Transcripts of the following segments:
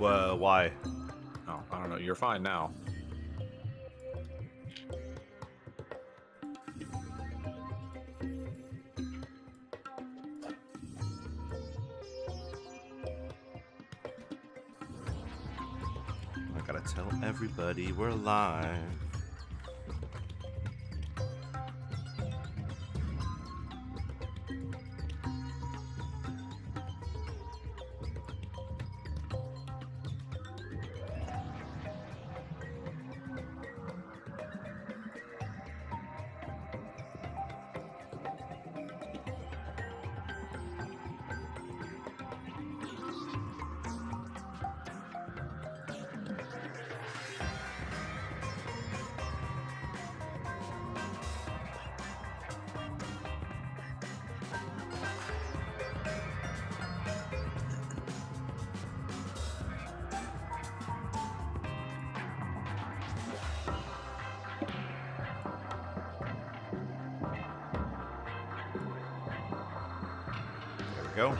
Why? Oh, I don't know. You're fine now. I gotta tell everybody we're live. There we go.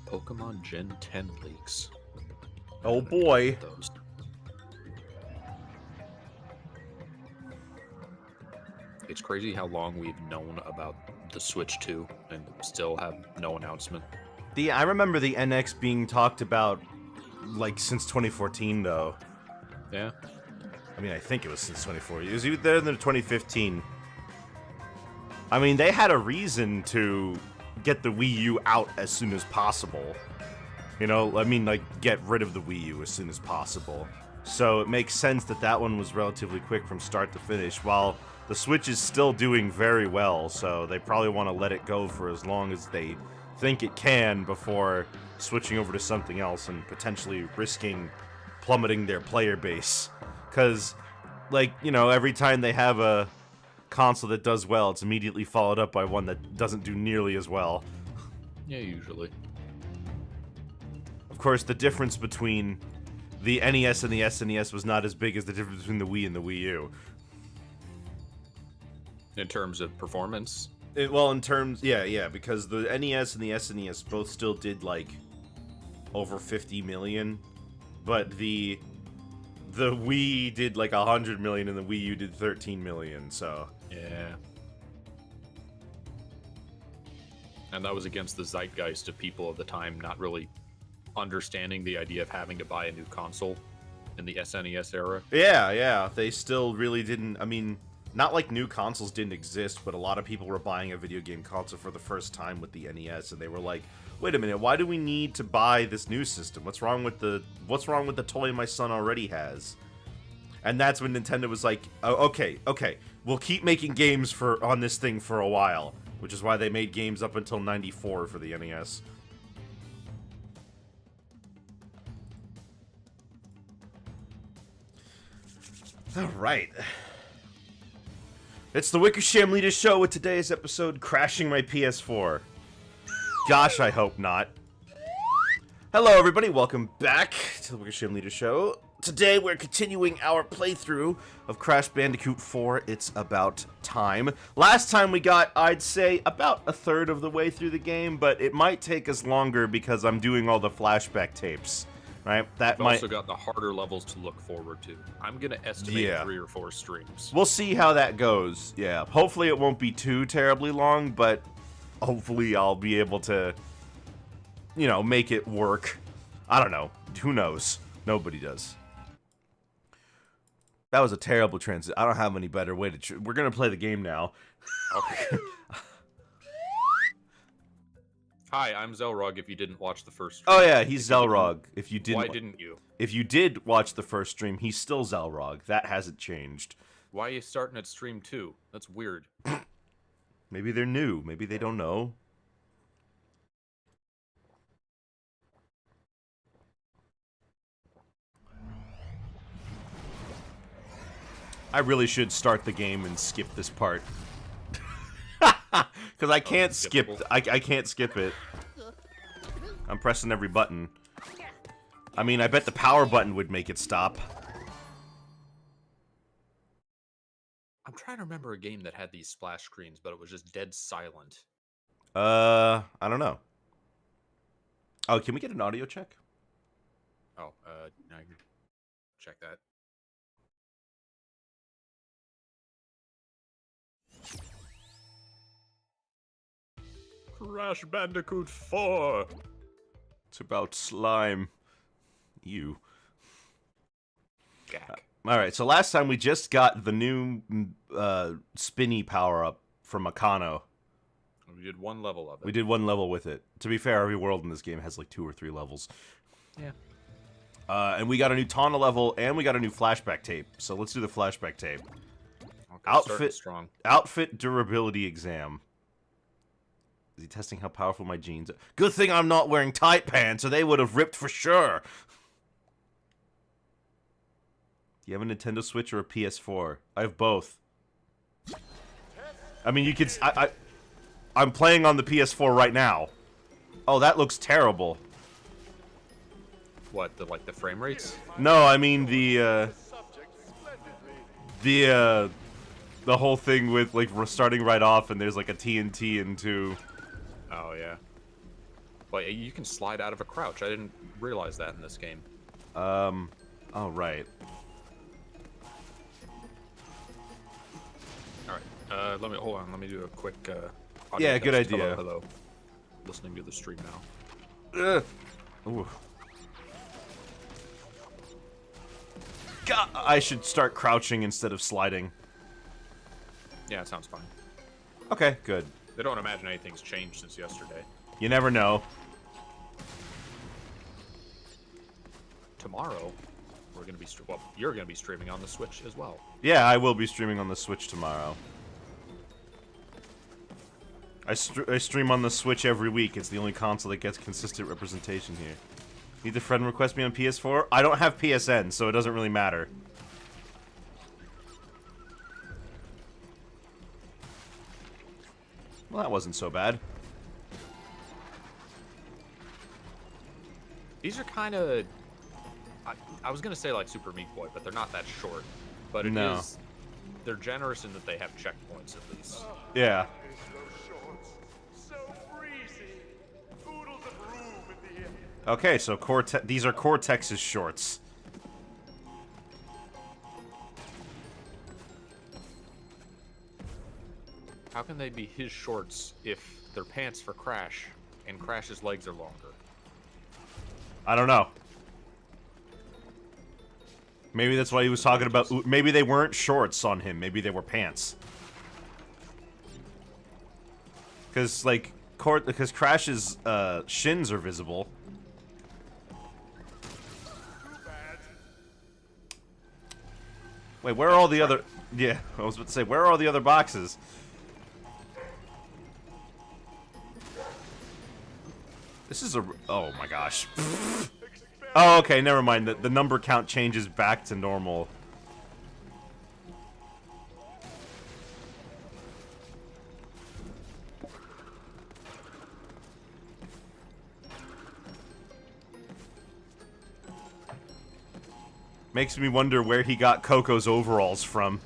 Pokemon Gen 10 leaks. Oh boy. Those. It's crazy how long we've known about the Switch 2 and still have no announcement. I remember the NX being talked about, like, since 2014, though. Yeah. I mean, I think it was since 2014. It was either in 2015. I mean, they had a reason to get the Wii U out as soon as possible. You know, I mean, like, get rid of the Wii U as soon as possible. So it makes sense that that one was relatively quick from start to finish, while the Switch is still doing very well, so they probably want to let it go for as long as they think it can before switching over to something else and potentially risking plummeting their player base. Because, like, you know, every time they have a console that does well, it's immediately followed up by one that doesn't do nearly as well. Yeah, usually. Of course, the difference between the NES and the SNES was not as big as the difference between the Wii and the Wii U. In terms of performance. Well, in terms, yeah, because the NES and the SNES both still did, like, over 50 million, but the Wii did, like, 100 million and the Wii U did 13 million, so... Yeah. And that was against the zeitgeist of people of the time not really understanding the idea of having to buy a new console in the SNES era. Yeah, they still really didn't, I mean... Not like new consoles didn't exist, but a lot of people were buying a video game console for the first time with the NES, and they were like, "Wait a minute, why do we need to buy this new system? What's wrong with the toy my son already has?" And that's when Nintendo was like, "Oh, okay, we'll keep making games on this thing for a while," which is why they made games up until '94 for the NES. All right. It's the Wickersham Leader Show with today's episode, Crashing My PS4. Gosh, I hope not. Hello everybody, welcome back to the Wickersham Leader Show. Today we're continuing our playthrough of Crash Bandicoot 4, It's About Time. Last time we got, I'd say, about a third of the way through the game, but it might take us longer because I'm doing all the flashback tapes. Right, that We've might also got the harder levels to look forward to. I'm gonna estimate 3 or 4 streams. We'll see how that goes. Yeah, hopefully it won't be too terribly long, but hopefully I'll be able to, you know, make it work. I don't know. Who knows? Nobody does. That was a terrible transit. I don't have any better way to. We're gonna play the game now. Okay. Hi, I'm Zelrog. If you didn't watch the first stream. Oh yeah, he's Zelrog. If you didn't, why didn't you? If you did watch the first stream, he's still Zelrog. That hasn't changed. Why are you starting at stream 2? That's weird. Maybe they're new. Maybe they don't know. I really should start the game and skip this part. Because I can't skip. I can't skip it. I'm pressing every button. I mean, I bet the power button would make it stop. I'm trying to remember a game that had these splash screens, but it was just dead silent. I don't know. Oh, can we get an audio check? Oh, now I can check that. Crash Bandicoot 4! It's about slime. You. Gak. Alright, so last time we just got the new spinny power-up from Akano. We did one level of it. We did one level with it. To be fair, every world in this game has like 2 or 3 levels. Yeah. And we got a new Tawna level, and we got a new flashback tape. So let's do the flashback tape. Okay, strong. Outfit durability exam. Is he testing how powerful my jeans are? Good thing I'm not wearing tight pants, or they would have ripped for sure. Do you have a Nintendo Switch or a PS4? I have both. I mean, you could. I'm playing on the PS4 right now. Oh, that looks terrible. What, the frame rates? No, I mean the whole thing with like starting right off and there's like a TNT into. Oh yeah. But you can slide out of a crouch. I didn't realize that in this game. Oh right. All right. Hold on. Let me do a quick. Audio Yeah, test. good idea. Hello, hello. Listening to the stream now. Ooh. God, I should start crouching instead of sliding. Yeah, it sounds fine. Okay, good. They don't imagine anything's changed since yesterday. You never know. Tomorrow, we're gonna be you're gonna be streaming on the Switch as well. Yeah, I will be streaming on the Switch tomorrow. I stream on the Switch every week. It's the only console that gets consistent representation here. Need the friend request me on PS4? I don't have PSN, so it doesn't really matter. Well, that wasn't so bad. These are kind of... I was going to say like Super Meat Boy, but they're not that short. But it is... They're generous in that they have checkpoints at least. Yeah. Okay, so these are Cortex's shorts. How can they be his shorts if they're pants for Crash, and Crash's legs are longer? I don't know. Maybe that's why he was talking about... Maybe they weren't shorts on him. Maybe they were pants. Because, like, because Crash's shins are visible. Wait, where are all the other... Yeah, I was about to say, where are all the other boxes? This is a... Oh my gosh. Oh, okay, never mind. The number count changes back to normal. Makes me wonder where he got Coco's overalls from.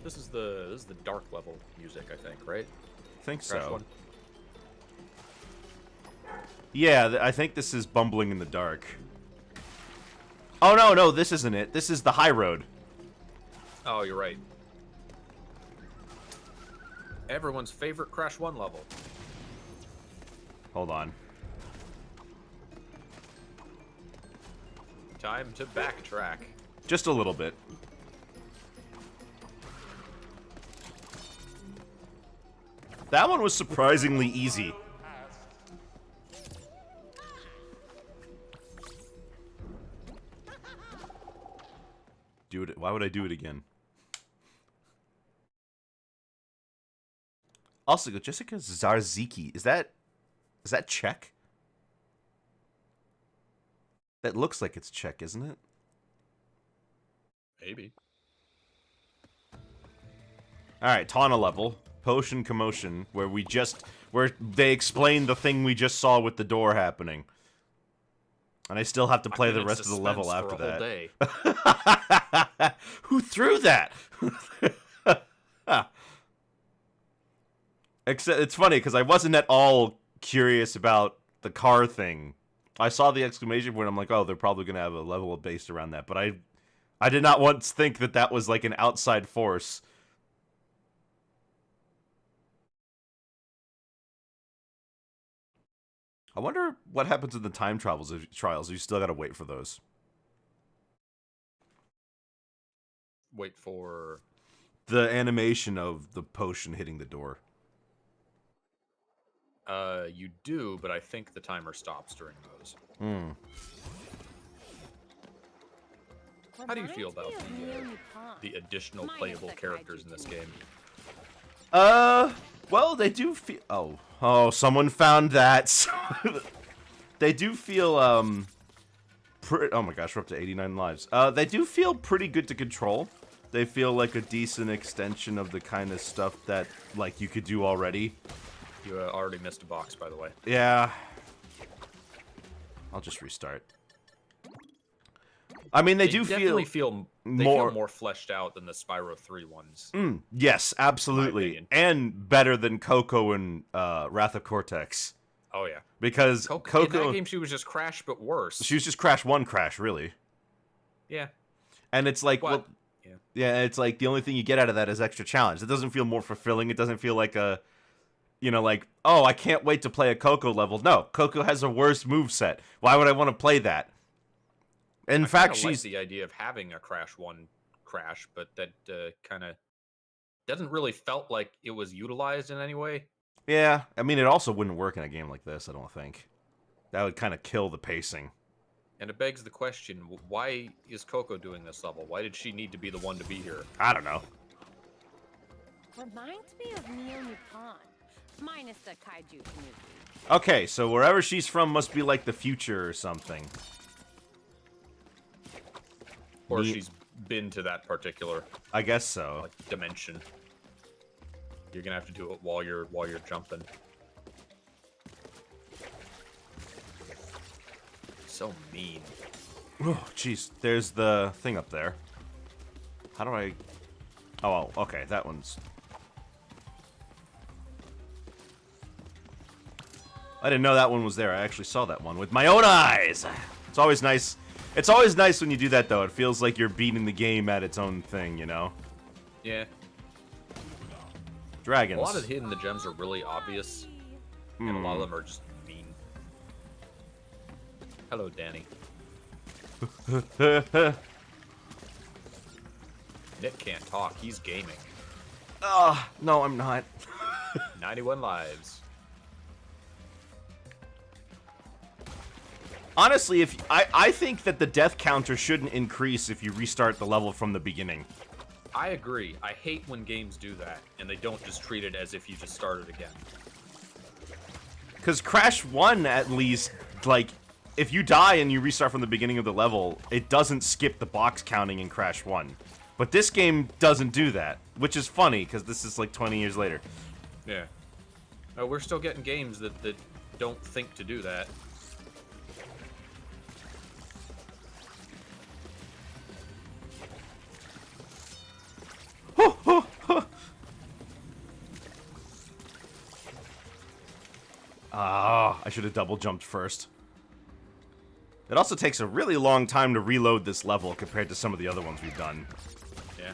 This is the dark level music, I think, right? I think Crash so. one? Yeah, I think this is Bumbling in the Dark. Oh, no, this isn't it. This is the high road. Oh, you're right. Everyone's favorite Crash 1 level. Hold on. Time to backtrack. Just a little bit. That one was surprisingly easy. Do it. Why would I do it again? Also, Jessica Zarziki. Is that Czech? That looks like it's Czech, isn't it? Maybe. Alright, Tawna level. Potion Commotion, where they explain the thing we just saw with the door happening. And I still have to play the rest of the level after that. Who threw that? Except it's funny because I wasn't at all curious about the car thing. I saw the exclamation point. I'm like, oh, they're probably gonna have a level based around that. But I did not once think that that was like an outside force. I wonder what happens in the time trials. You still gotta wait for those. Wait for the animation of the potion hitting the door. You do, but I think the timer stops during those. Hmm. How do you feel about the additional playable characters in this game? Well, they do feel... Oh, someone found that. They do feel, oh my gosh, we're up to 89 lives. They do feel pretty good to control. They feel like a decent extension of the kind of stuff that, like, you could do already. You already missed a box, by the way. Yeah. I'll just restart. I mean, they do definitely feel more... more fleshed out than the Spyro 3 ones. Yes, absolutely. And better than Coco and Wrath of Cortex. Oh, yeah. Because Coco... In that game, she was just Crash, but worse. She was just Crash 1 Crash, really. Yeah. And it's like... Well, yeah, it's like the only thing you get out of that is extra challenge. It doesn't feel more fulfilling. It doesn't feel like a... You know, like, oh, I can't wait to play a Coco level. No, Coco has a worse moveset. Why would I want to play that? In fact, she's... like the idea of having a Crash 1 Crash, but that kind of doesn't really felt like it was utilized in any way. Yeah, I mean, it also wouldn't work in a game like this, I don't think. That would kind of kill the pacing. And it begs the question, why is Coco doing this level? Why did she need to be the one to be here? I don't know. Reminds me of Neo Nippon, minus the kaiju community. Okay, so wherever she's from must be like the future or something. Or she's been to that particular... I guess so. Like, dimension. You're gonna have to do it while you're jumping. So mean. Oh, jeez. There's the thing up there. How do I... Oh, okay. That one's... I didn't know that one was there. I actually saw that one with my own eyes. It's always nice. It's always nice when you do that, though. It feels like you're beating the game at its own thing, you know? Yeah. Dragons. A lot of the hidden gems are really obvious, and a lot of them are just mean. Hello, Danny. Nick can't talk. He's gaming. No, I'm not. 91 lives. Honestly, if I think that the death counter shouldn't increase if you restart the level from the beginning. I agree. I hate when games do that, and they don't just treat it as if you just started again. Because Crash 1, at least, like, if you die and you restart from the beginning of the level, it doesn't skip the box counting in Crash 1. But this game doesn't do that, which is funny, because this is like 20 years later. Yeah. We're still getting games that don't think to do that. Ah, I should have double jumped first. It also takes a really long time to reload this level compared to some of the other ones we've done. Yeah.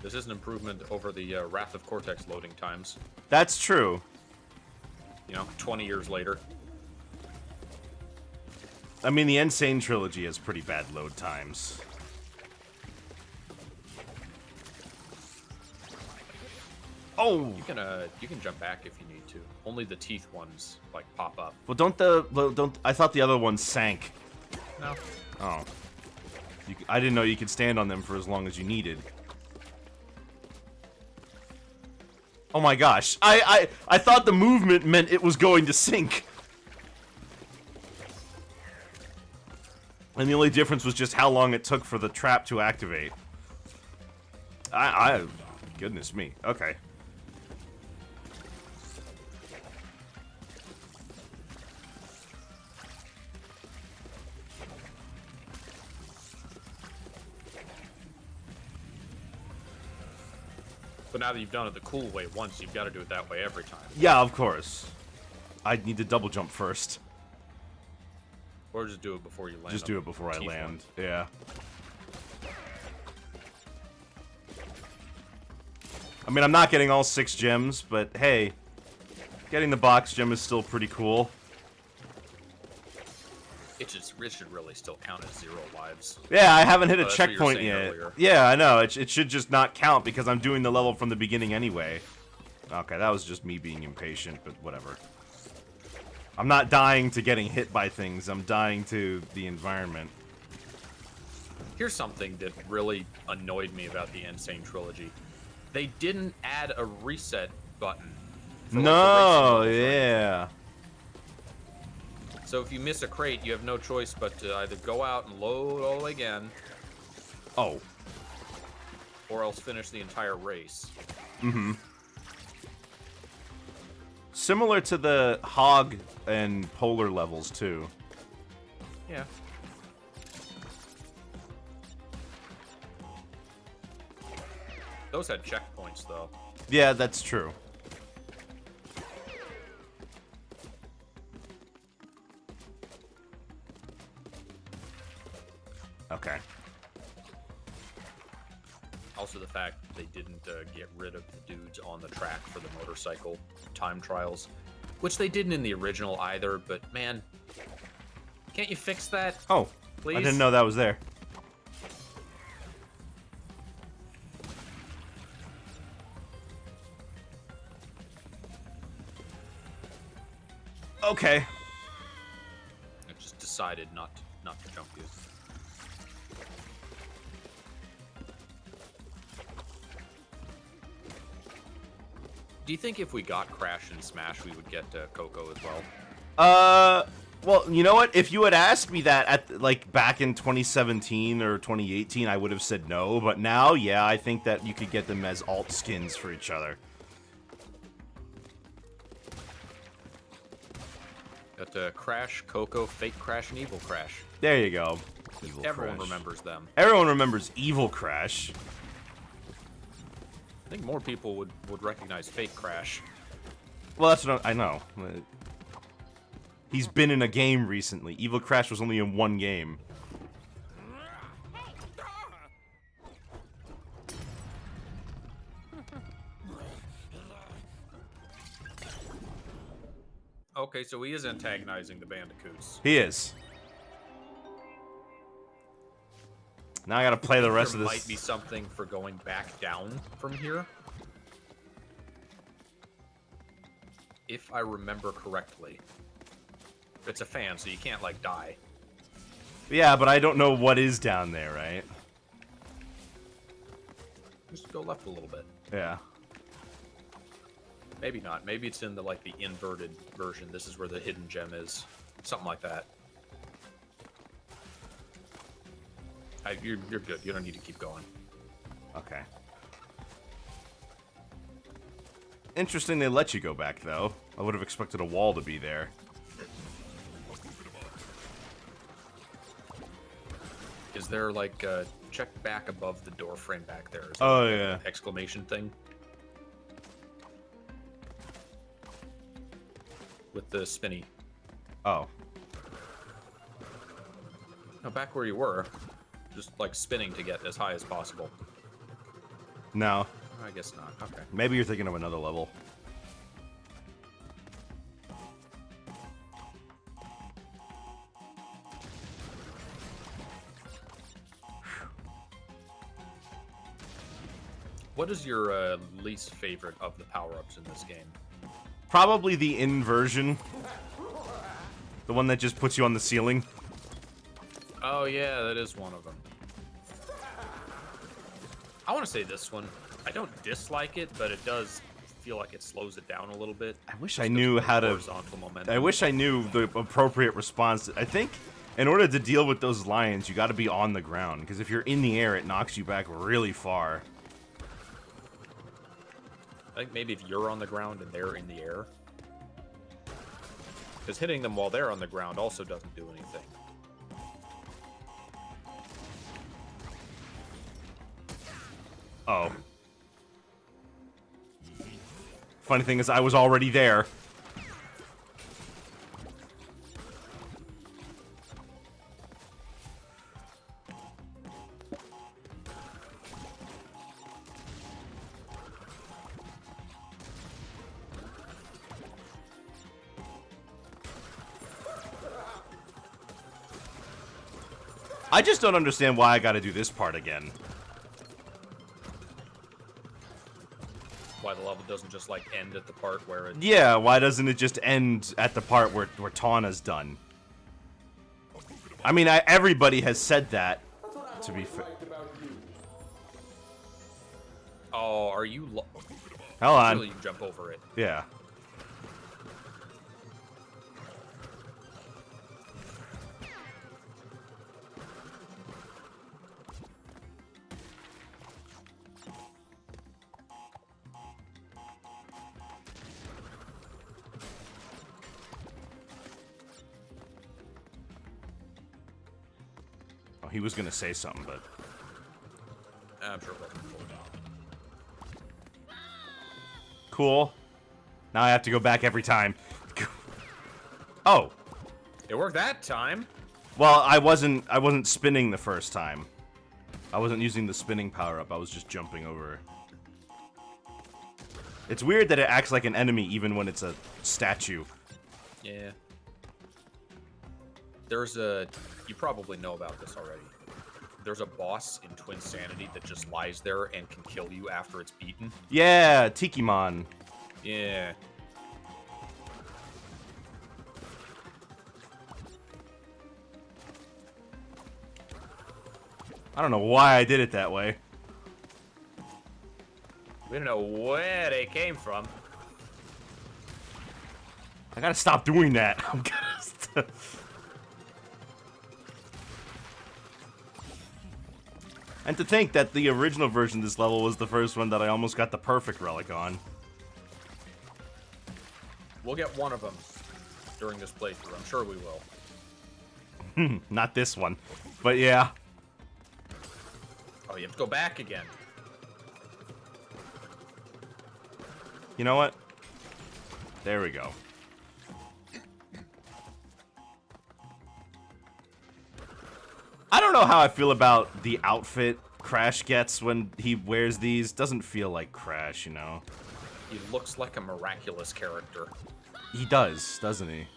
This is an improvement over the Wrath of Cortex loading times. That's true. You know, 20 years later. I mean, the Insane Trilogy has pretty bad load times. Oh! You can jump back if you need to. Only the teeth ones like pop up. Well, don't I thought the other ones sank. No. Oh. I didn't know you could stand on them for as long as you needed. Oh my gosh. I thought the movement meant it was going to sink. And the only difference was just how long it took for the trap to activate. Goodness me. Okay. But now that you've done it the cool way once, you've got to do it that way every time. Yeah, of course. I'd need to double jump first. Or just do it before you land. Just do it before I land. Yeah. I mean, I'm not getting all 6 gems, but hey, getting the box gem is still pretty cool. It should really still count as 0 lives. Yeah, I haven't hit a That's what you were checkpoint saying yet. earlier. Yeah, I know. It should just not count because I'm doing the level from the beginning anyway. Okay, that was just me being impatient, but whatever. I'm not dying to getting hit by things. I'm dying to the environment. Here's something that really annoyed me about the Insane Trilogy. They didn't add a reset button. For, like, the racing No, levels, right? yeah. So if you miss a crate, you have no choice but to either go out and load all again, Oh. or else finish the entire race. Mm-hmm. Similar to the Hog and Polar levels, too. Yeah. Those had checkpoints, though. Yeah, that's true. Okay. Also, the fact that they didn't get rid of the dudes on the track for the motorcycle time trials, which they didn't in the original either, but man, can't you fix that? Oh, Please? I didn't know that was there. Okay. I just decided not to jump you. Do you think if we got Crash and Smash, we would get Coco as well? Well, you know what? If you had asked me that at like back in 2017 or 2018, I would have said no. But now, yeah, I think that you could get them as alt skins for each other. Got Crash, Coco, Fake Crash, and Evil Crash. There you go. Evil Everyone Crash. remembers them. Everyone remembers Evil Crash. I think more people would recognize Fake Crash. Well, that's what I know. He's been in a game recently. Evil Crash was only in one game. Okay, so he is antagonizing the Bandicoots. He is. Now I gotta play the rest of There this. might be something for going back down from here. If I remember correctly. It's a fan, so you can't, like, die. Yeah, but I don't know what is down there, right? Just go left a little bit. Yeah. Maybe not. Maybe it's in the, like, the inverted version. This is where the hidden gem is. Something like that. You're good. You don't need to keep going. Okay. Interesting they let you go back, though. I would have expected a wall to be there. Is there like check back above the door frame back there? Is there Oh, like yeah. an exclamation thing with the spinny? Oh. No, back where you were, just like spinning to get as high as possible. No. I guess not. Okay. Maybe you're thinking of another level. What is your least favorite of the power-ups in this game? Probably the inversion. The one that just puts you on the ceiling. Oh yeah, that is one of them. I want to say this one. I don't dislike it, but it does feel like it slows it down a little bit. I wish I knew how to... Horizontal momentum. I wish I knew the appropriate response. I think in order to deal with those lions, you got to be on the ground. Because if you're in the air, it knocks you back really far. I think maybe if you're on the ground and they're in the air. Because hitting them while they're on the ground also doesn't do anything. Oh. Funny thing is, I was already there. I just don't understand why I gotta do this part again. Why the level doesn't just like end at the part where it... Yeah, why doesn't it just end at the part where Tawna's done? I mean, everybody has said that, to be fair. Oh, are you... Hold on. Really, you jump over it. Yeah. Oh, he was gonna say something, but... I'm sure it wasn't full. Cool. Now I have to go back every time. Oh. It worked that time. Well, I wasn't spinning the first time. I wasn't using the spinning power-up. I was just jumping over. It's weird that it acts like an enemy even when it's a statue. Yeah. There's a... You probably know about this already. There's a boss in Twin Sanity that just lies there and can kill you after it's beaten. Yeah, Tikimon. Yeah. I don't know why I did it that way. We don't know where they came from. I gotta stop doing that. I'm gonna And to think that the original version of this level was the first one that I almost got the perfect relic on. We'll get one of them during this playthrough. I'm sure we will. Not this one. But yeah. Oh, you have to go back again. You know what? There we go. I don't know how I feel about the outfit Crash gets when he wears these. Doesn't feel like Crash, you know? He looks like a miraculous character. He does, doesn't he?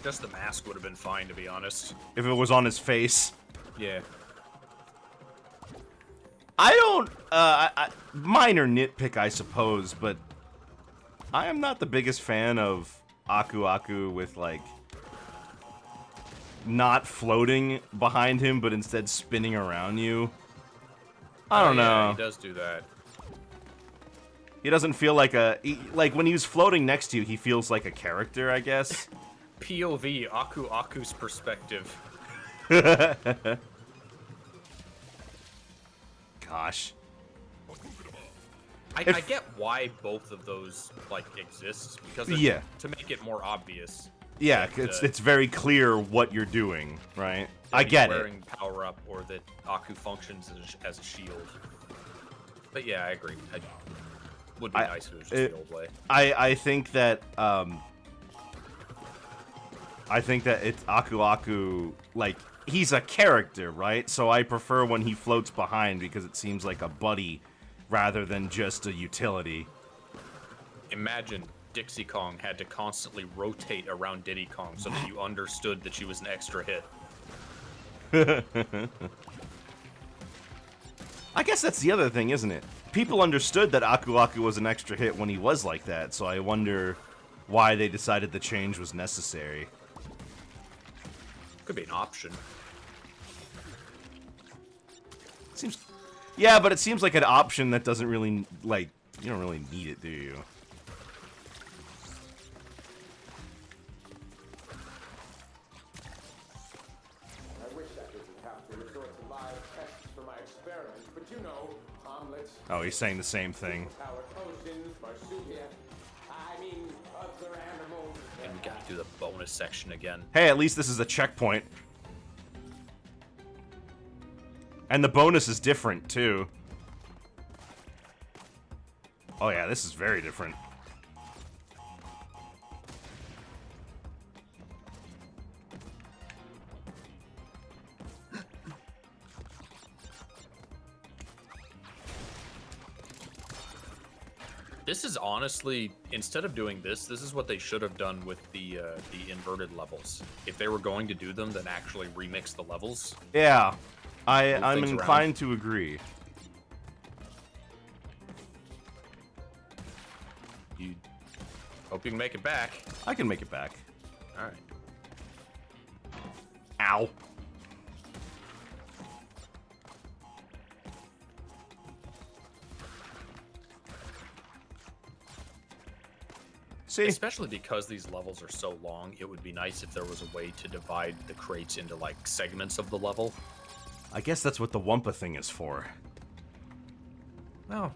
Just the mask would have been fine, to be honest. If it was on his face. Yeah. I don't, minor nitpick, I suppose, but I am not the biggest fan of Aku Aku with, like, not floating behind him, but instead spinning around you. I don't know. Yeah, he does do that. He doesn't feel like like, when he's floating next to you, he feels like a character, I guess. POV, Aku Aku's perspective. Gosh. I get why both of those like exist because to make it more obvious. Yeah, that, it's very clear what you're doing, right? I he's get wearing it. power up, or that Aku functions as a shield. But yeah, I agree. It would be nice if it was just the old way. I think that it's Aku, like, he's a character, right? So I prefer when he floats behind because it seems like a buddy rather than just a utility. Imagine Dixie Kong had to constantly rotate around Diddy Kong so that you understood that she was an extra hit. I guess that's the other thing, isn't it? People understood that Aku was an extra hit when he was like that, so I wonder why they decided the change was necessary. Could be an option. Seems, yeah, but it seems like an option that doesn't really, like, you don't really need it, do you? I wish I didn't have to resort to live tests for my experiments, but you know, omelets. Oh, he's saying the same thing. Powered potions, marsupial. I mean, other animals. And we gotta do the bonus section again. Hey, at least this is a checkpoint. And the bonus is different, too. Oh yeah, this is very different. This is honestly, instead of doing this is what they should have done with the inverted levels. If they were going to do them, then actually remix the levels. Yeah, I'm things inclined to agree. You hope you can make it back. I can make it back. All right. Ow. See? Especially because these levels are so long, it would be nice if there was a way to divide the crates into like segments of the level. I guess that's what the Wumpa thing is for. Well,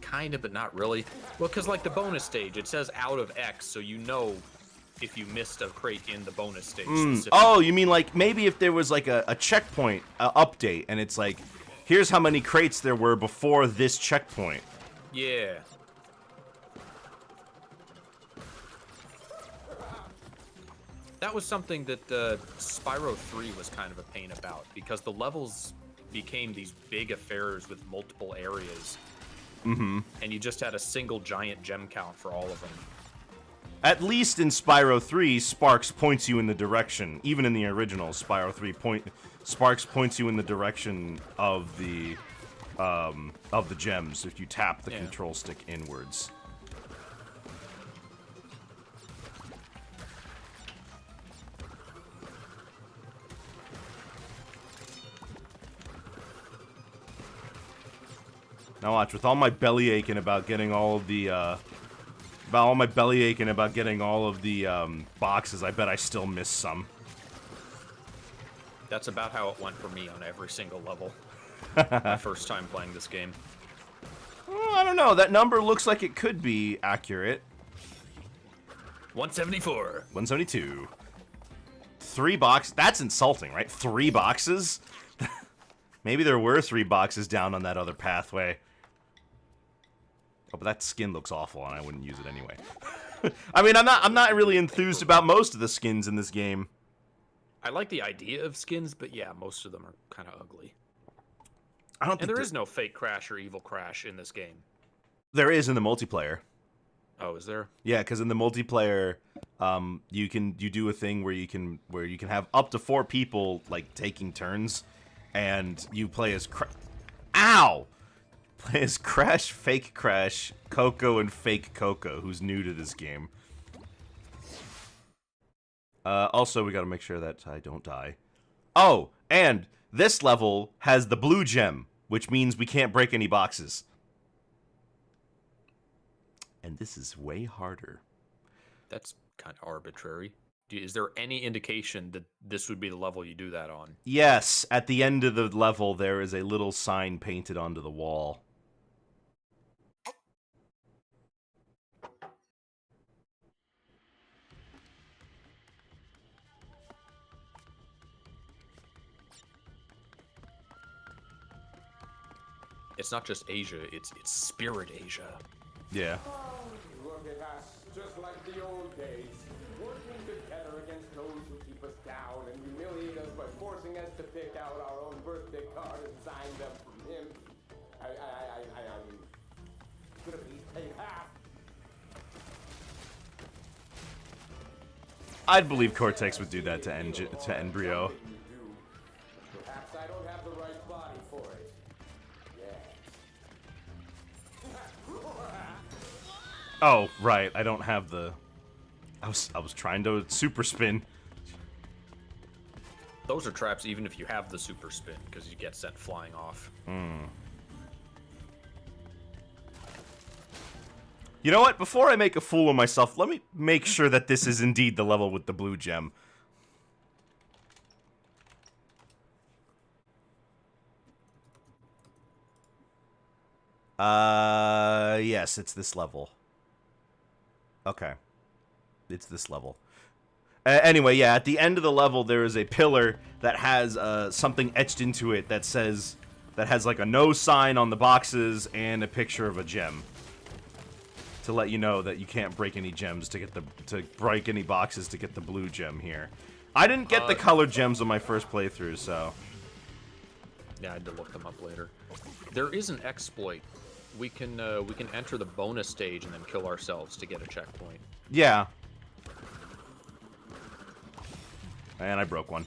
kind of, but not really. Well, because like the bonus stage, it says out of X, so you know if you missed a crate in the bonus stage. Oh, you mean like maybe if there was like a checkpoint update, and it's like, here's how many crates there were before this checkpoint. Yeah. That was something that Spyro 3 was kind of a pain about, because the levels became these big affairs with multiple areas. Mm-hmm. And you just had a single giant gem count for all of them. At least in Spyro 3, Sparks points you in the direction. Even in the original Spyro 3, Sparks points you in the direction of the gems if you tap the control stick inwards. Now watch, with all my belly aching about getting all of the, boxes, I bet I still miss some. That's about how it went for me on every single level. My first time playing this game. Well, I don't know, that number looks like it could be accurate. 174. 172. 3 boxes, that's insulting, right? 3 boxes? Maybe there were 3 boxes down on that other pathway. Oh, but that skin looks awful, and I wouldn't use it anyway. I mean, I'm not really enthused about most of the skins in this game. I like the idea of skins, but yeah, most of them are kind of ugly. I don't think there is no fake Crash or evil Crash in this game. There is in the multiplayer. Oh, is there? Yeah, because in the multiplayer, you do a thing where you can have up to 4 people like taking turns, and you play as play as Crash, Fake Crash, Coco, and Fake Coco, who's new to this game. Also, we gotta make sure that I don't die. Oh, and this level has the blue gem, which means we can't break any boxes. And this is way harder. That's kind of arbitrary. Is there any indication that this would be the level you do that on? Yes, at the end of the level, there is a little sign painted onto the wall. It's not just Asia, it's Spirit Asia. Yeah. Oh, look at us, just like the old days, working together against those who keep us down and humiliate us by forcing us to pick out our own birthday card and sign them from him. I mean, could have at least paid half. I'd believe Cortex would do that to Embryo. You do. Perhaps I don't have the right body for it. Yes. Oh, right. I don't have the... I was trying to super spin. Those are traps even if you have the super spin, because you get sent flying off. You know what? Before I make a fool of myself, let me make sure that this is indeed the level with the blue gem. Yes, it's this level. Okay. It's this level. Anyway, yeah, at the end of the level, there is a pillar that has something etched into it that says... that has like a no sign on the boxes and a picture of a gem. To let you know that you can't break any gems to get to break any boxes to get the blue gem here. I didn't get the colored gems on my first playthrough, so... Yeah, I had to look them up later. There is an exploit. We can enter the bonus stage and then kill ourselves to get a checkpoint. Yeah. And I broke one.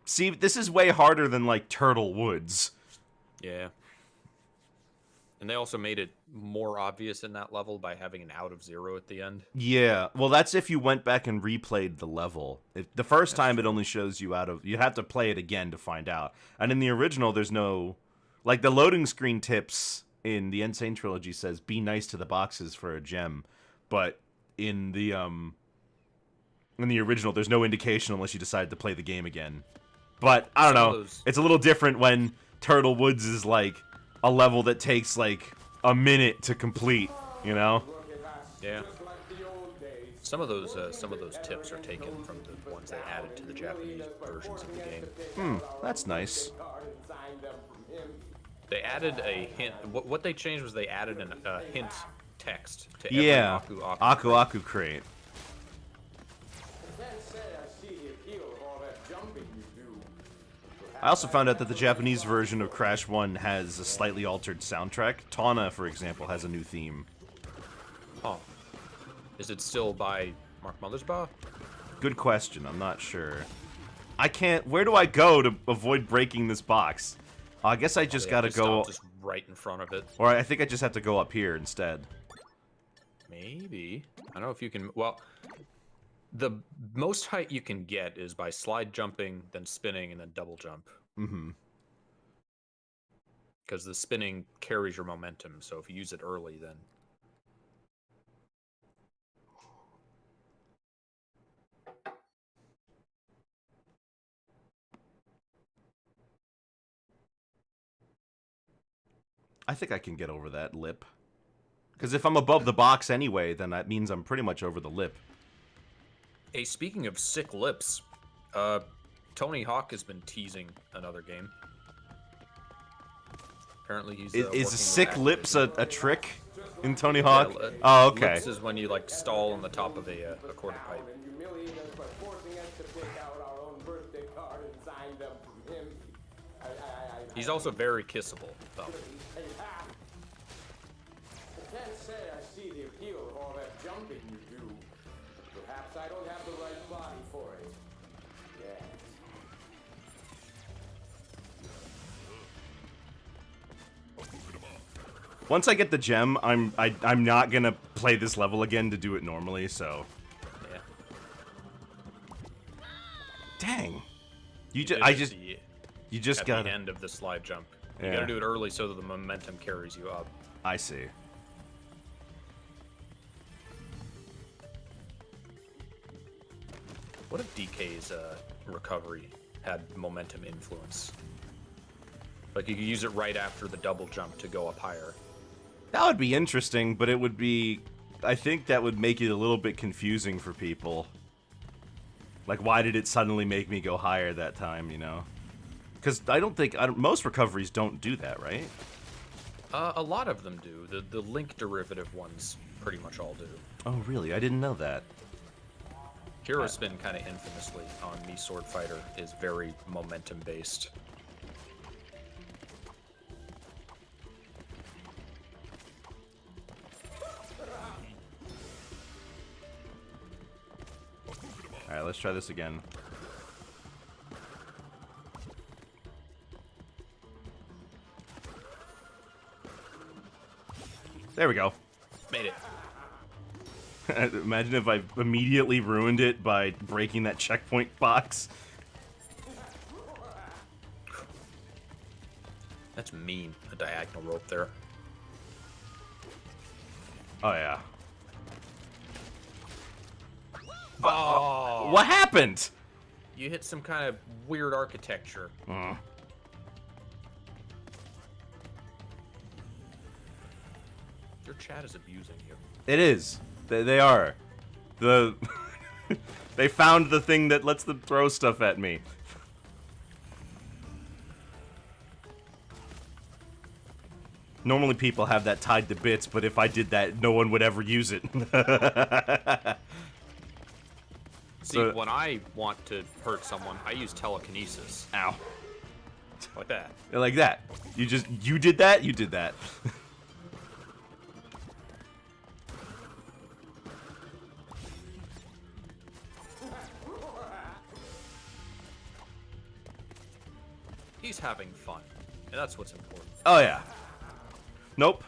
See, this is way harder than, like, Turtle Woods. Yeah. And they also made it more obvious in that level by having an out of zero at the end. Yeah, well, that's if you went back and replayed the level. The first time it only shows you out of... You have to play it again to find out. And in the original, there's no... Like, the loading screen tips in the Insane Trilogy says, be nice to the boxes for a gem. But in the original, there's no indication unless you decide to play the game again. But, I don't know. It's a little different when Turtle Woods is, like, a level that takes, like, a minute to complete, you know? Yeah. Some of those tips are taken from the ones they added to the Japanese versions of the game. That's nice. They added a hint. What they changed was they added a hint text to every Yeah, Aku Aku crate. I also found out that the Japanese version of Crash 1 has a slightly altered soundtrack. Tawna, for example, has a new theme. Oh. Is it still by Mark Mothersbaugh? Good question, I'm not sure. I can't... Where do I go to avoid breaking this box? I guess I just gotta go... Just right in front of it. Or I think I just have to go up here instead. Maybe. I don't know if you can... Well, the most height you can get is by slide jumping, then spinning, and then double jump. Mm-hmm. Because the spinning carries your momentum, so if you use it early, then... I think I can get over that lip. Because if I'm above the box anyway, then that means I'm pretty much over the lip. Hey, speaking of sick lips, Tony Hawk has been teasing another game. Apparently he's is sick lips a trick in Tony Hawk? Yeah, oh, okay. Lips is when you like stall on the top of a quarter pipe. He's also very kissable, though. I can't say I see the appeal of all that jumping you do. Perhaps I don't have the right body for it. Yes. Once I get the gem, I'm not gonna play this level again to do it normally. So. Yeah. Dang. You At just got the end of the slide jump. You Yeah. gotta do it early so that the momentum carries you up. I see. What if DK's recovery had momentum influence? Like you could use it right after the double jump to go up higher. That would be interesting, but it would be... I think that would make it a little bit confusing for people. Like, why did it suddenly make me go higher that time, you know? Because I don't think... most recoveries don't do that, right? A lot of them do. The link derivative ones pretty much all do. Oh, really? I didn't know that. Hero Spin kind of infamously on Me Sword Fighter is very momentum based. Alright, let's try this again. There we go. Made it. Imagine if I immediately ruined it by breaking that checkpoint box. That's mean, a diagonal rope there. Oh, yeah. Oh! What happened? You hit some kind of weird architecture. Your chat is abusing you. It is. They are. They found the thing that lets them throw stuff at me. Normally people have that tied to bits, but if I did that, no one would ever use it. See, So- when I want to hurt someone, I use telekinesis. Ow. Like that. Like that. You did that? You did that. He's having fun. And that's what's important. Oh, yeah. Nope.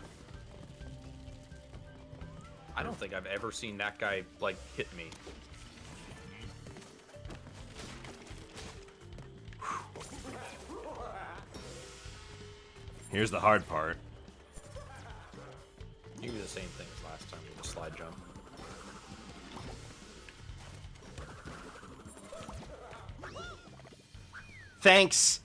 I don't think I've ever seen that guy, like, hit me. Here's the hard part. You do the same thing as last time with the slide jump. Thanks.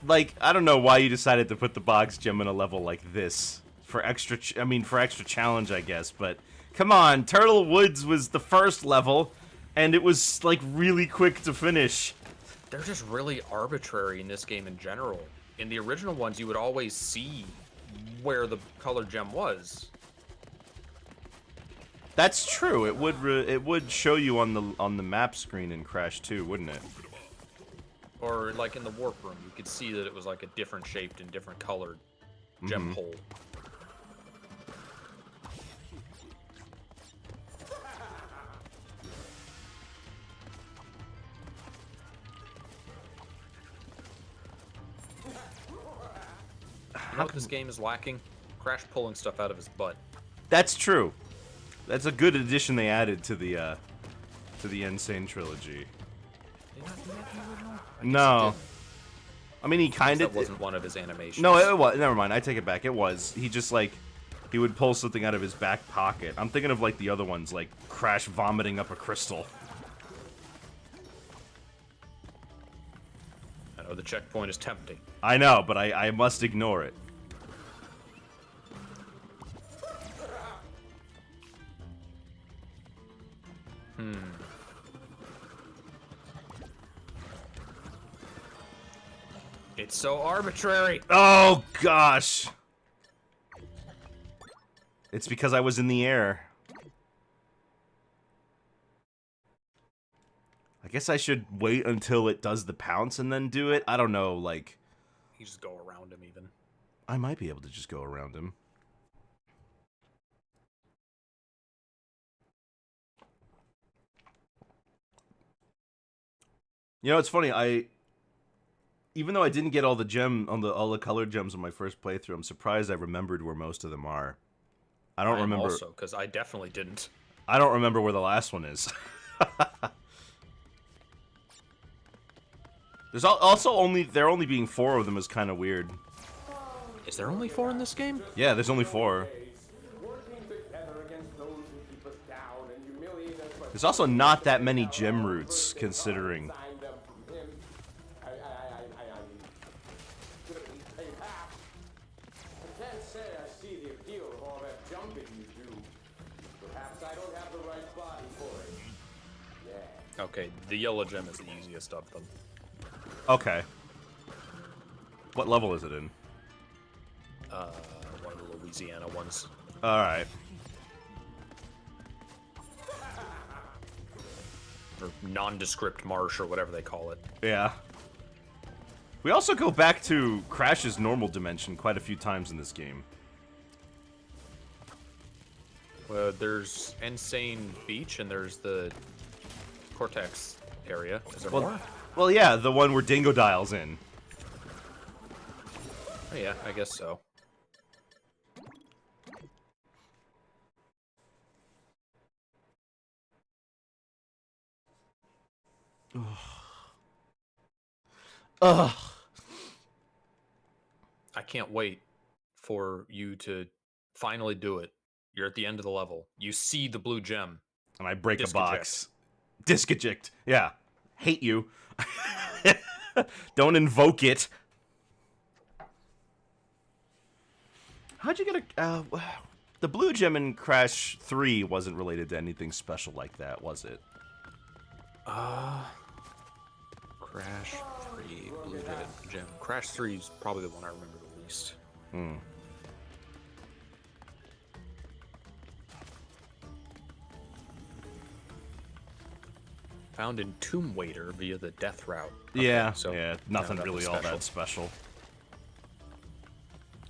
Like, I don't know why you decided to put the box gem in a level like this. For extra, for extra challenge, I guess, but... Come on, Turtle Woods was the first level, and it was, like, really quick to finish. They're just really arbitrary in this game in general. In the original ones, you would always see where the color gem was. That's true. It would show you on the map screen in Crash 2, wouldn't it? Or, like, in the warp room, you could see that it was, like, a different shaped and different colored gem hole. You know what this game is lacking? Crash pulling stuff out of his butt. That's true. That's a good addition they added to the Insane trilogy. Did he not do that in the original? I guess he No. didn't. I mean, he kind That of... wasn't one of his animations. No, it was. Never mind. I take it back. It was. He just, like... He would pull something out of his back pocket. I'm thinking of, like, the other ones, like Crash vomiting up a crystal. I know the checkpoint is tempting. I know, but I must ignore it. It's so arbitrary. Oh, gosh. It's because I was in the air. I guess I should wait until it does the pounce and then do it. I don't know, like... You just go around him even. I might be able to just go around him. You know, it's funny, even though I didn't get all the all the colored gems on my first playthrough, I'm surprised I remembered where most of them are. I don't remember. Also, because I definitely didn't. I don't remember where the last one is. There's also there only being 4 of them is kind of weird. Is there only 4 in this game? Yeah, there's only 4. There's also not that many gem routes, considering. I don't have the right body for it. Yeah. Okay, the yellow gem is the easiest of them. Okay. What level is it in? One of the Louisiana ones. Alright. Or nondescript marsh, or whatever they call it. Yeah. We also go back to Crash's normal dimension quite a few times in this game. There's Insane Beach, and there's the Cortex area. Is there more? Well, yeah, the one where Dingodil's in. Oh, yeah, I guess so. Ugh. I can't wait for you to finally do it. You're at the end of the level. You see the blue gem. And I break a Disc box. Disc eject. Yeah. Hate you. Don't invoke it. How'd you get a... the blue gem in Crash 3 wasn't related to anything special like that, was it? Crash 3, blue gem. Crash 3 is probably the one I remember the least. Hmm. Found in Tomb Waiter via the death route. Okay, Yeah, so yeah, nothing none of really that all special. that special.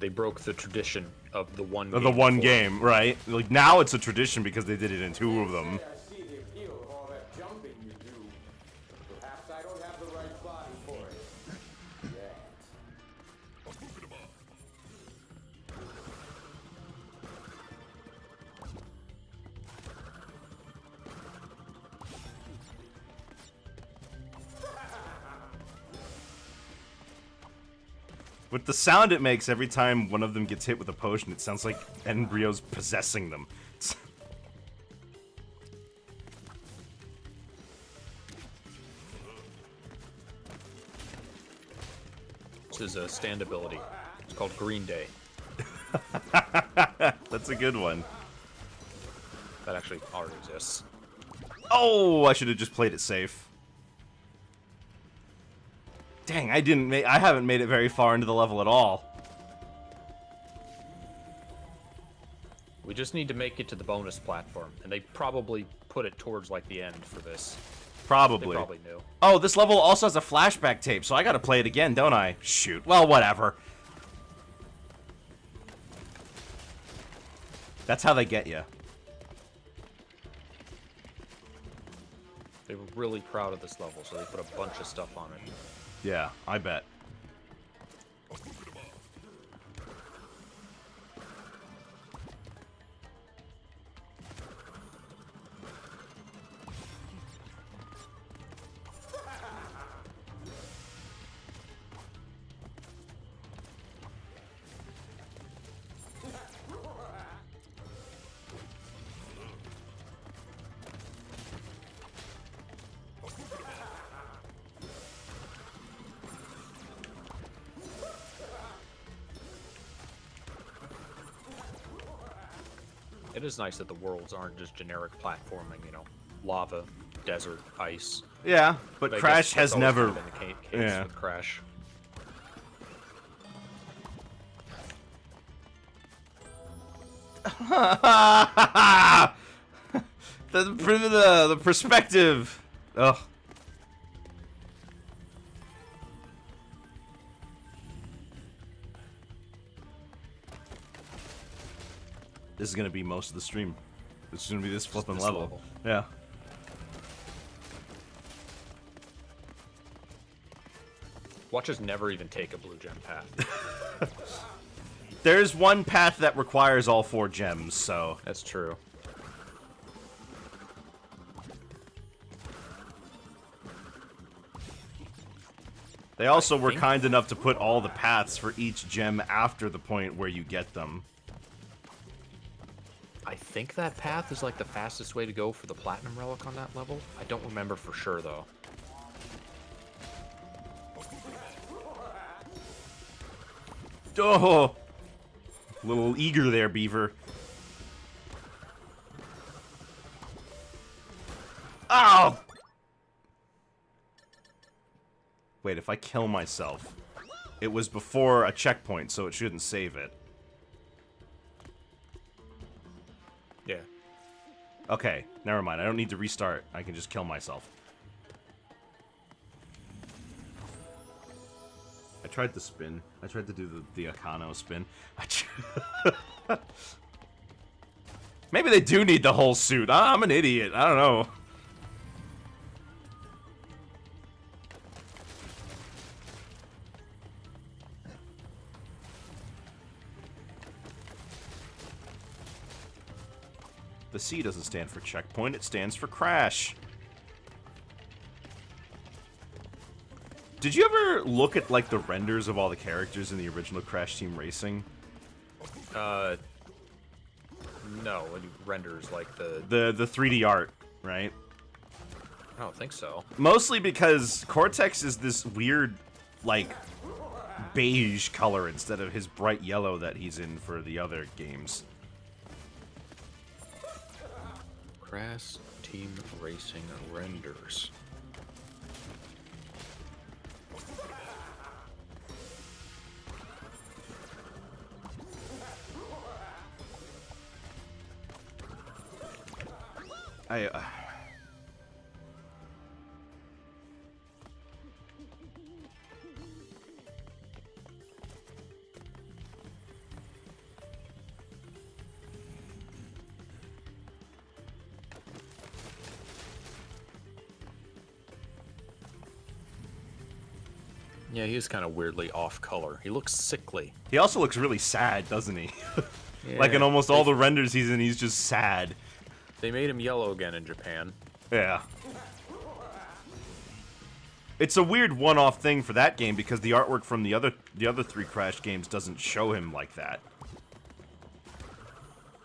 They broke the tradition of the one The game one before. game, right? Like, now it's a tradition because they did it in 2 of them. I see the appeal of all that jumping you do. Perhaps I don't have the right body for it. Yet. With the sound it makes every time one of them gets hit with a potion, it sounds like Embryo's possessing them. This is a stand ability. It's called Green Day. That's a good one. That actually already exists. Oh, I should have just played it safe. Dang, I haven't made it very far into the level at all. We just need to make it to the bonus platform, and they probably put it towards like the end for this. They Probably. probably knew. Oh, this level also has a flashback tape, so I gotta play it again, don't I? Shoot. Well, whatever. That's how they get you. They were really proud of this level, so they put a bunch of stuff on it. Yeah, I bet. It is nice that the worlds aren't just generic platforming, you know, lava, desert, ice. Yeah, but I Crash guess that's has always never... kind of been the case Yeah. with Crash. the perspective. Ugh. This is gonna be most of the stream. This is gonna be this flipping this level. level. Yeah. Watch us never even take a blue gem path. There's one path that requires all 4 gems, so... That's true. They also were think- kind enough to put all the paths for each gem after the point where you get them. I think that path is like the fastest way to go for the platinum relic on that level. I don't remember for sure though. Oh! Little eager there, Beaver. Oh! Wait, if I kill myself... It was before a checkpoint, so it shouldn't save it. Yeah. Okay, never mind. I don't need to restart. I can just kill myself. I tried the spin. I tried to do the Akano spin. Maybe they do need the whole suit. I'm an idiot. I don't know. The C doesn't stand for checkpoint, it stands for crash. Did you ever look at, like, the renders of all the characters in the original Crash Team Racing? No, when you renders, like, the... The 3D art, right? I don't think so. Mostly because Cortex is this weird, like, beige color instead of his bright yellow that he's in for the other games. Crash Team Racing renders. Yeah, he is kind of weirdly off color. He looks sickly. He also looks really sad, doesn't he? Like in almost all the renders he's in, he's just sad. They made him yellow again in Japan. Yeah. It's a weird one-off thing for that game because the artwork from the other three Crash games doesn't show him like that.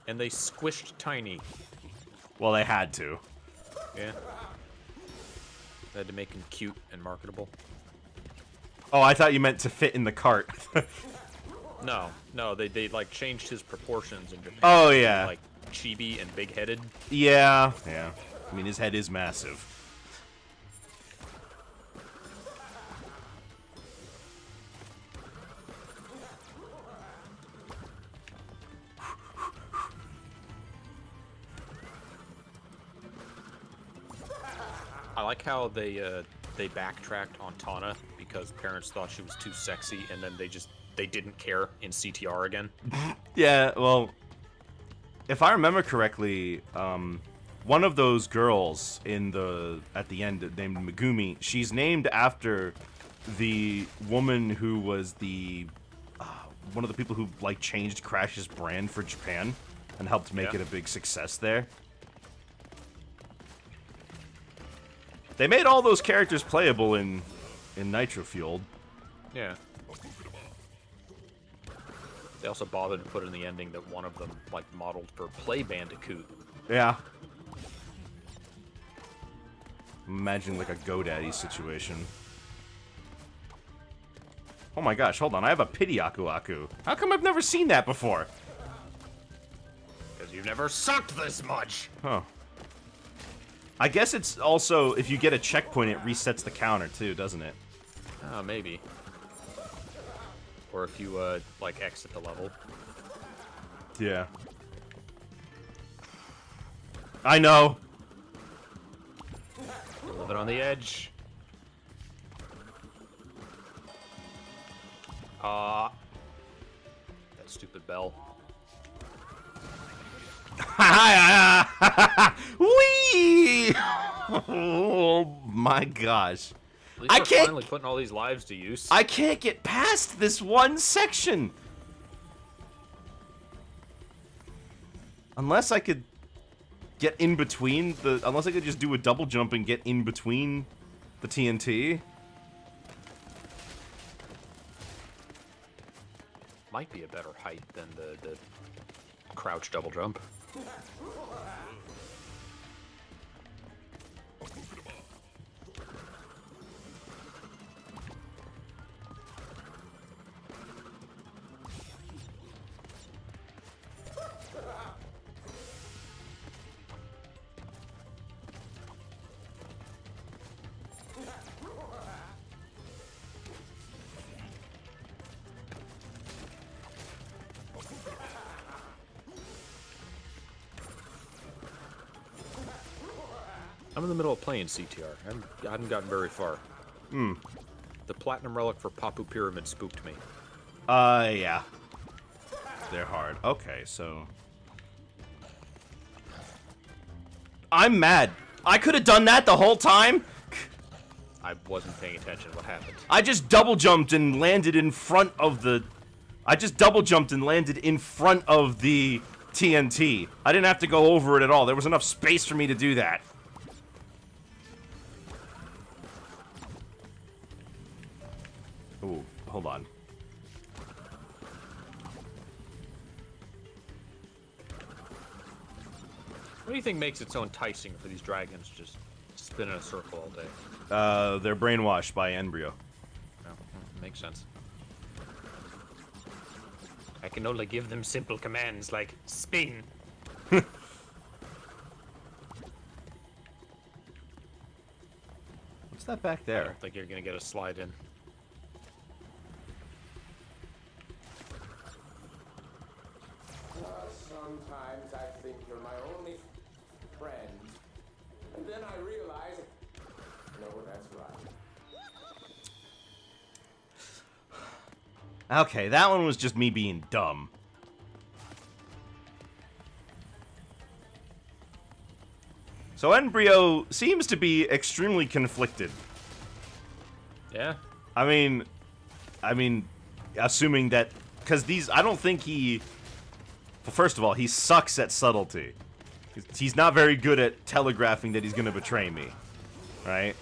And they squished Tiny. Well, they had to. Yeah. They had to make him cute and marketable. Oh, I thought you meant to fit in the cart. No, they like changed his proportions in Japan. Oh, yeah. Like chibi and big-headed. Yeah. I mean, his head is massive. I like how they backtracked on Tana because parents thought she was too sexy, and then they didn't care in CTR again. Yeah, well, if I remember correctly, one of those girls at the end named Megumi, she's named after the woman who was one of the people who like changed Crash's brand for Japan and helped make it a big success there. They made all those characters playable in Nitro Fueled. Yeah. They also bothered to put in the ending that one of them like modeled for Play Bandicoot. Yeah. Imagine like a GoDaddy situation. Oh my gosh, hold on, I have a Pity Aku Aku. How come I've never seen that before? Because you've never sucked this much! Huh. I guess it's also, if you get a checkpoint, it resets the counter too, doesn't it? Oh, maybe. Or if you, like, exit the level. Yeah. I know! You're living on the edge. That stupid bell. Whee! Oh my gosh. At least we're finally putting all these lives to use. I can't get past this one section. Unless I could get in between unless I could just do a double jump and get in between the TNT. Might be a better height than the crouch double jump. I'm in the middle of playing CTR. I hadn't gotten very far. The platinum relic for Papu Pyramid spooked me. Yeah. They're hard. Okay, so... I'm mad. I could have done that the whole time? I wasn't paying attention. What happened? I just double jumped and landed in front of the... I just double jumped and landed in front of the TNT. I didn't have to go over it at all. There was enough space for me to do that. Ooh, hold on. What do you think makes it so enticing for these dragons to just spin in a circle all day? They're brainwashed by Embryo. No, makes sense. I can only give them simple commands like spin. What's that back I there? don't think you're gonna get a slide in. Sometimes I think you're my only friend. And then I realize... No, that's right. Okay, that one was just me being dumb. So Embryo seems to be extremely conflicted. Yeah. I mean, assuming that, because these, I don't think he, well, first of all, he sucks at subtlety. He's not very good at telegraphing that he's going to betray me, right?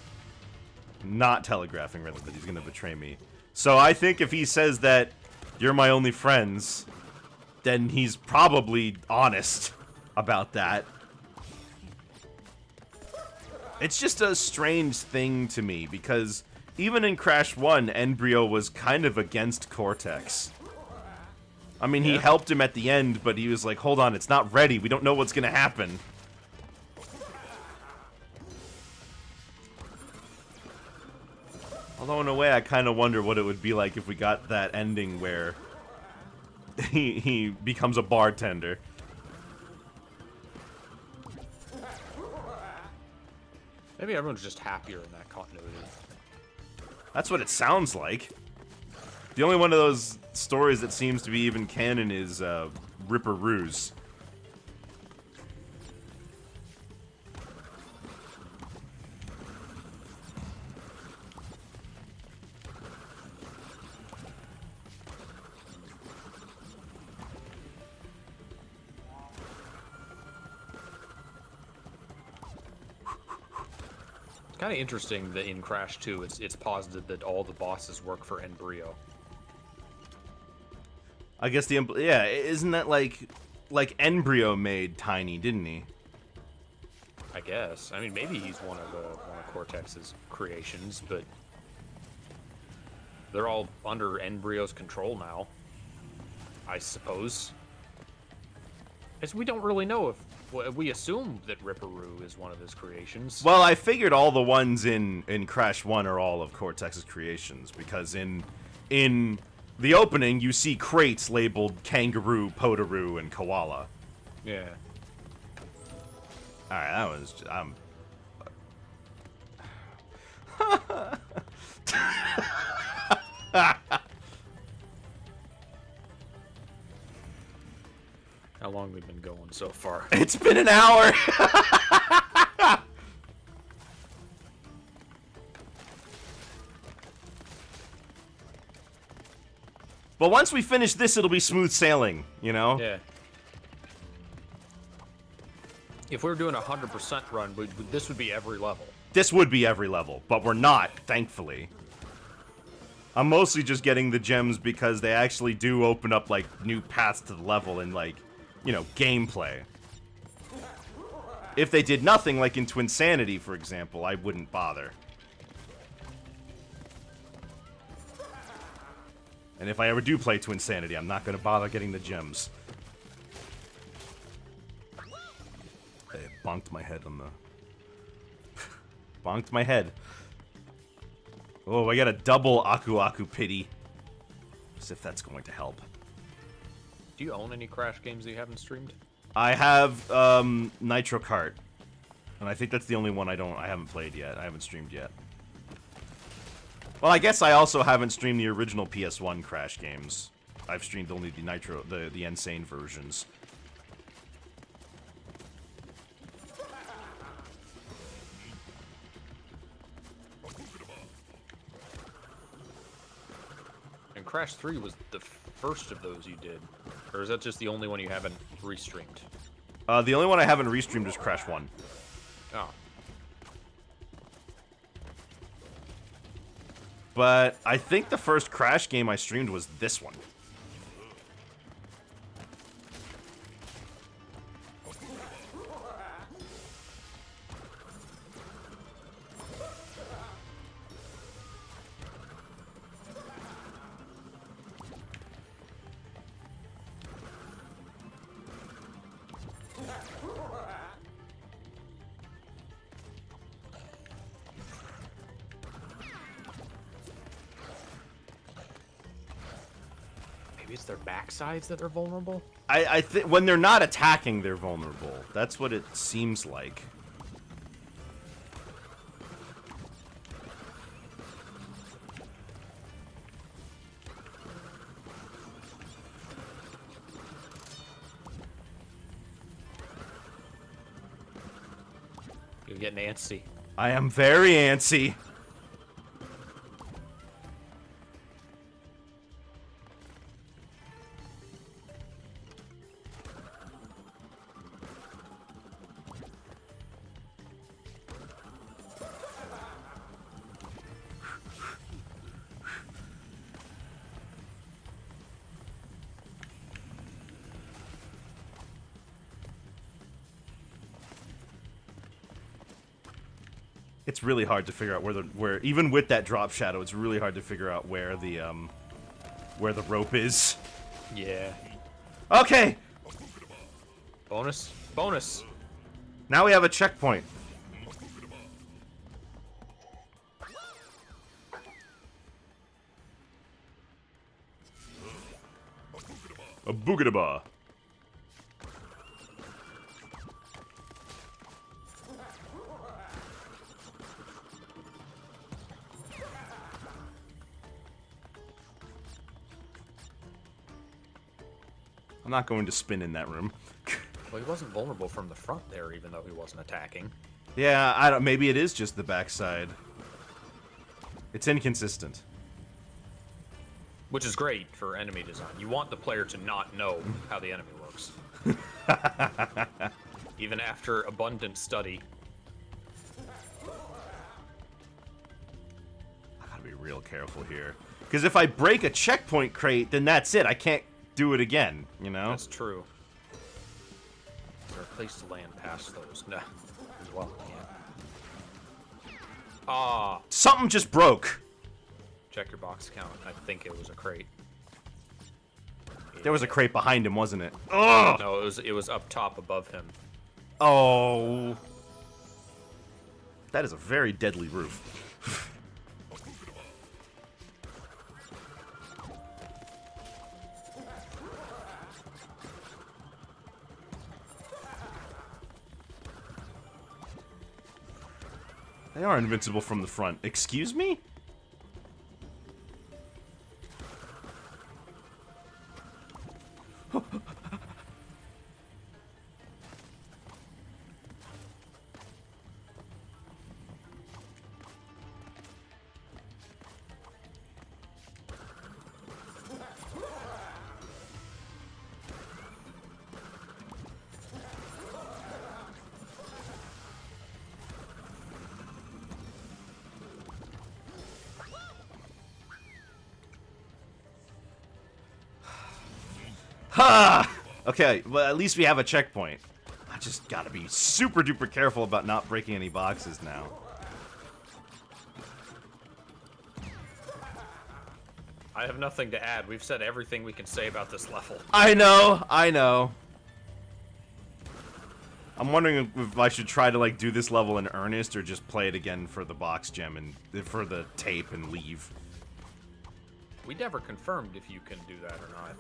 Not telegraphing, really, that he's going to betray me. So I think if he says that you're my only friends, then he's probably honest about that. It's just a strange thing to me, because even in Crash 1, Embryo was kind of against Cortex. I mean, he helped him at the end, but he was like, hold on, it's not ready, we don't know what's gonna happen. Although, in a way, I kind of wonder what it would be like if we got that ending where he becomes a bartender. Maybe everyone's just happier in that continuity. That's what it sounds like. The only one of those stories that seems to be even canon is Ripper Ruse. Kind of interesting that in Crash 2, it's posited that all the bosses work for Embryo. I guess yeah, isn't that like Embryo made Tiny, didn't he? I guess. I mean, maybe he's one of Cortex's creations, but they're all under Embryo's control now. I suppose. As we don't really know if we assume that Ripperoo is one of his creations. Well, I figured all the ones in Crash 1 are all of Cortex's creations, because in the opening you see crates labeled Kangaroo, Potoroo, and Koala. Yeah. Alright, that was just, How long we've been going so far? It's been an hour! But once we finish this, it'll be smooth sailing, you know? Yeah. If we were doing a 100% run, this would be every level. This would be every level, but we're not, thankfully. I'm mostly just getting the gems because they actually do open up, like, new paths to the level and, like, you know, gameplay. If they did nothing, like in Twinsanity, for example, I wouldn't bother. And if I ever do play Twinsanity, I'm not going to bother getting the gems. I bonked my head on the... bonked my head. Oh, I got a double Aku Aku pity. As if that's going to help. Do you own any Crash games that you haven't streamed? I have, Nitro Kart. And I think that's the only one I haven't played yet. I haven't streamed yet. Well, I guess I also haven't streamed the original PS1 Crash games. I've streamed only the Nitro, the Insane versions. And Crash 3 was the first of those you did. Or is that just the only one you haven't restreamed? The only one I haven't restreamed is Crash 1. Oh. But I think the first Crash game I streamed was this one. Maybe it's their backsides that are vulnerable? I think when they're not attacking, they're vulnerable. That's what it seems like. You're getting antsy. I am very antsy. It's really hard to figure out where even with that drop shadow, it's really hard to figure out where the rope is. Yeah. Okay. Bonus. Bonus. Now we have a checkpoint. A boogadaba. I'm not going to spin in that room. Well, he wasn't vulnerable from the front there, even though he wasn't attacking. Yeah, I don't. Maybe it is just the backside. It's inconsistent. Which is great for enemy design. You want the player to not know how the enemy works. Even after abundant study. I gotta be real careful here. Because if I break a checkpoint crate, then that's it. I can't do it again, you know? That's true. Is there a place to land past those? No. Well, yeah. Ah. Something just broke. Check your box count. I think it was a crate. There was a crate behind him, wasn't it? Ugh! No, it was up top above him. Oh. That is a very deadly roof. They are invincible from the front. Excuse me? Ha! Okay, well, at least we have a checkpoint. I just gotta be super duper careful about not breaking any boxes now. I have nothing to add. We've said everything we can say about this level. I know, I know. I'm wondering if I should try to, like, do this level in earnest or just play it again for the box gem and for the tape and leave. We never confirmed if you can do that or not.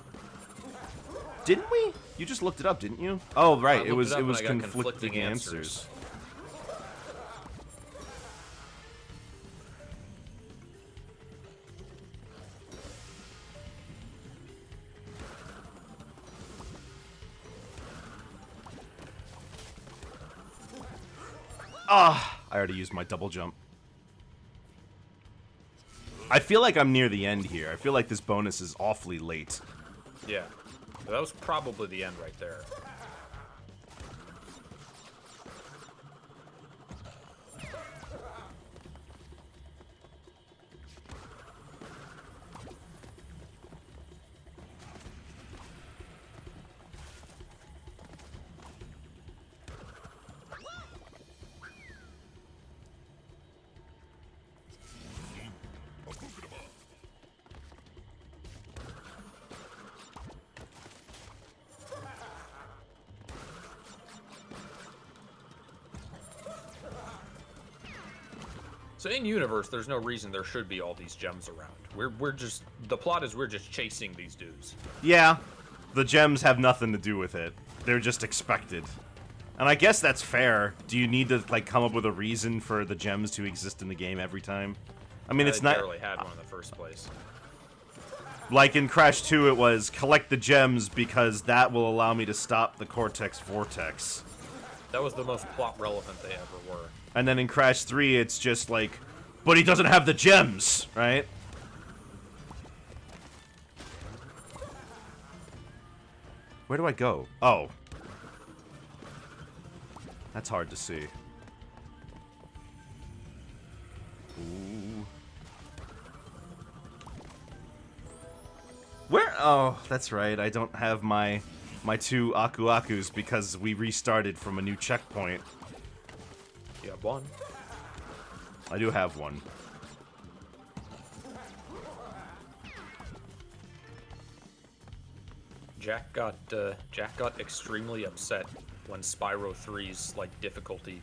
Didn't we? You just looked it up, didn't you? Oh, right. It was I got conflicting answers. Ah, I already used my double jump. I feel like I'm near the end here. I feel like this bonus is awfully late. Yeah. That was probably the end right there. So in universe, there's no reason there should be all these gems around. We're just the plot is we're just chasing these dudes. Yeah, the gems have nothing to do with it. They're just expected. And I guess that's fair. Do you need to like come up with a reason for the gems to exist in the game every time? I mean, it's not barely had one in the first place. like in Crash 2 it was collect the gems because that will allow me to stop the Cortex Vortex. That was the most plot relevant they ever were. And then in Crash 3 it's just like, but he doesn't have the gems, right? Where do I go? Oh. That's hard to see. Ooh. Where? Oh, that's right. I don't have my two Aku Akus because we restarted from a new checkpoint. You have one. I do have one. Jack got extremely upset when Spyro 3's like difficulty,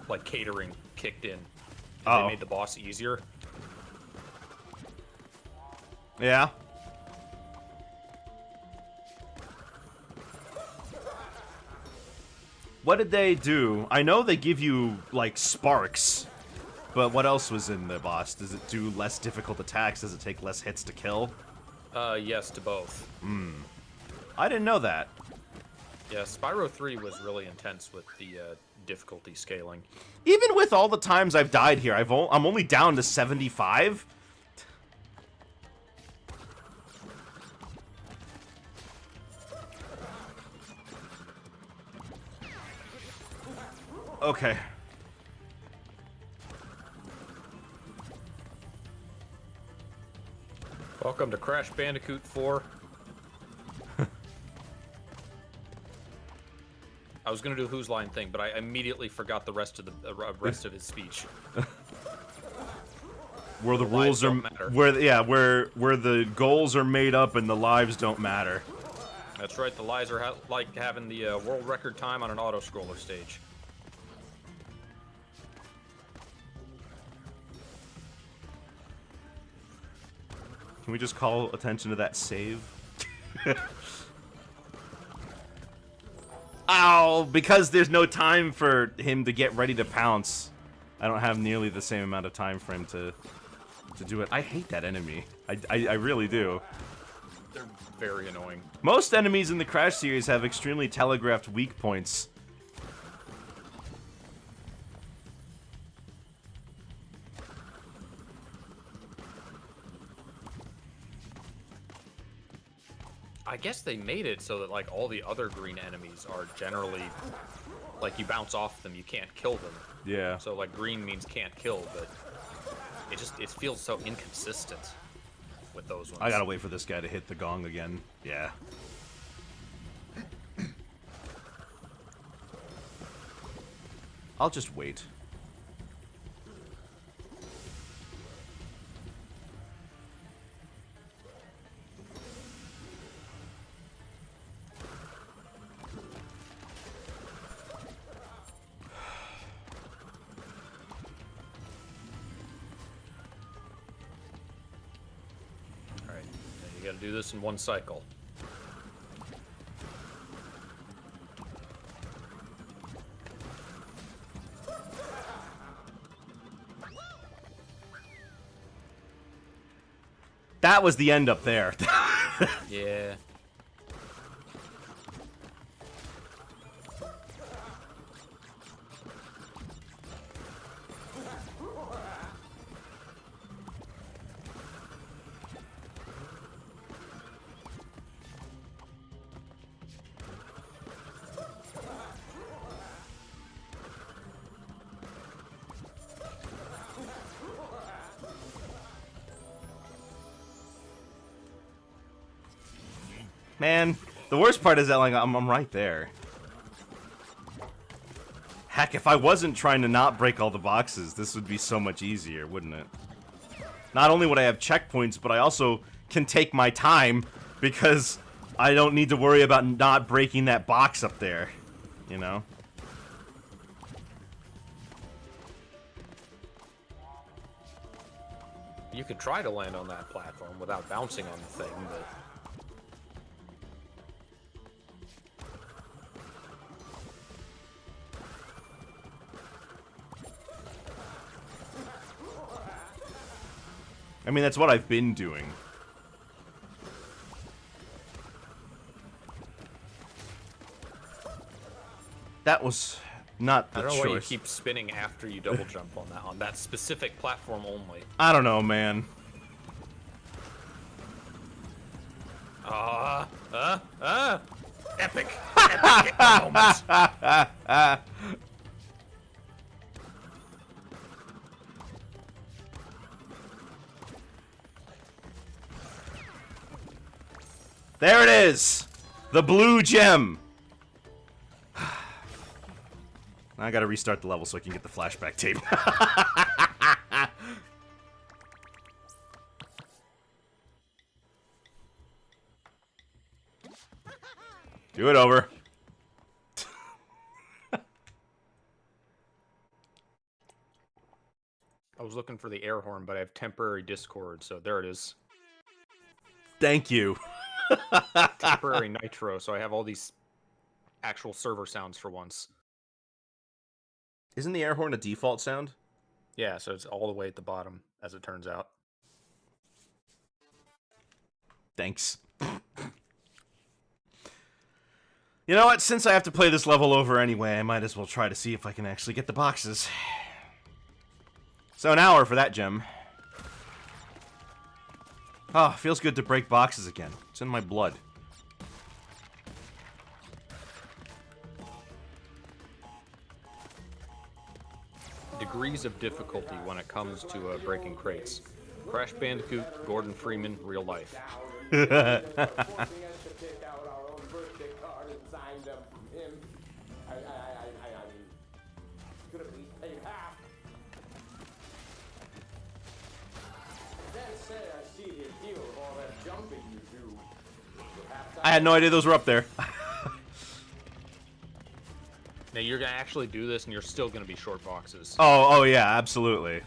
like catering, kicked in. They made the boss easier. Yeah. What did they do? I know they give you, like, sparks. But what else was in the boss? Does it do less difficult attacks? Does it take less hits to kill? Yes to both. I didn't know that. Yeah, Spyro 3 was really intense with the difficulty scaling. Even with all the times I've died here, I'm only down to 75. Okay. Welcome to Crash Bandicoot 4. I was gonna do Whose Line thing, but I immediately forgot the rest of the his speech. Where the rules are, matter. where the goals are made up and the lives don't matter. That's right. The lies are like having the world record time on an auto scroller stage. Can we just call attention to that save? Ow! Because there's no time for him to get ready to pounce. I don't have nearly the same amount of time for him to do it. I hate that enemy. I really do. They're very annoying. Most enemies in the Crash series have extremely telegraphed weak points. I guess they made it so that like all the other green enemies are generally like you bounce off them, you can't kill them. Yeah. So like green means can't kill, but it feels so inconsistent with those ones. I gotta wait for this guy to hit the gong again. Yeah. I'll just wait. Alright, you gotta do this in one cycle. That was the end up there. Yeah. Man, the worst part is that, like, I'm right there. Heck, if I wasn't trying to not break all the boxes, this would be so much easier, wouldn't it? Not only would I have checkpoints, but I also can take my time because I don't need to worry about not breaking that box up there, you know? You could try to land on that platform without bouncing on the thing, but... I mean, that's what I've been doing. That was not the I don't know why you choice. keep spinning after you double jump on that specific platform only. I don't know, man. Epic! Epic moments! There it is! The blue gem! I gotta restart the level so I can get the flashback tape. Do it over. I was looking for the air horn, but I have temporary Discord, so there it is. Thank you. Temporary Nitro, so I have all these actual server sounds for once. Isn't the air horn a default sound? Yeah, so it's all the way at the bottom, as it turns out. Thanks. You know what? Since I have to play this level over anyway, I might as well try to see if I can actually get the boxes. So an hour for that gem. Oh, feels good to break boxes again. It's in my blood. Degrees of difficulty when it comes to breaking crates. Crash Bandicoot, Gordon Freeman, real life. Forcing us to pick out our own birthday card and sign them from him. I mean, could at least pay half. Can't say I see the appeal of all that jumping you do. Perhaps I had no idea those were up there. Now you're gonna actually do this, and you're still gonna be short boxes. Oh yeah, absolutely.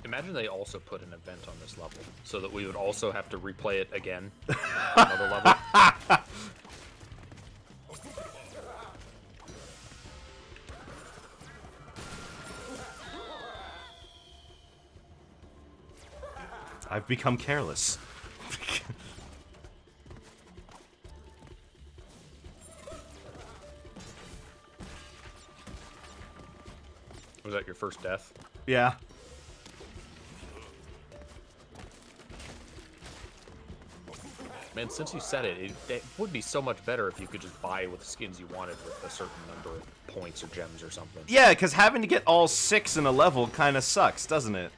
Imagine they also put an event on this level, so that we would also have to replay it again on another level. I've become careless. Was that your first death? Yeah. Man, since you said it, it would be so much better if you could just buy with the skins you wanted with a certain number of points or gems or something. Yeah, because having to get all 6 in a level kind of sucks, doesn't it?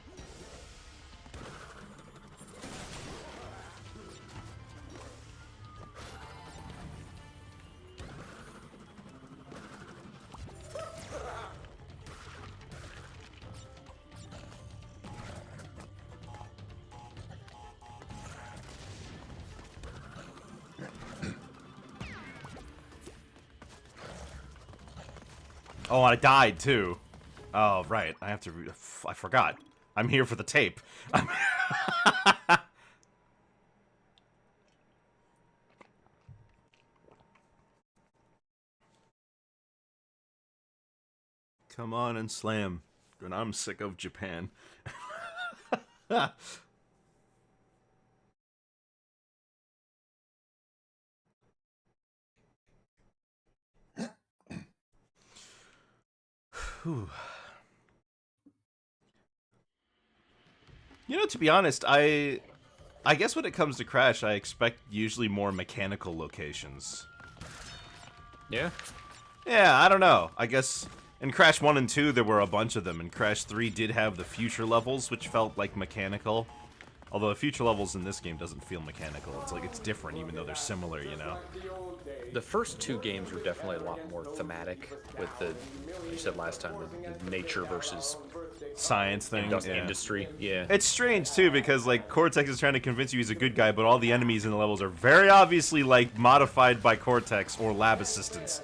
Oh, I died too. Oh, right. I have to. I forgot. I'm here for the tape. Come on and slam. And I'm sick of Japan. Whew. You know, to be honest, I guess when it comes to Crash, I expect usually more mechanical locations. Yeah. Yeah, I don't know. I guess in Crash 1 and 2, there were a bunch of them, and Crash 3 did have the future levels, which felt like mechanical. Although the future levels in this game doesn't feel mechanical. It's like it's different, even though they're similar, you know? The first two games were definitely a lot more thematic with the, you said last time, the nature versus Science thing. Yeah. industry. Yeah. It's strange, too, because, like, Cortex is trying to convince you he's a good guy, but all the enemies in the levels are very obviously, like, modified by Cortex or lab assistants.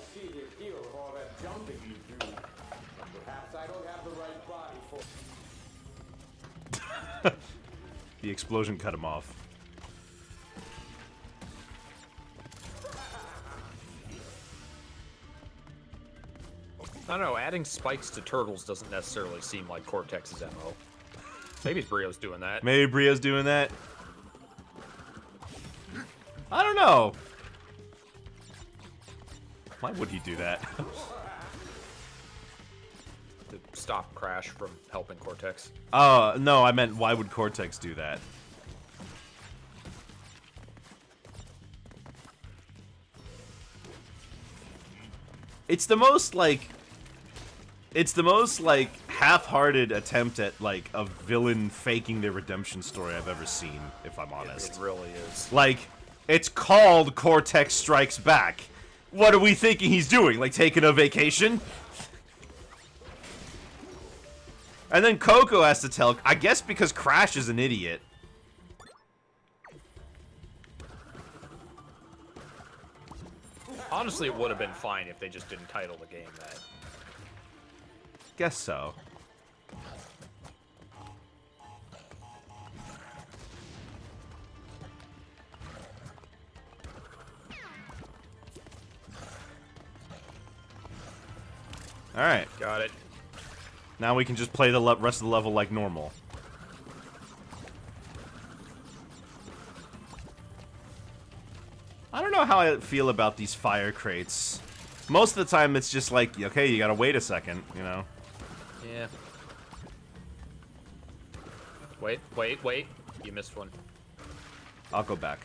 The explosion cut him off. I don't know, adding spikes to turtles doesn't necessarily seem like Cortex's MO. Maybe Brio's doing that. Maybe Brio's doing that. I don't know. Why would he do that? To stop Crash from helping Cortex. No, I meant why would Cortex do that? It's the most, like, half-hearted attempt at, like, a villain faking their redemption story I've ever seen, if I'm honest. It really is. Like, it's called Cortex Strikes Back. What are we thinking he's doing? Like, taking a vacation? And then Coco has to tell, I guess because Crash is an idiot. Honestly, it would have been fine if they just didn't title the game that. Guess so. Alright. Got it. Now we can just play the rest of the level like normal. I don't know how I feel about these fire crates. Most of the time it's just like, okay, you gotta wait a second, you know? Yeah. Wait, wait, wait. You missed one. I'll go back.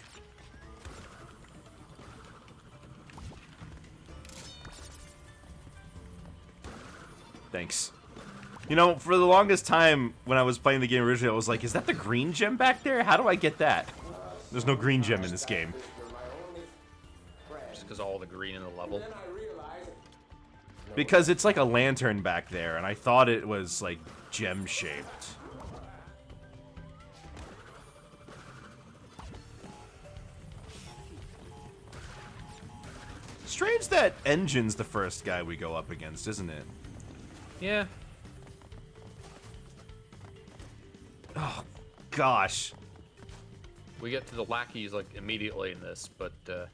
Thanks. You know, for the longest time when I was playing the game originally, I was like, is that the green gem back there? How do I get that? There's no green gem in this game. Just because all the green in the level. Because it's like a lantern back there, and I thought it was, like, gem-shaped. Strange that Engine's the first guy we go up against, isn't it? Yeah. Oh, gosh. We get to the lackeys, like, immediately in this, but, I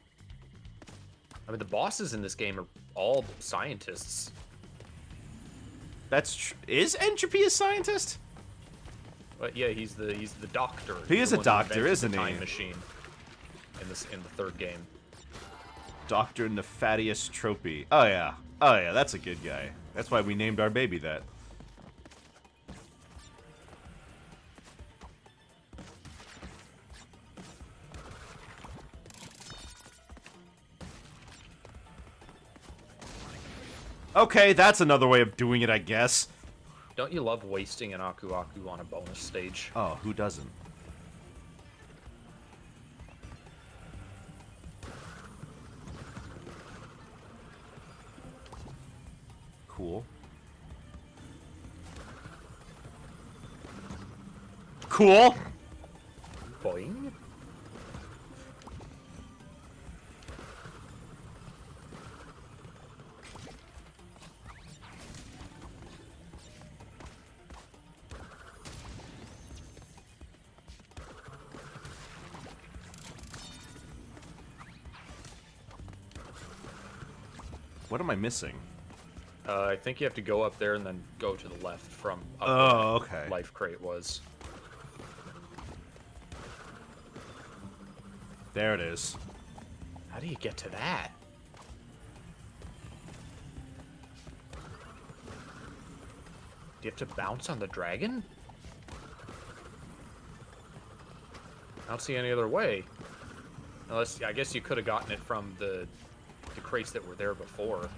mean, the bosses in this game are all scientists. Is Entropy a scientist? But yeah, he's the doctor. He is the a one who doctor, invented isn't the he? Time machine in the third game. Dr. Nefarious Tropy. Oh, yeah. Oh, yeah, that's a good guy. That's why we named our baby that. Okay, that's another way of doing it, I guess. Don't you love wasting an Aku Aku on a bonus stage? Oh, who doesn't? Cool. Cool. Boing. What am I missing? I think you have to go up there and then go to the left from up Oh, where okay. Life Crate was. There it is. How do you get to that? Do you have to bounce on the dragon? I don't see any other way. Unless, I guess you could have gotten it from the crates that were there before.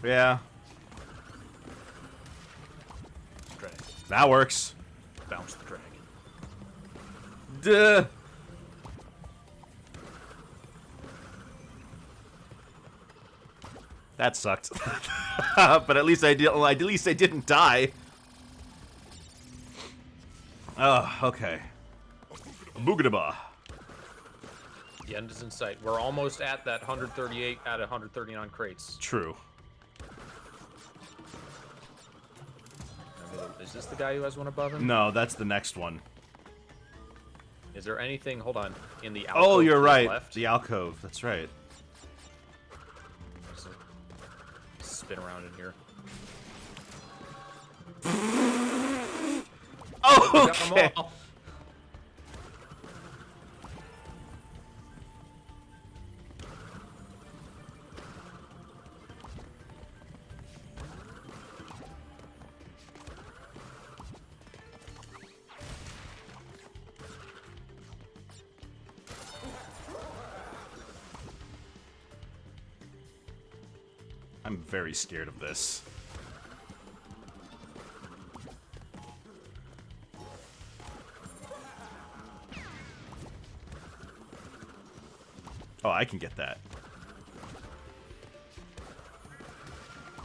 Yeah. Dragon. That works. Bounce the dragon. Duh. That sucked. But at least I didn't die. Oh, okay. Boogadaba. The end is in sight. We're almost at that 138 out of 139 crates. True. Is this the guy who has one above him? No, that's the next one. Is there anything, hold on, in the alcove Oh, you're to the right. left? The alcove. That's right. Spin around in here. Oh, We got them okay. all. I'm very scared of this. Oh, I can get that.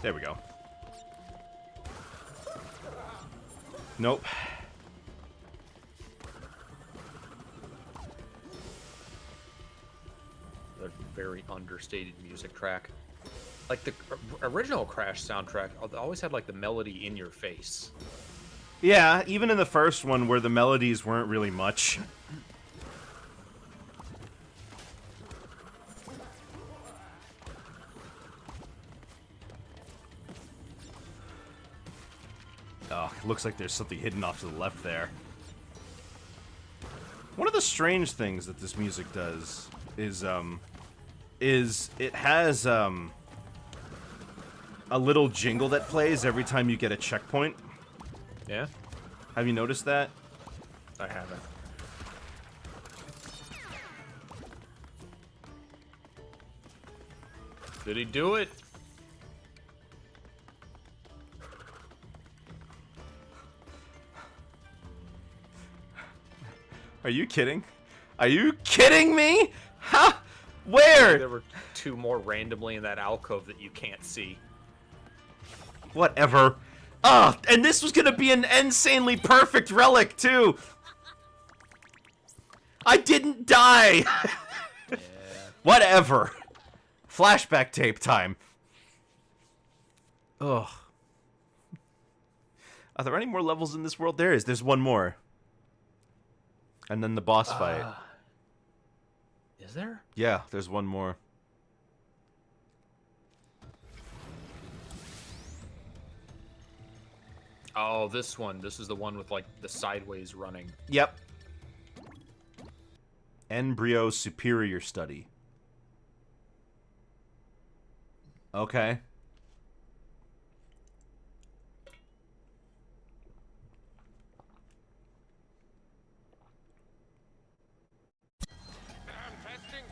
There we go. Nope. A very understated music track. Like the original Crash soundtrack always had like the melody in your face. Yeah, even in the first one where the melodies weren't really much. Oh, it looks like there's something hidden off to the left there. One of the strange things that this music does is it has a little jingle that plays every time you get a checkpoint. Yeah? Have you noticed that? I haven't. Did he do it? Are you kidding? Are you kidding me? Huh? Where? There were two more randomly in that alcove that you can't see. Whatever. Ah, and this was gonna be an insanely perfect relic, too! I didn't die! Yeah. Whatever. Flashback tape time. Ugh. Are there any more levels in this world? There is. There's one more. And then the boss fight. Is there? Yeah, there's one more. Oh, this one. This is the one with like the sideways running. Yep. Embryo Superior Study. Okay.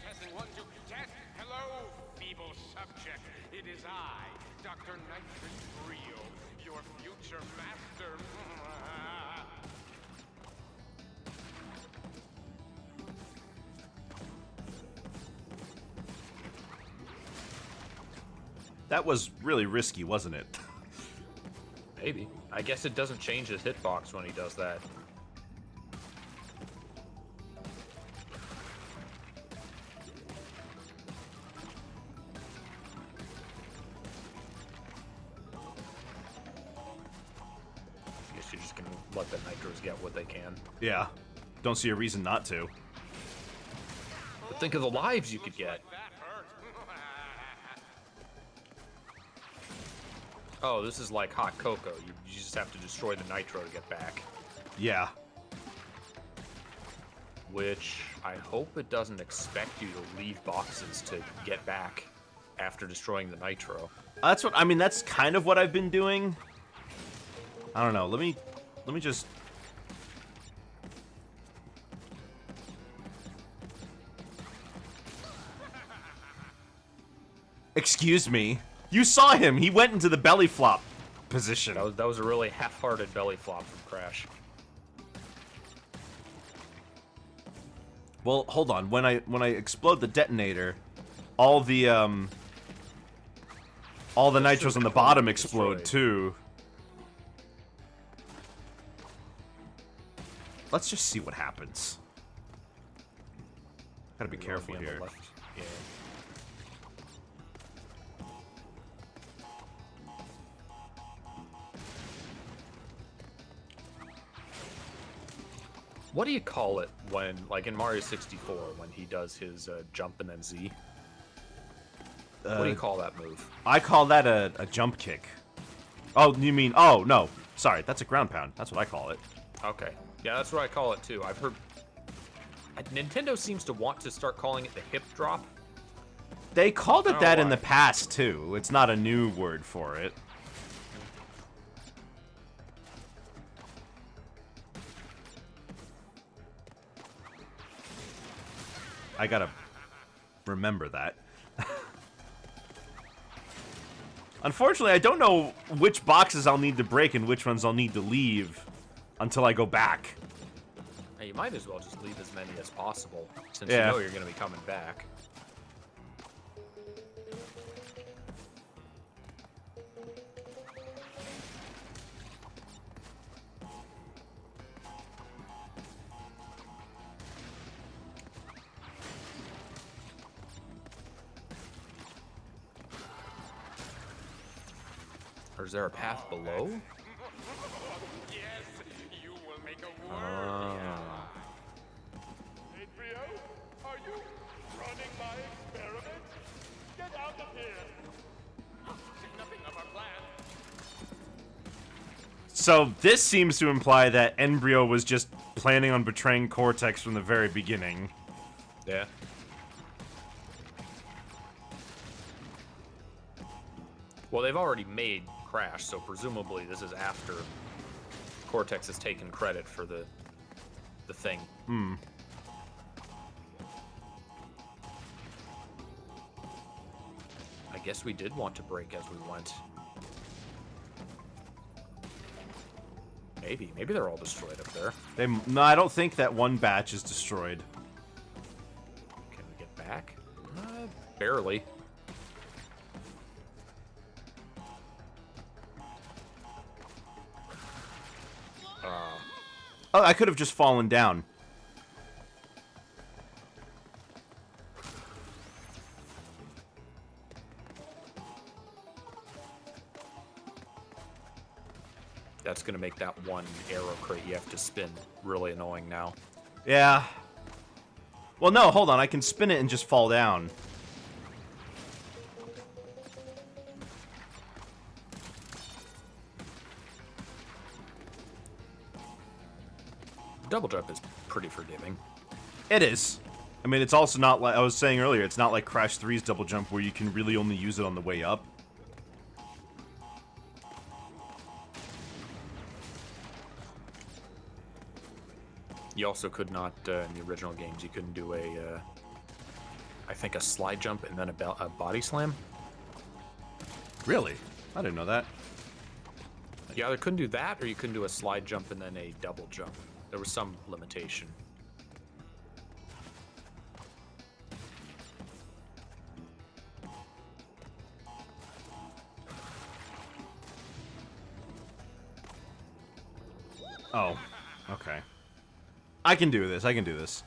Testing, 1, 2, test. Hello, feeble subject. It is I, Dr. Nitrous Brio, your future master. That was really risky, wasn't it? Maybe. I guess it doesn't change his hitbox when he does that. Guess you're just gonna let the Nitros get what they can. Yeah. Don't see a reason not to. But think of the lives you could get. That hurt. Oh, this is like hot cocoa. You just have to destroy the Nitro to get back. Yeah. Which, I hope it doesn't expect you to leave boxes to get back after destroying the Nitro. That's what I mean. That's kind of what I've been doing. I don't know. Let me just. Excuse me. You saw him. He went into the belly flop position. That was a really half-hearted belly flop from Crash. Well, hold on. When I explode the detonator, all the nitros on the bottom explode too. Let's just see what happens. Gotta be careful here. Yeah. What do you call it when, like in Mario 64, when he does his jump and then Z? What do you call that move? I call that a jump kick. Oh, you mean? Oh no, sorry, that's a ground pound. That's what I call it. Okay, yeah, that's what I call it too. I've heard Nintendo seems to want to start calling it the hip drop. They called it that in why. the past too. It's not a new word for it. I gotta remember that. Unfortunately, I don't know which boxes I'll need to break and which ones I'll need to leave until I go back. Hey, you might as well just leave as many as possible, since Yeah. you know you're going to be coming back. Or is there a path below? Yes, you will make a Ah. Adrio, are you running my experiment? Get out of here! Think nothing of our plan. So this seems to imply that Embryo was just planning on betraying Cortex from the very beginning. Yeah. Well, they've already made Crash, so presumably this is after Cortex has taken credit for the thing. I guess we did want to break as we went. Maybe they're all destroyed up there. No, I don't think that one batch is destroyed. Can we get back? Barely. Oh, I could have just fallen down. That's gonna make that one arrow crate you have to spin really annoying now. Yeah. Well, no, hold on. I can spin it and just fall down. Double jump is pretty forgiving. It is. I mean, it's also not like I was saying earlier. It's not like Crash 3's double jump where you can really only use it on the way up. You also could not, in the original games, you couldn't do I think a slide jump and then a body slam. Really? I didn't know that. You either couldn't do that, or you couldn't do a slide jump and then a double jump. There was some limitation. Oh, okay. I can do this. I can do this.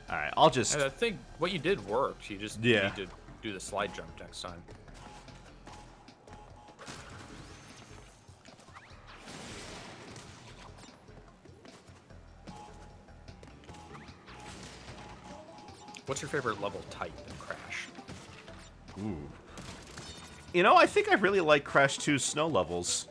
Alright, I'll just... And I think what you did worked. You just Yeah. need to do the slide jump next time. What's your favorite level type in Crash? Ooh. You know, I think I really like Crash 2's snow levels.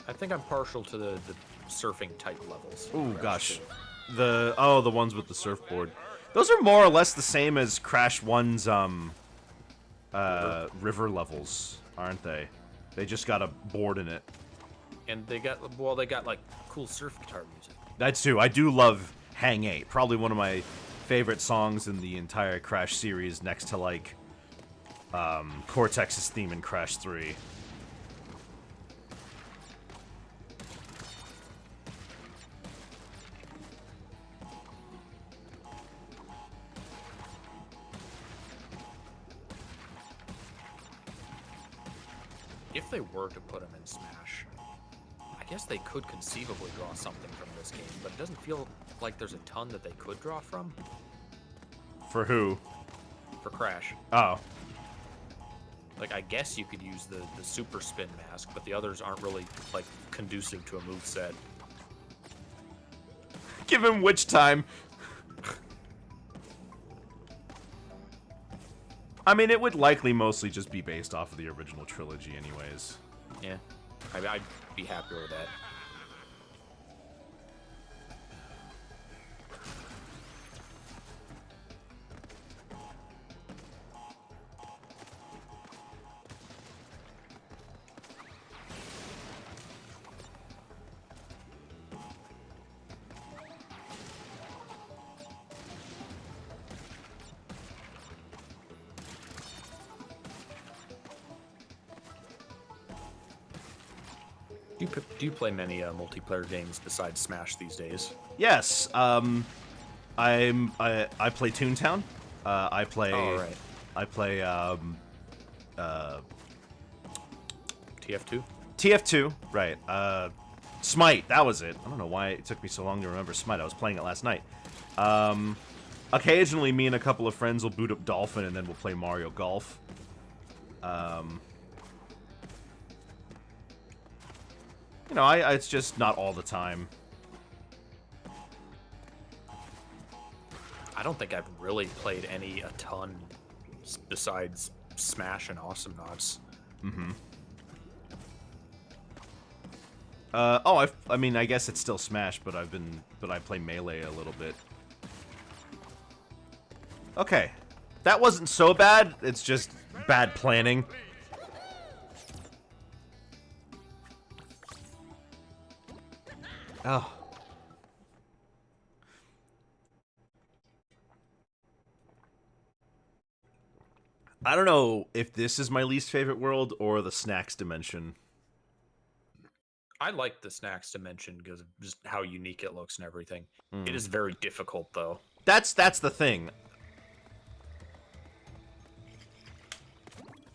I think I'm partial to the surfing type levels. Ooh, Crash gosh. 2. The ones with the surfboard. Those are more or less the same as Crash 1's river levels, aren't they? They just got a board in it. And they got like cool surf guitar music. That's too. I do love Hang 8. Probably one of my favorite songs in the entire Crash series, next to like Cortex's theme in Crash 3. If they were to put them in Smash, I guess they could conceivably draw something from this game, but it doesn't feel like there's a ton that they could draw from. For who? For Crash. Oh. Like, I guess you could use the super spin mask, but the others aren't really, like, conducive to a moveset. Give him witch time. I mean, it would likely mostly just be based off of the original trilogy anyways. Yeah. I'd be happier with that. Do you play many multiplayer games besides Smash these days? Yes. I play Toontown. I play. Oh, right. I play TF2? TF2. Right. Smite. That was it. I don't know why it took me so long to remember Smite. I was playing it last night. Occasionally, me and a couple of friends will boot up Dolphin, and then we'll play Mario Golf. You know, it's just not all the time. I don't think I've really played a ton besides Smash and Awesome Knots. Mm-hmm. I mean, I guess it's still Smash, but I play Melee a little bit. Okay. That wasn't so bad, it's just bad planning. Oh. I don't know if this is my least favorite world or the snacks dimension. I like the snacks dimension because of just how unique it looks and everything. It is very difficult, though. That's the thing.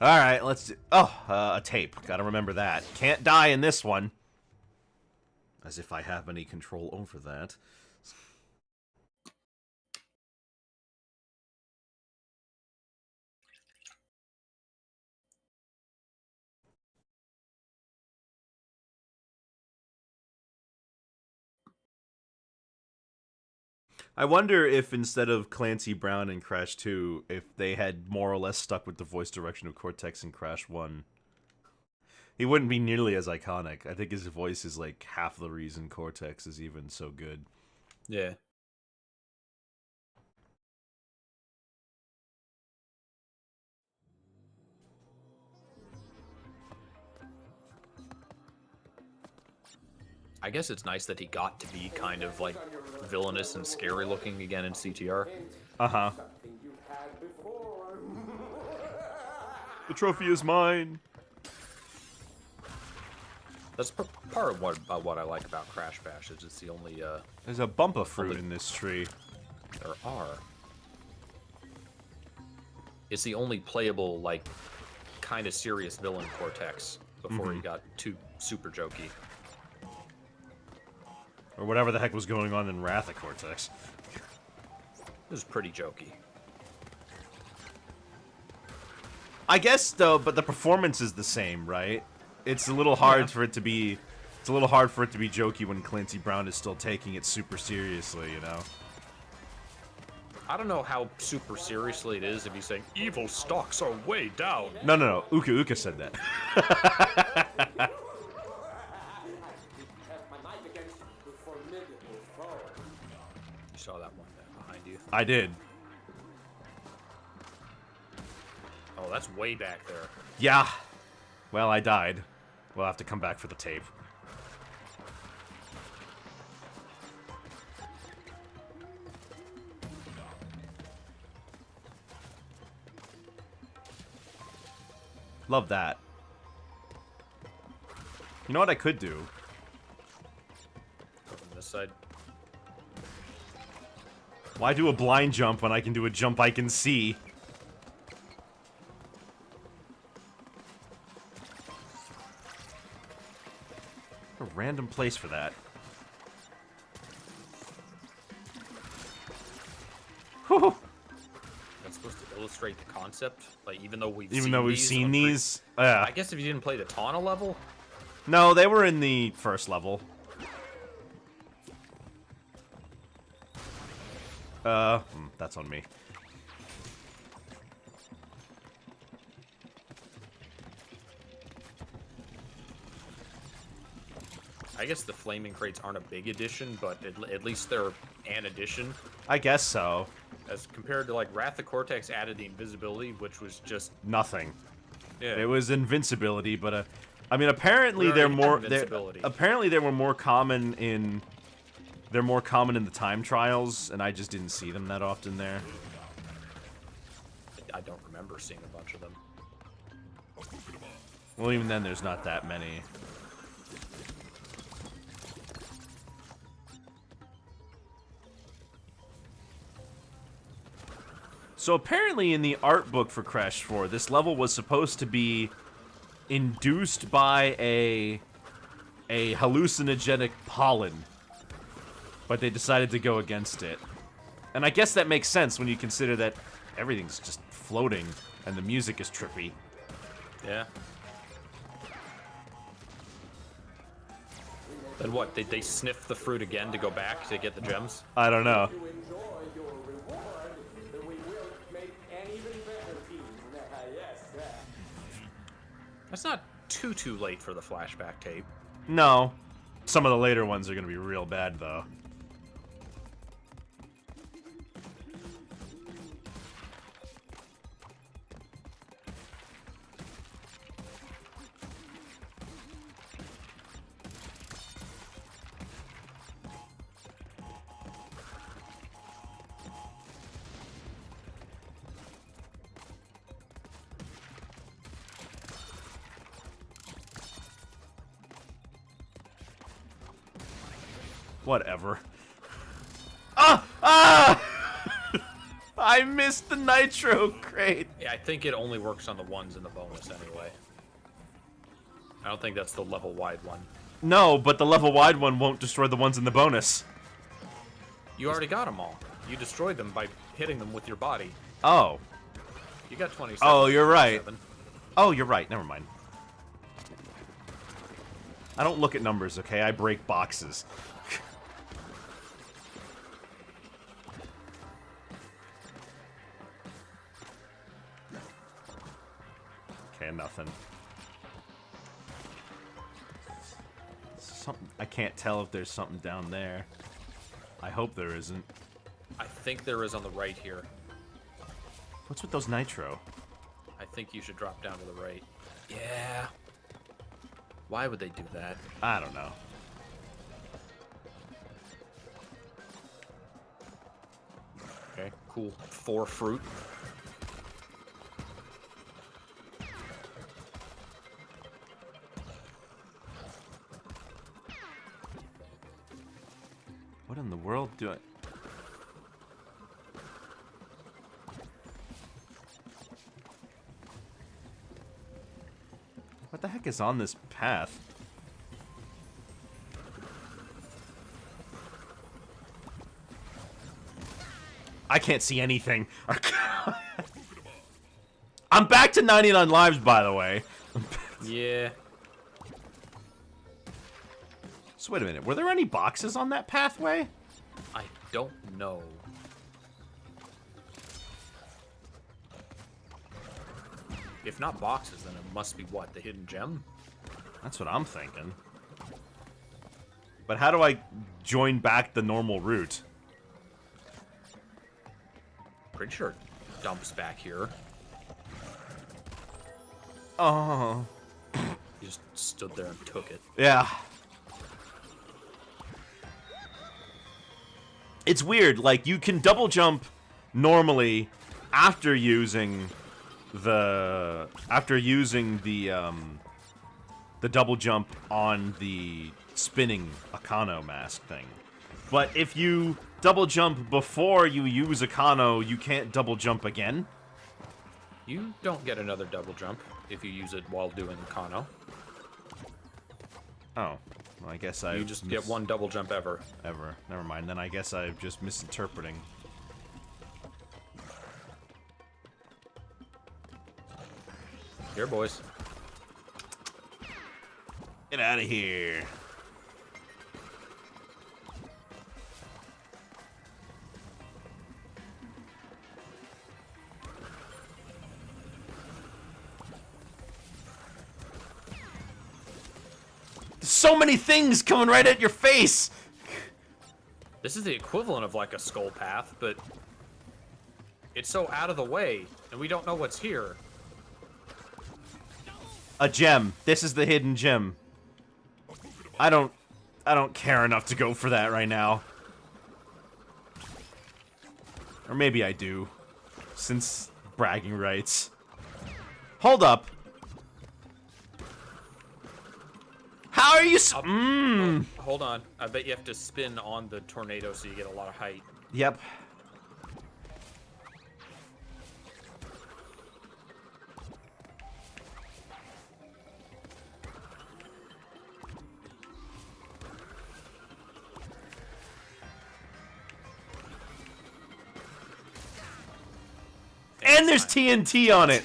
All right, let's do... Oh, a tape. Gotta remember that. Can't die in this one. As if I have any control over that. I wonder if instead of Clancy Brown in Crash 2, if they had more or less stuck with the voice direction of Cortex in Crash 1, he wouldn't be nearly as iconic. I think his voice is like half the reason Cortex is even so good. Yeah. I guess it's nice that he got to be kind of like villainous and scary looking again in CTR. Uh-huh. Something you've had before. The trophy is mine. That's part of what I like about Crash Bash. Is it's the only There's a bump of fruit in this tree. there are. It's the only playable like kind of serious villain Cortex before he got too super jokey. Or whatever the heck was going on in Wrath of Cortex. It was pretty jokey. I guess though, but the performance is the same, right? It's a little hard for it to be. It's a little hard for it to be jokey when Clancy Brown is still taking it super seriously, you know. I don't know how super seriously it is if he's saying evil stocks are way down. No, no, no. Uka Uka said that. Test my might against the formidable foe. You saw that one behind you. I did. Oh, that's way back there. Yeah. Well, I died. We'll have to come back for the tape. Love that. You know what I could do? Go from this side. Why do a blind jump when I can do a jump I can see? A random place for that. Whew. That's supposed to illustrate the concept. Like, even though we've Seen these, yeah. I guess if you didn't play the Tawna level, No, they were in the first level. That's on me. I guess the flaming crates aren't a big addition, but at least they're an addition. I guess so. As compared to, like, Wrath of Cortex added the invisibility, which was just... Nothing. Yeah. It was invincibility, but I mean, apparently We they're already had more. invincibility. Apparently they were more common in. They're more common in the time trials, and I just didn't see them that often there. I don't remember seeing a bunch of them. Well, even then, there's not that many. So apparently in the art book for Crash 4, this level was supposed to be induced by a hallucinogenic pollen. But they decided to go against it. And I guess that makes sense when you consider that everything's just floating and the music is trippy. Yeah. Then what? Did they sniff the fruit again to go back to get the gems? I don't know. To enjoy your reward, we will make an even better team. Yes. That's not too late for the flashback tape. No. Some of the later ones are going to be real bad, though. Whatever. Ah! Ah! I missed the nitro crate. Yeah, I think it only works on the ones in the bonus anyway. I don't think that's the level-wide one. No, but the level wide one won't destroy the ones in the bonus. You already got them all. You destroyed them by hitting them with your body. Oh. You got 27. Oh, you're right. 27. Oh, you're right. Never mind. I don't look at numbers, okay? I break boxes. Okay, nothing. Something. I can't tell if there's something down there. I hope there isn't. I think there is on the right here. What's with those nitro? I think you should drop down to the right. Yeah. Why would they do that? I don't know. Okay, cool. 4 fruit. What in the world do I... What the heck is on this path? I can't see anything. I'm back to 99 lives, by the way. Yeah. So wait a minute. Were there any boxes on that pathway? I don't know. If not boxes, then it must be what? The hidden gem? That's what I'm thinking. But how do I join back the normal route? Pretty sure it dumps back here. Oh. You just stood there and took it. Yeah. It's weird, like, you can double jump normally after using the double jump on the spinning Akano mask thing. But if you double jump before you use Akano, you can't double jump again? You don't get another double jump if you use it while doing Akano. Oh. Well, I guess I... You just get one double jump ever. Ever. Never mind, then I guess I'm just misinterpreting. Here, boys. Get out of here. There's so many things coming right at your face. This is the equivalent of like a skull path, but it's so out of the way, and we don't know what's here. A gem. This is the hidden gem. I don't care enough to go for that right now. Or maybe I do. Since bragging rights. Hold up. How are you Hold on. I bet you have to spin on the tornado so you get a lot of height. Yep. And there's TNT on it.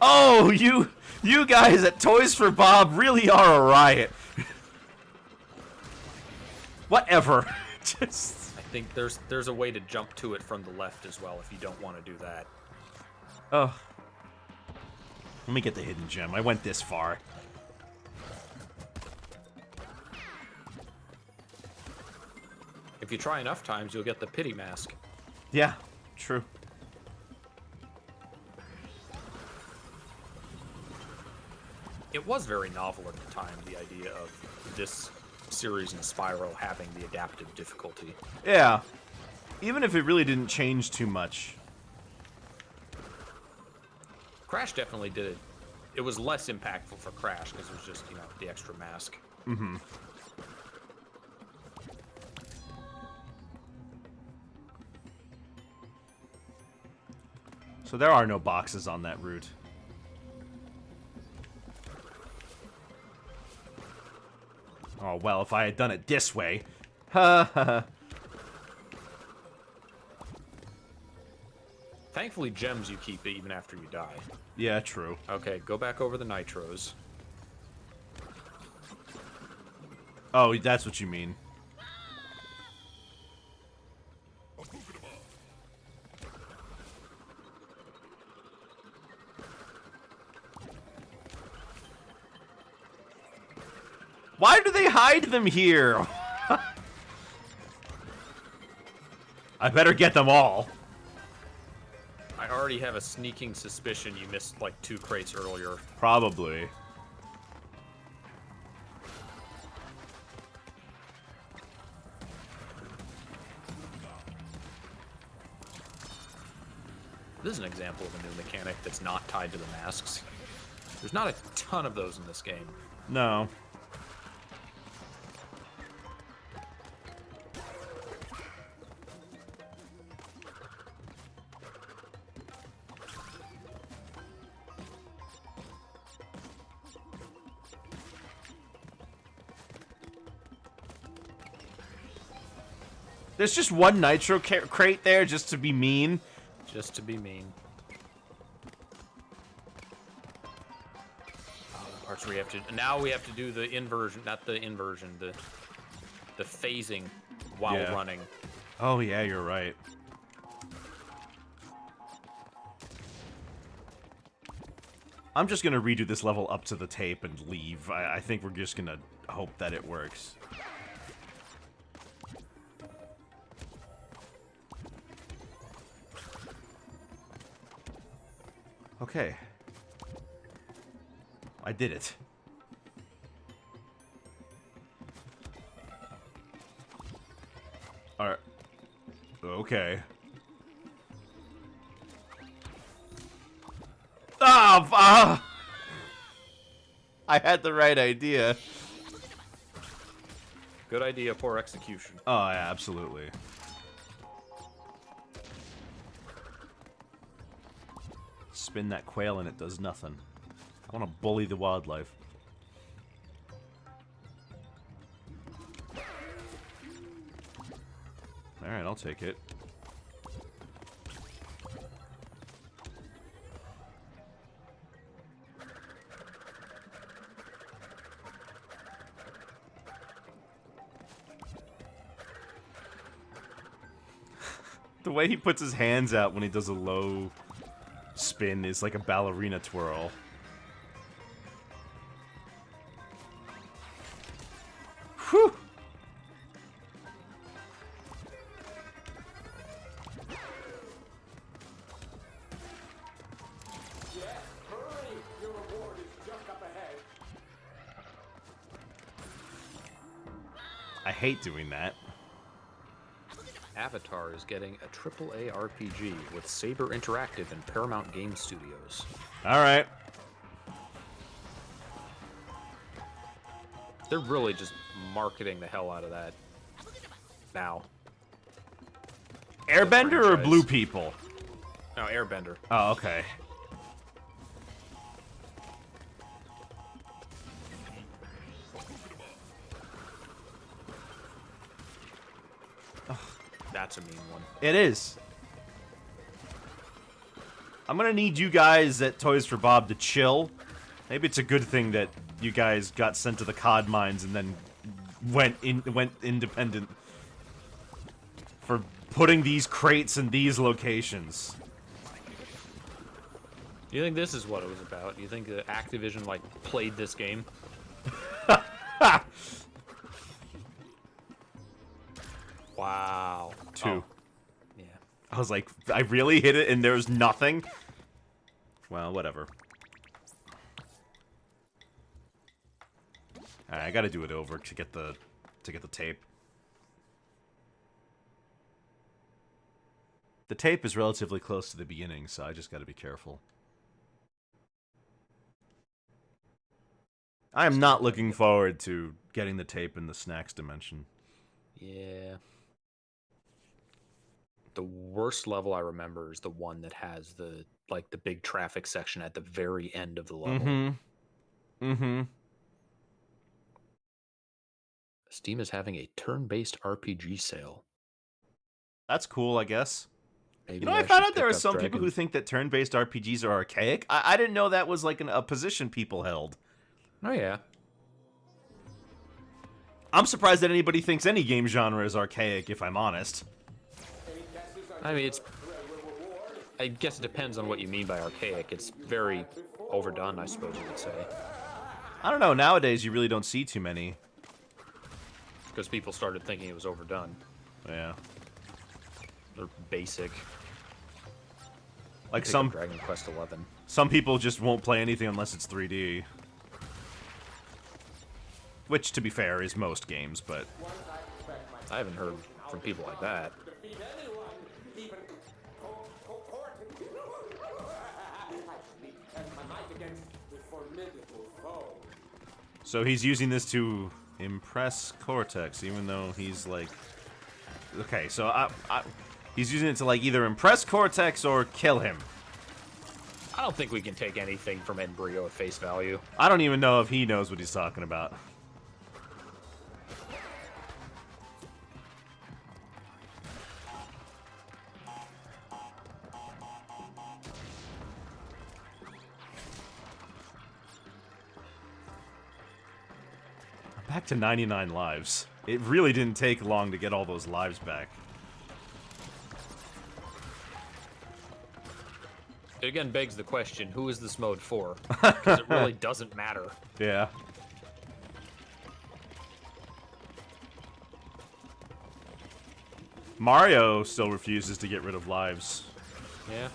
Oh, you guys at Toys for Bob really are a riot. Whatever. Just... I think there's a way to jump to it from the left as well if you don't want to do that. Oh. Let me get the hidden gem. I went this far. If you try enough times, you'll get the pity mask. Yeah, true. It was very novel at the time, the idea of this series and Spyro having the adaptive difficulty. Yeah. Even if it really didn't change too much. Crash definitely did it. It was less impactful for Crash because it was just, the extra mask. Mm-hmm. So there are no boxes on that route. Oh, well, if I had done it this way. Ha ha ha. Thankfully, gems you keep even after you die. Yeah, true. Okay, go back over the nitros. Oh, that's what you mean. Why do they hide them here? I better get them all. I already have a sneaking suspicion you missed like 2 crates earlier. Probably. This is an example of a new mechanic that's not tied to the masks. There's not a ton of those in this game. No. There's just one nitro crate there just to be mean. Just to be mean. Oh, the parts where you have to... Now we have to do the inversion, not the inversion, the phasing while running. Oh yeah, you're right. I'm just gonna redo this level up to the tape and leave. I think we're just gonna hope that it works. Okay. I did it. Alright. Okay. Ah! I had the right idea. Good idea, poor execution. Oh, yeah, absolutely. Spin that quail and it does nothing. I want to bully the wildlife. Alright, I'll take it. The way he puts his hands out when he does a low spin is like a ballerina twirl. Whew! Yes, hurry! Your reward is just up ahead. I hate doing that. Avatar is getting a AAA RPG with Saber Interactive and Paramount Game Studios. Alright. They're really just marketing the hell out of that now. Airbender or franchise. Blue People? No, Airbender. Oh, okay. That's a mean one. It is. I'm gonna need you guys at Toys for Bob to chill. Maybe it's a good thing that you guys got sent to the COD mines and then went independent for putting these crates in these locations. Do you think this is what it was about? Do you think that Activision, like, played this game? Wow. 2. Oh, yeah. I was like, I really hit it and there's nothing? Well, whatever. Alright, I gotta do it over to get the tape. The tape is relatively close to the beginning, so I just gotta be careful. I am not looking forward to getting the tape in the snacks dimension. Yeah. The worst level I remember is the one that has the big traffic section at the very end of the level. Mm-hmm. Mm-hmm. Steam is having a turn-based RPG sale. That's cool, I guess. Maybe You know, I should found out there pick are up some people Dragon. who think that turn-based RPGs are archaic. I didn't know that was like a position people held. Oh yeah. I'm surprised that anybody thinks any game genre is archaic, if I'm honest. I mean, I guess it depends on what you mean by archaic. It's very overdone, I suppose you could say. I don't know, nowadays you really don't see too many. Because people started thinking it was overdone. Yeah. Or basic. Like Pick up some Dragon Quest XI. Some people just won't play anything unless it's 3D. Which, to be fair, is most games, but... I haven't heard from people like that. Defeat anyone, even I need to test my might against a formidable foe. So he's using this to impress Cortex, even though he's like... Okay, so he's using it to like either impress Cortex or kill him. I don't think we can take anything from Embryo at face value. I don't even know if he knows what he's talking about. Back to 99 lives. It really didn't take long to get all those lives back. It again begs the question, who is this mode for? Because it really doesn't matter. Yeah. Mario still refuses to get rid of lives. Yeah.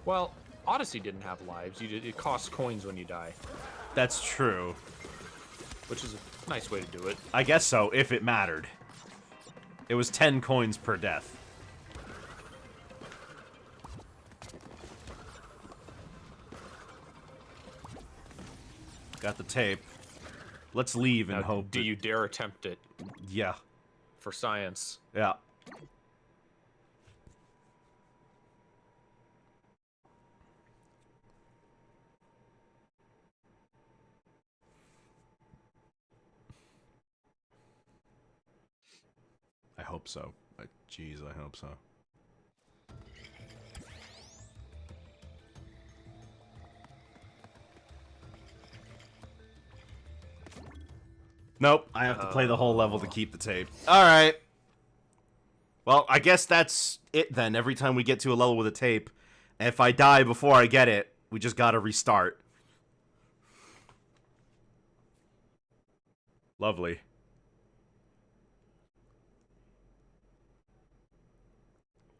Well, Odyssey didn't have lives. It costs coins when you die, That's true. which is a nice way to do it. I guess so, if it mattered. It was 10 coins per death. Got the tape. Let's leave and Now, hope. do you dare attempt it Yeah. for science? Yeah. I hope so. Jeez, I hope so. Nope, I have to play the whole level to keep the tape. Alright. Well, I guess that's it then. Every time we get to a level with a tape, if I die before I get it, we just gotta restart. Lovely.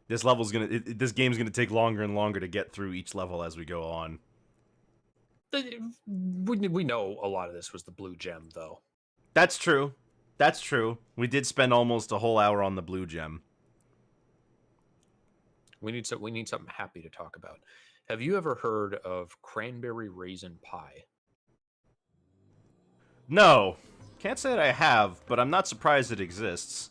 This level's gonna... this game's gonna take longer and longer to get through each level as we go on. We know a lot of this was the blue gem, though. That's true. That's true. We did spend almost a whole hour on the blue gem. We need something happy to talk about. Have you ever heard of cranberry raisin pie? No. Can't say that I have, but I'm not surprised it exists.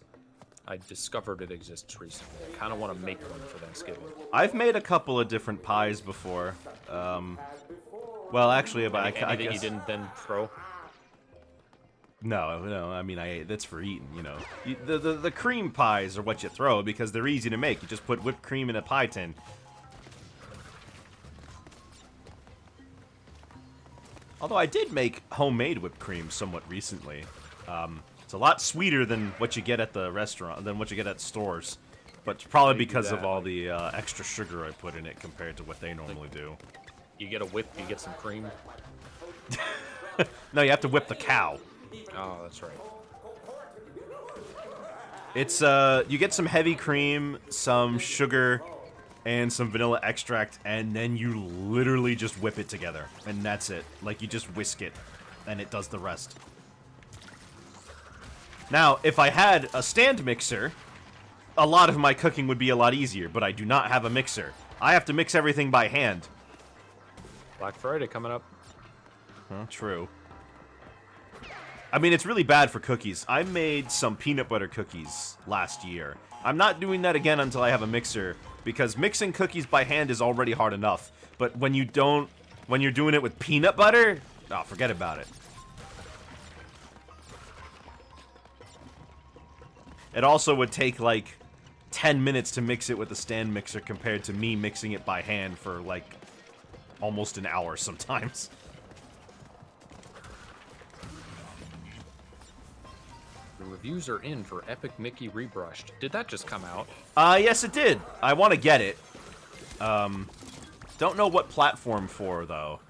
I discovered it exists recently. I kind of want to make one for Thanksgiving. I've made a couple of different pies before. Well, actually, I Anything guess... you didn't then throw? No, I mean, that's for eating, you know. The cream pies are what you throw because they're easy to make. You just put whipped cream in a pie tin. Although I did make homemade whipped cream somewhat recently. It's a lot sweeter than what you get at the restaurant, than what you get at stores. But it's probably because of all the extra sugar I put in it compared to what they normally do. You get a whip, you get some cream. No, you have to whip the cow. Oh, that's right. It's, you get some heavy cream, some sugar, and some vanilla extract, and then you literally just whip it together. And that's it. Like, you just whisk it, and it does the rest. Now, if I had a stand mixer, a lot of my cooking would be a lot easier, but I do not have a mixer. I have to mix everything by hand. Black Friday coming up. Huh, true. I mean, it's really bad for cookies. I made some peanut butter cookies last year. I'm not doing that again until I have a mixer, because mixing cookies by hand is already hard enough. But when you're doing it with peanut butter, oh, forget about it. It also would take, like, 10 minutes to mix it with a stand mixer compared to me mixing it by hand for, like, almost an hour sometimes. The reviews are in for Epic Mickey Rebrushed. Did that just come out? Yes it did. I want to get it. Don't know what platform for, though.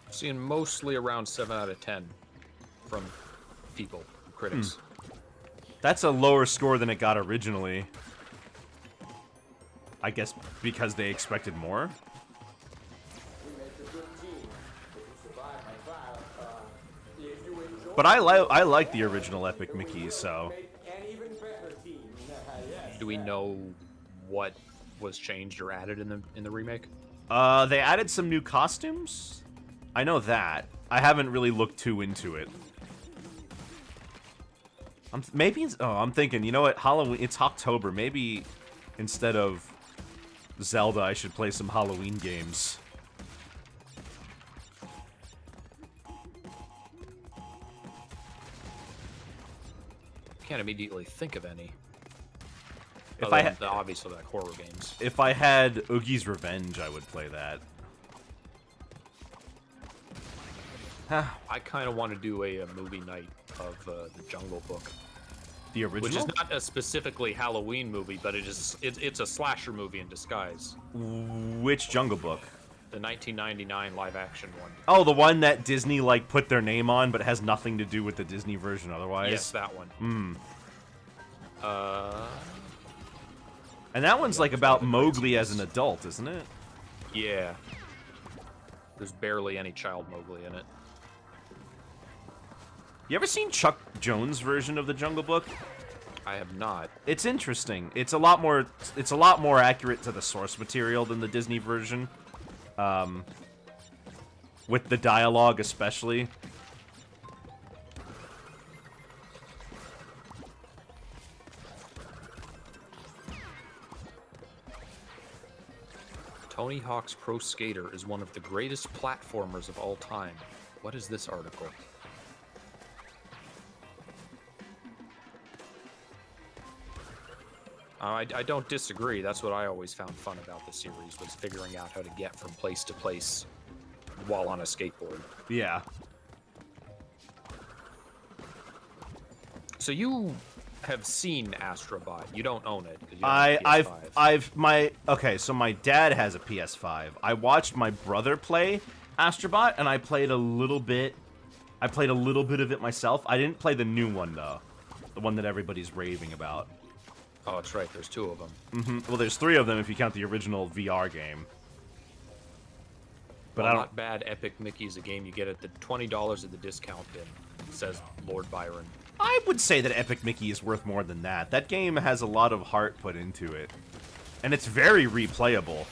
Seeing mostly around 7 out of 10 from people, critics. That's a lower score than it got originally. I guess because they expected more? But I like the original Epic Mickey, so... Do we know what was changed or added in the remake? They added some new costumes? I know that. I haven't really looked too into it. I'm thinking, you know what, Halloween, it's October, maybe instead of Zelda, I should play some Halloween games. Can't immediately think of any. If Other than obviously like horror games. If I had Oogie's Revenge, I would play that. I kind of want to do a movie night of the Jungle Book. The original? Which is not a specifically Halloween movie, but it's a slasher movie in disguise. Which Jungle Book? The 1999 live-action one. Oh, the one that Disney, like, put their name on, but has nothing to do with the Disney version otherwise? Yes, that one. And that one's, like, about Mowgli as an adult, isn't it? Yeah. There's barely any child Mowgli in it. You ever seen Chuck Jones' version of the Jungle Book? I have not. It's interesting. It's a lot more accurate to the source material than the Disney version. With the dialogue especially. Tony Hawk's Pro Skater is one of the greatest platformers of all time. What is this article? I don't disagree. That's what I always found fun about the series, was figuring out how to get from place to place while on a skateboard. Yeah. So you have seen Astrobot. You don't own it. 'Cause you don't have a PS5. So my dad has a PS5. I watched my brother play Astrobot, and I played a little bit of it myself. I didn't play the new one, though. The one that everybody's raving about. Oh, that's right. There's two of them. Well, there's 3 of them if you count the original VR game. But Well, I don't... not bad. Epic Mickey is a game you get at the $20 at the discount bin, says Lord Byron. I would say that Epic Mickey is worth more than that. That game has a lot of heart put into it. And it's very replayable.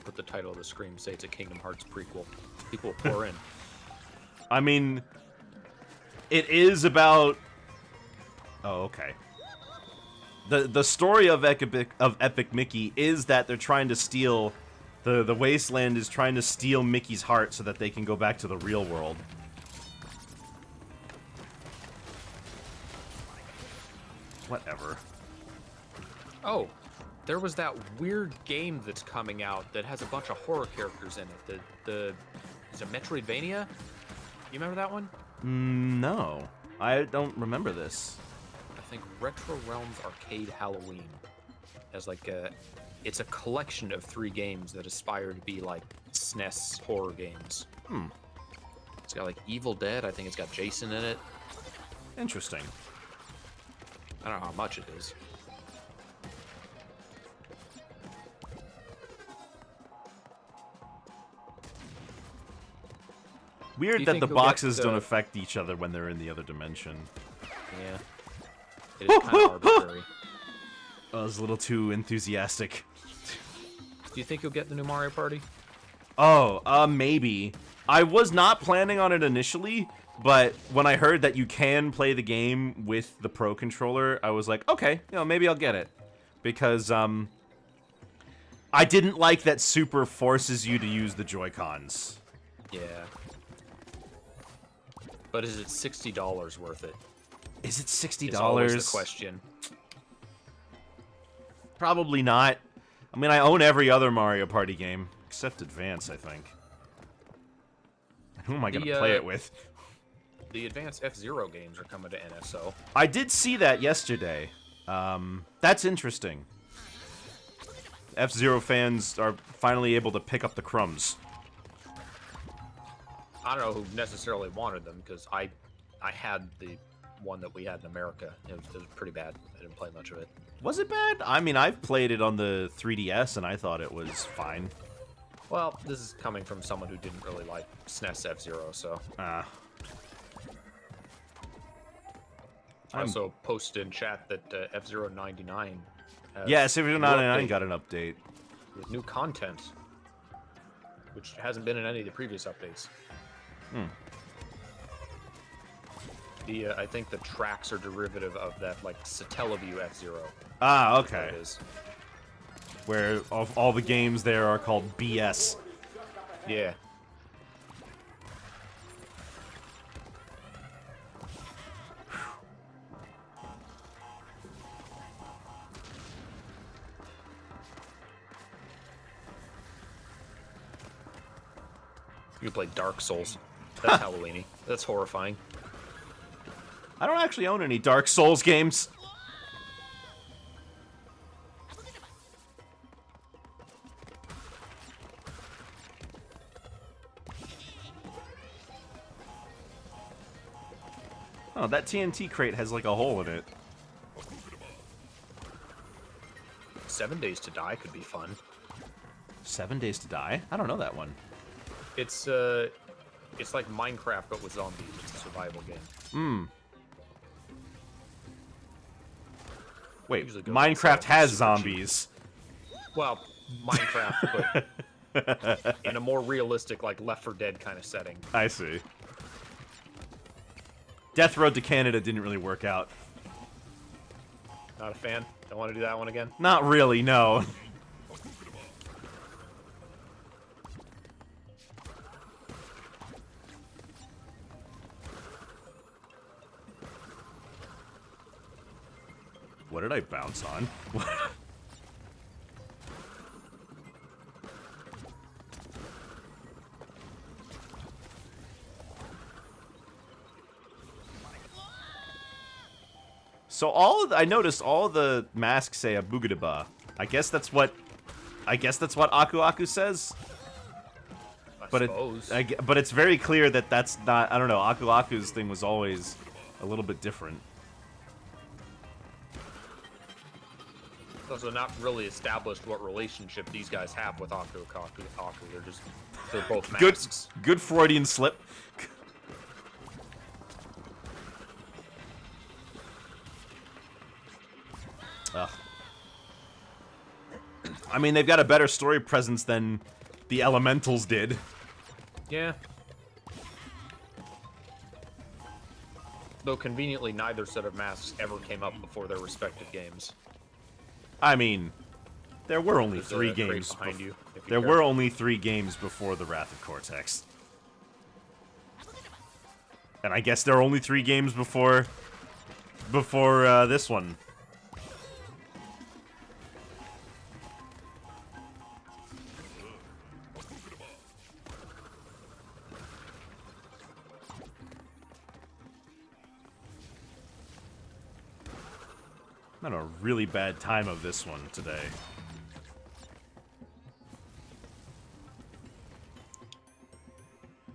Put the title of the screen, say it's a Kingdom Hearts prequel. People will pour in. I mean, it is about... Oh, okay. The story of Epic Mickey is that they're trying to steal... The Wasteland is trying to steal Mickey's heart so that they can go back to the real world. Whatever. Oh, there was that weird game that's coming out that has a bunch of horror characters in it. Is it Metroidvania? You remember that one? No. I don't remember this. I think Retro Realms Arcade Halloween as like it's a collection of 3 games that aspire to be like SNES horror games. It's got like Evil Dead. I think it's got Jason in it. Interesting. I don't know how much it is. Weird you that think the he'll get boxes the- don't affect each other when they're in the other dimension. Yeah. It is kind of arbitrary. I was a little too enthusiastic. Do you think you'll get the new Mario Party? Oh, maybe. I was not planning on it initially, but when I heard that you can play the game with the Pro Controller, I was like, okay, maybe I'll get it. Because, I didn't like that Super forces you to use the Joy-Cons. Yeah. But is it $60 worth it? Is it $60? It's always the question. Probably not. I mean, I own every other Mario Party game, except Advance, I think. Who am I going to play it with? The Advanced F-Zero games are coming to NSO. I did see that yesterday. That's interesting. F-Zero fans are finally able to pick up the crumbs. I don't know who necessarily wanted them, because I had the one that we had in America. It was pretty bad. I didn't play much of it. Was it bad? I mean, I've played it on the 3DS, and I thought it was fine. Well, this is coming from someone who didn't really like SNES F-Zero, so... Ah. I also posted in chat that F-Zero 99 has Yeah, Super 99 update got an update. with new content, which hasn't been in any of the previous updates. I think the tracks are derivative of that, like, Satellaview F-Zero. Ah, What okay. it is. Where all the games there are called BS. Yeah. You play Dark Souls. That's Halloweeny. That's horrifying. I don't actually own any Dark Souls games. Oh, that TNT crate has like a hole in it. 7 Days to Die could be fun. 7 Days to Die? I don't know that one. It's like Minecraft but with zombies. It's a survival game. Wait, Usually goes Minecraft outside, has super zombies. Well, Minecraft, but in a more realistic, like Left 4 Dead kind of setting. I see. Death Road to Canada didn't really work out. Not a fan. Don't want to do that one again. Not really, no. What did I bounce on? So I noticed all the masks say a Boogadaba. I guess that's what Aku Aku says. But suppose. but it's very clear that that's not. I don't know. Aku Aku's thing was always a little bit different. It's also not really established what relationship these guys have with Aku Aku. They're both masks. Good Freudian slip. Ugh. I mean, they've got a better story presence than the Elementals did. Yeah. Though conveniently, neither set of masks ever came up before their respective games. I mean, there were only There's a 3 crate games. behind you, if you There care. were only 3 games before the Wrath of Cortex. And I guess there are only 3 games before this one. I'm having a really bad time of this one today.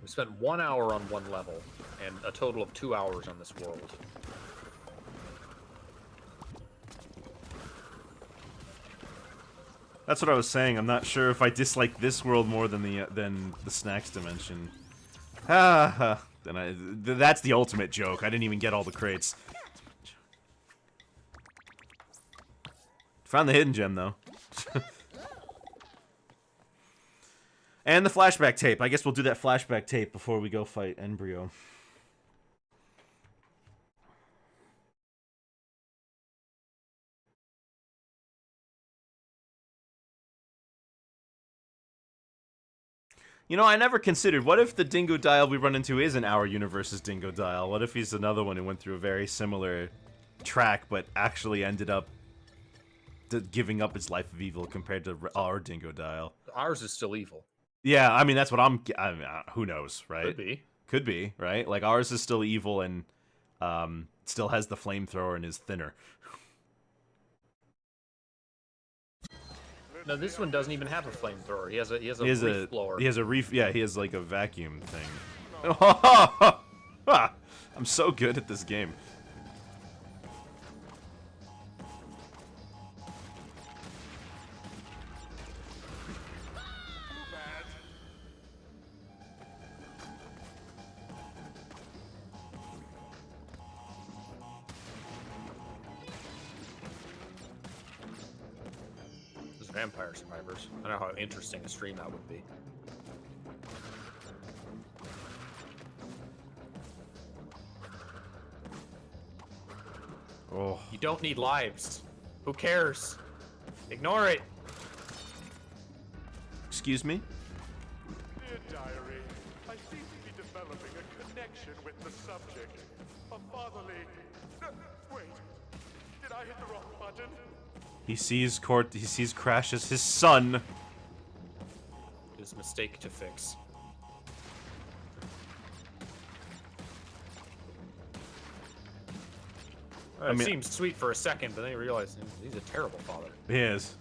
We spent 1 hour on one level, and a total of 2 hours on this world. That's what I was saying. I'm not sure if I dislike this world more than the snacks dimension. That's the ultimate joke. I didn't even get all the crates. Found the hidden gem, though. And the flashback tape. I guess we'll do that flashback tape before we go fight Embryo. You know, I never considered, what if the Dingo Dial we run into isn't our universe's Dingo Dial? What if he's another one who went through a very similar track, but actually ended up giving up his life of evil compared to our Dingo Dial? Ours is still evil. Yeah, I mean, that's what I mean, who knows, right? Could be. Could be, right? Like, ours is still evil and still has the flamethrower and is thinner. No, this one doesn't even have a flamethrower. He has a reef blower. He has a reef, yeah, he has like a vacuum thing. I'm so good at this game. Vampire Survivors. I know how interesting a stream that would be. Oh. You don't need lives. Who cares? Ignore it. Excuse me? Dear Diary, I seem to be developing a connection with the subject. A fatherly... wait, did I hit the wrong button? He sees Crash as his son. His mistake to fix. It seems sweet for a second, but then you realize he's a terrible father. He is.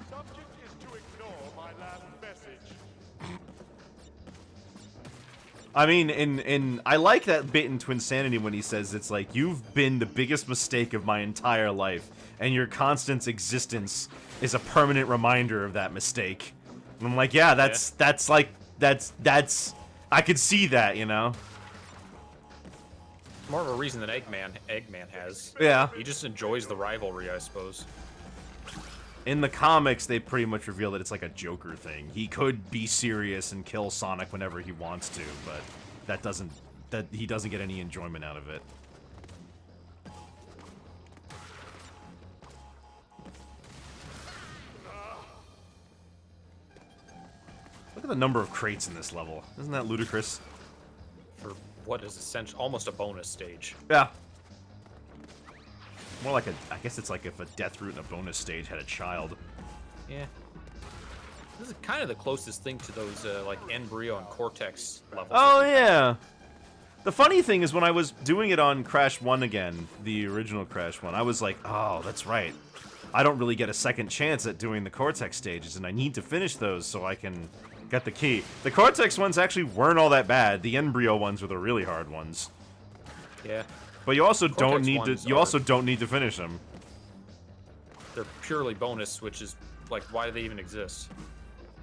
Subject is to ignore my last message. I mean, I like that bit in Twinsanity when he says it's like, you've been the biggest mistake of my entire life, and your constant existence is a permanent reminder of that mistake. And I'm like, yeah, that's I could see that, you know? More of a reason than Eggman has. Yeah. He just enjoys the rivalry, I suppose. In the comics, they pretty much reveal that it's like a Joker thing. He could be serious and kill Sonic whenever he wants to, but he doesn't get any enjoyment out of it. Look at the number of crates in this level. Isn't that ludicrous? For what is essentially almost a bonus stage. Yeah. More like I guess it's like if a Death Root in a bonus stage had a child. Yeah. This is kind of the closest thing to those, like, Embryo and Cortex levels. Oh, yeah. The funny thing is when I was doing it on Crash 1 again, the original Crash 1, I was like, oh, that's right. I don't really get a second chance at doing the Cortex stages, and I need to finish those so I can get the key. The Cortex ones actually weren't all that bad. The Embryo ones were the really hard ones. Yeah. But you also don't Cortex need to. ones You are- also don't need to finish them. They're purely bonus, which is, like, why do they even exist?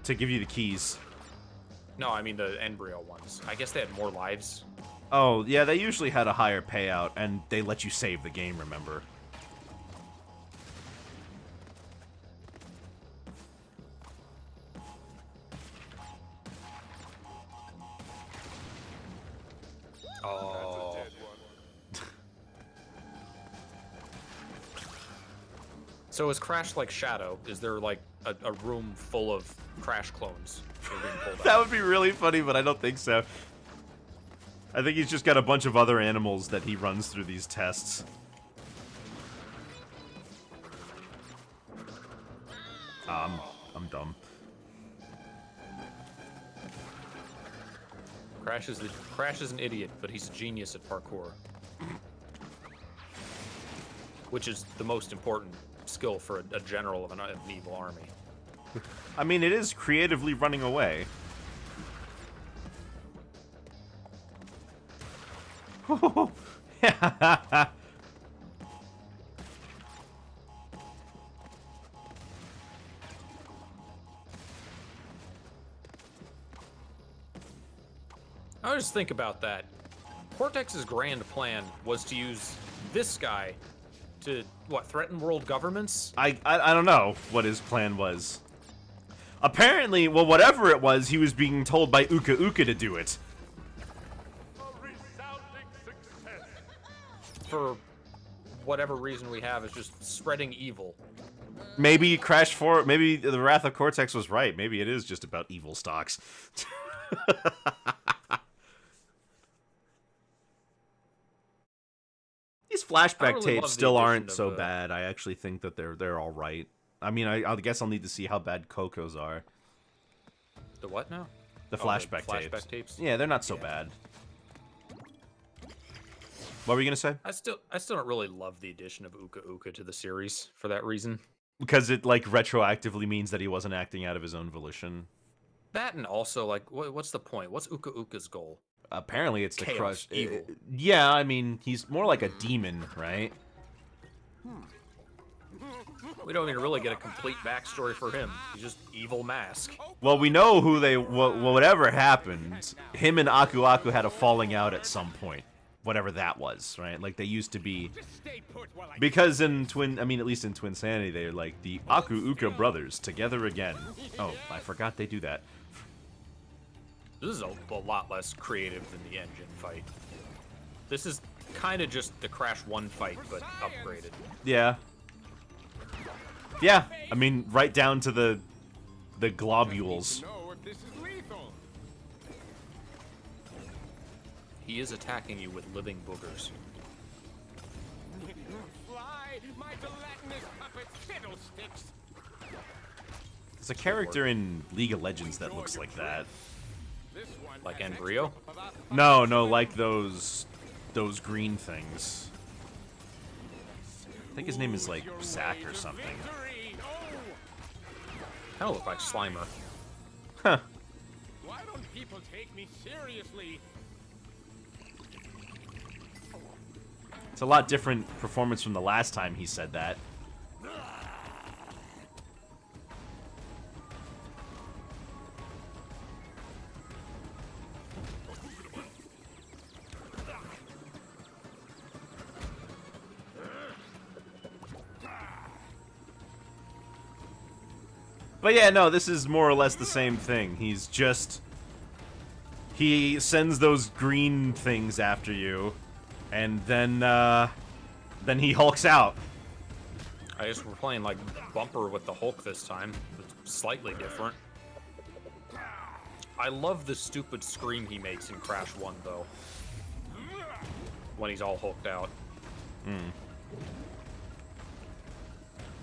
To give you the keys. No, I mean the Embryo ones. I guess they had more lives. Oh, yeah, they usually had a higher payout, and they let you save the game, remember? Oh. Dead one. So is Crash like Shadow? Is there, like, a room full of Crash clones that are being pulled That out? would be really funny, but I don't think so. I think he's just got a bunch of other animals that he runs through these tests. I'm dumb. Crash is an idiot, but he's a genius at parkour. Which is the most important skill for a general of an evil army. I mean, it is creatively running away. I just think about that. Cortex's grand plan was to use this guy to, what, threaten world governments? I don't know what his plan was. Apparently, well, whatever it was, he was being told by Uka Uka to do it. A resounding success. For whatever reason we have, is just spreading evil. Maybe Crash 4, maybe the Wrath of Cortex was right. Maybe it is just about evil stocks. These flashback really tapes love the still aren't addition so of, bad. I actually think that they're all right. I mean, I guess I'll need to see how bad Coco's are. The what now? The Oh, flashback, tapes. Yeah, they're not so bad. What were you gonna say? I still don't really love the addition of Uka Uka to the series for that reason. Because it like retroactively means that he wasn't acting out of his own volition. That and also, like, what's the point? What's Uka Uka's goal? Apparently, it's to Chaos, crush. evil. Yeah, I mean, he's more like a demon, right? We don't even really get a complete backstory for him. He's just evil mask. Well, we know who they. Whatever happened, him and Aku Aku had a falling out at some point. Whatever that was, right? Like they used to be. Because in Twin, I mean, at least in Twinsanity, they're like the Aku Uka brothers together again. Oh, I forgot they do that. This is a lot less creative than the engine fight. This is kind of just the Crash 1 fight, but upgraded. Yeah. Yeah, I mean, right down to the globules. Know if this is lethal. He is attacking you with living boogers. Fly, my gelatinous puppet fiddlesticks. There's a character in League of Legends that looks like that. Like Embryo? No, like those green things. I think his name is like Zack or something. Kind of look like Slimer. Huh. Why don't people take me seriously? It's a lot different performance from the last time he said that. But yeah, no, this is more or less the same thing. He's just... He sends those green things after you, and then he hulks out. I guess we're playing like Bumper with the Hulk this time. It's slightly different. I love the stupid scream he makes in Crash 1, though. When he's all hulked out.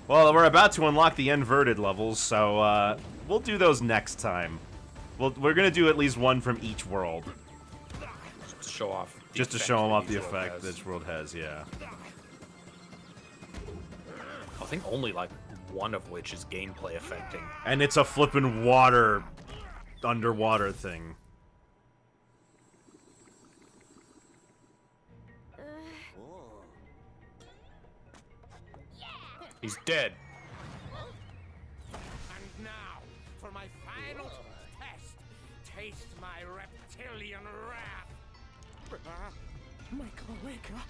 Well, we're about to unlock the inverted levels, so we'll do those next time. We're gonna do at least one from each world. Just to show off. Just to show them off the effect that each world has, yeah. I think only like one of which is gameplay affecting. And it's a flippin' underwater thing. He's dead. And now, for my final test, taste my reptilian wrath. My cloaca.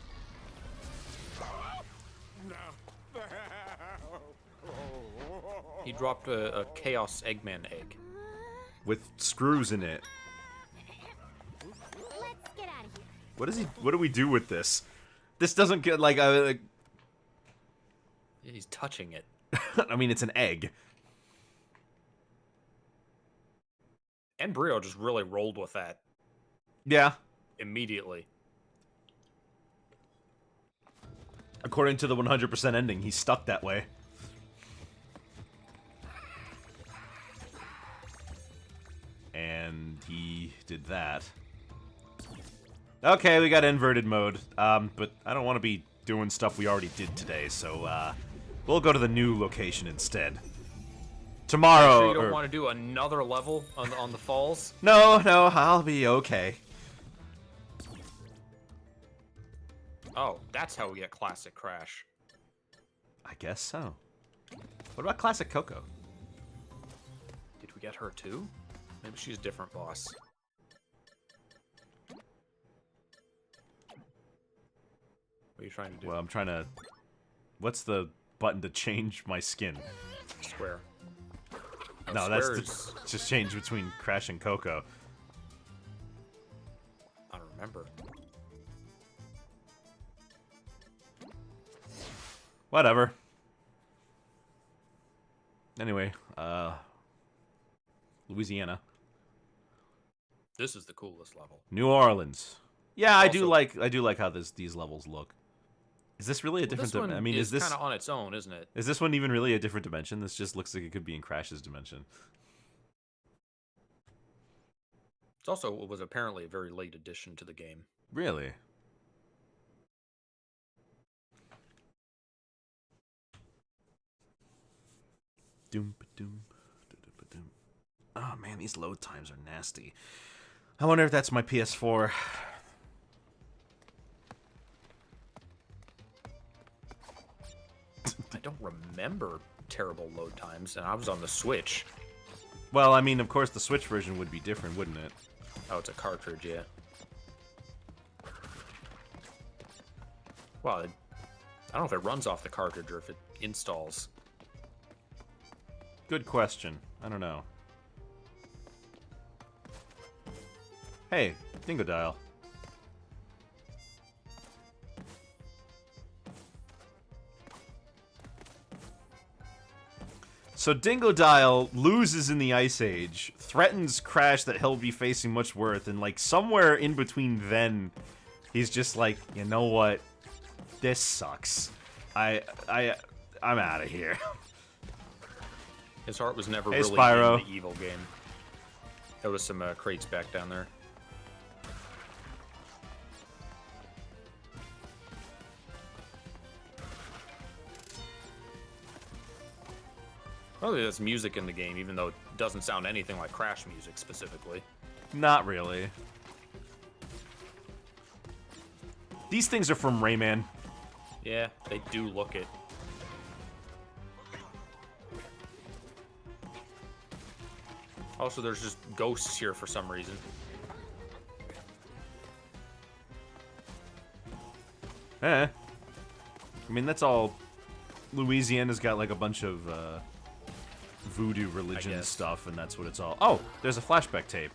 No. He dropped a Chaos Eggman egg. With screws in it. Let's get out of here. What is he? What do we do with this? This doesn't get like a... He's touching it. I mean, it's an egg. Embryo just really rolled with that Yeah. immediately. According to the 100% ending, he's stuck that way. And he did that. Okay, we got inverted mode. But I don't want to be doing stuff we already did today, so, we'll go to the new location instead. Tomorrow. Sure you don't want to do another level on the falls? No, I'll be okay. Oh, that's how we get Classic Crash. I guess so. What about Classic Coco? Did we get her too? Maybe she's a different boss. What are you trying to do? Well, I'm trying to... What's the button to change my skin? Square. No, that's Square to is- just change between Crash and Coco. I don't remember. Whatever. Anyway, Louisiana. This is the coolest level. New Orleans. Yeah, I do Also- like how these levels look. Is this really a different This one I mean, is this kind of on its own, isn't it? is this one even really a different dimension? This just looks like it could be in Crash's dimension. It's also it was apparently a very late addition to the game. Really? Doom doom. Oh man, these load times are nasty. I wonder if that's my PS4. I don't remember terrible load times, and I was on the Switch. Well, I mean, of course, the Switch version would be different, wouldn't it? Oh, it's a cartridge, yeah. Well, I don't know if it runs off the cartridge or if it installs. Good question. I don't know. Hey, Dingo Dial. So Dingo Dial loses in the Ice Age, threatens Crash that he'll be facing much worse, and like somewhere in between then, he's just like, you know what? This sucks. I'm out of here. His heart was never Hey, really Spyro. in the evil game. There was some crates back down there. Probably there's music in the game, even though it doesn't sound anything like Crash music specifically. Not really. These things are from Rayman. Yeah, they do look it. Also, there's just ghosts here for some reason. I mean, that's all. Louisiana's got like a bunch of voodoo religion guess. stuff, and that's what it's all. Oh, there's a flashback tape.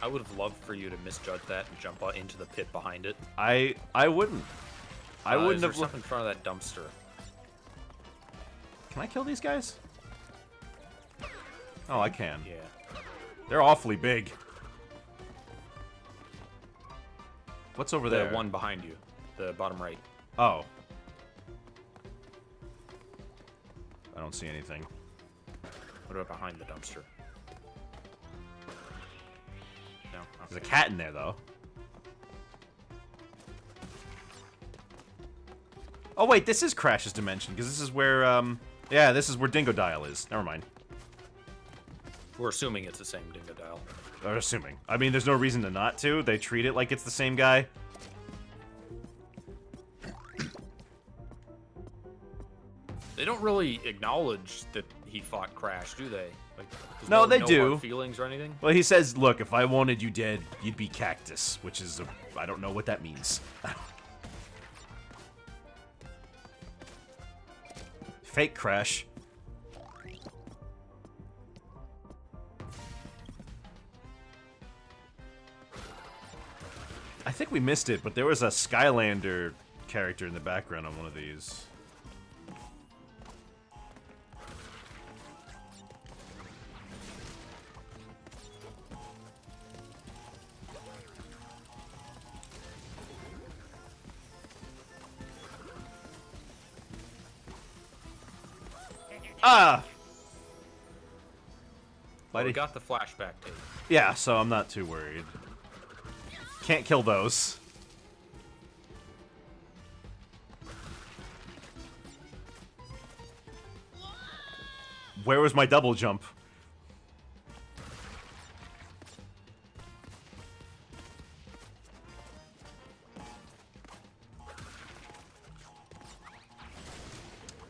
I would have loved for you to misjudge that and jump out into the pit behind it. I wouldn't. I wouldn't Is there have. stuff in front of that dumpster? Can I kill these guys? Oh, I can. Yeah. They're awfully big. What's over there? The one behind you, the bottom right. Oh. I don't see anything. What about behind the dumpster? No. There's a Okay. cat in there, though. Oh, wait, this is Crash's dimension, because this is where, yeah, this is where Dingo Dial is. Never mind. We're assuming it's the same Dingo Dial. Or assuming. I mean, there's no reason to not to. They treat it like it's the same guy. They don't really acknowledge that he fought Crash, do they? Like, there's No, they no do. hard feelings or anything? Well, he says, look, if I wanted you dead, you'd be Cactus, which is, I don't know what that means. Fake Crash. I think we missed it, but there was a Skylander character in the background on one of these. Ah! Well, we Buddy. got the flashback tape. Yeah, so I'm not too worried. Can't kill those. Where was my double jump?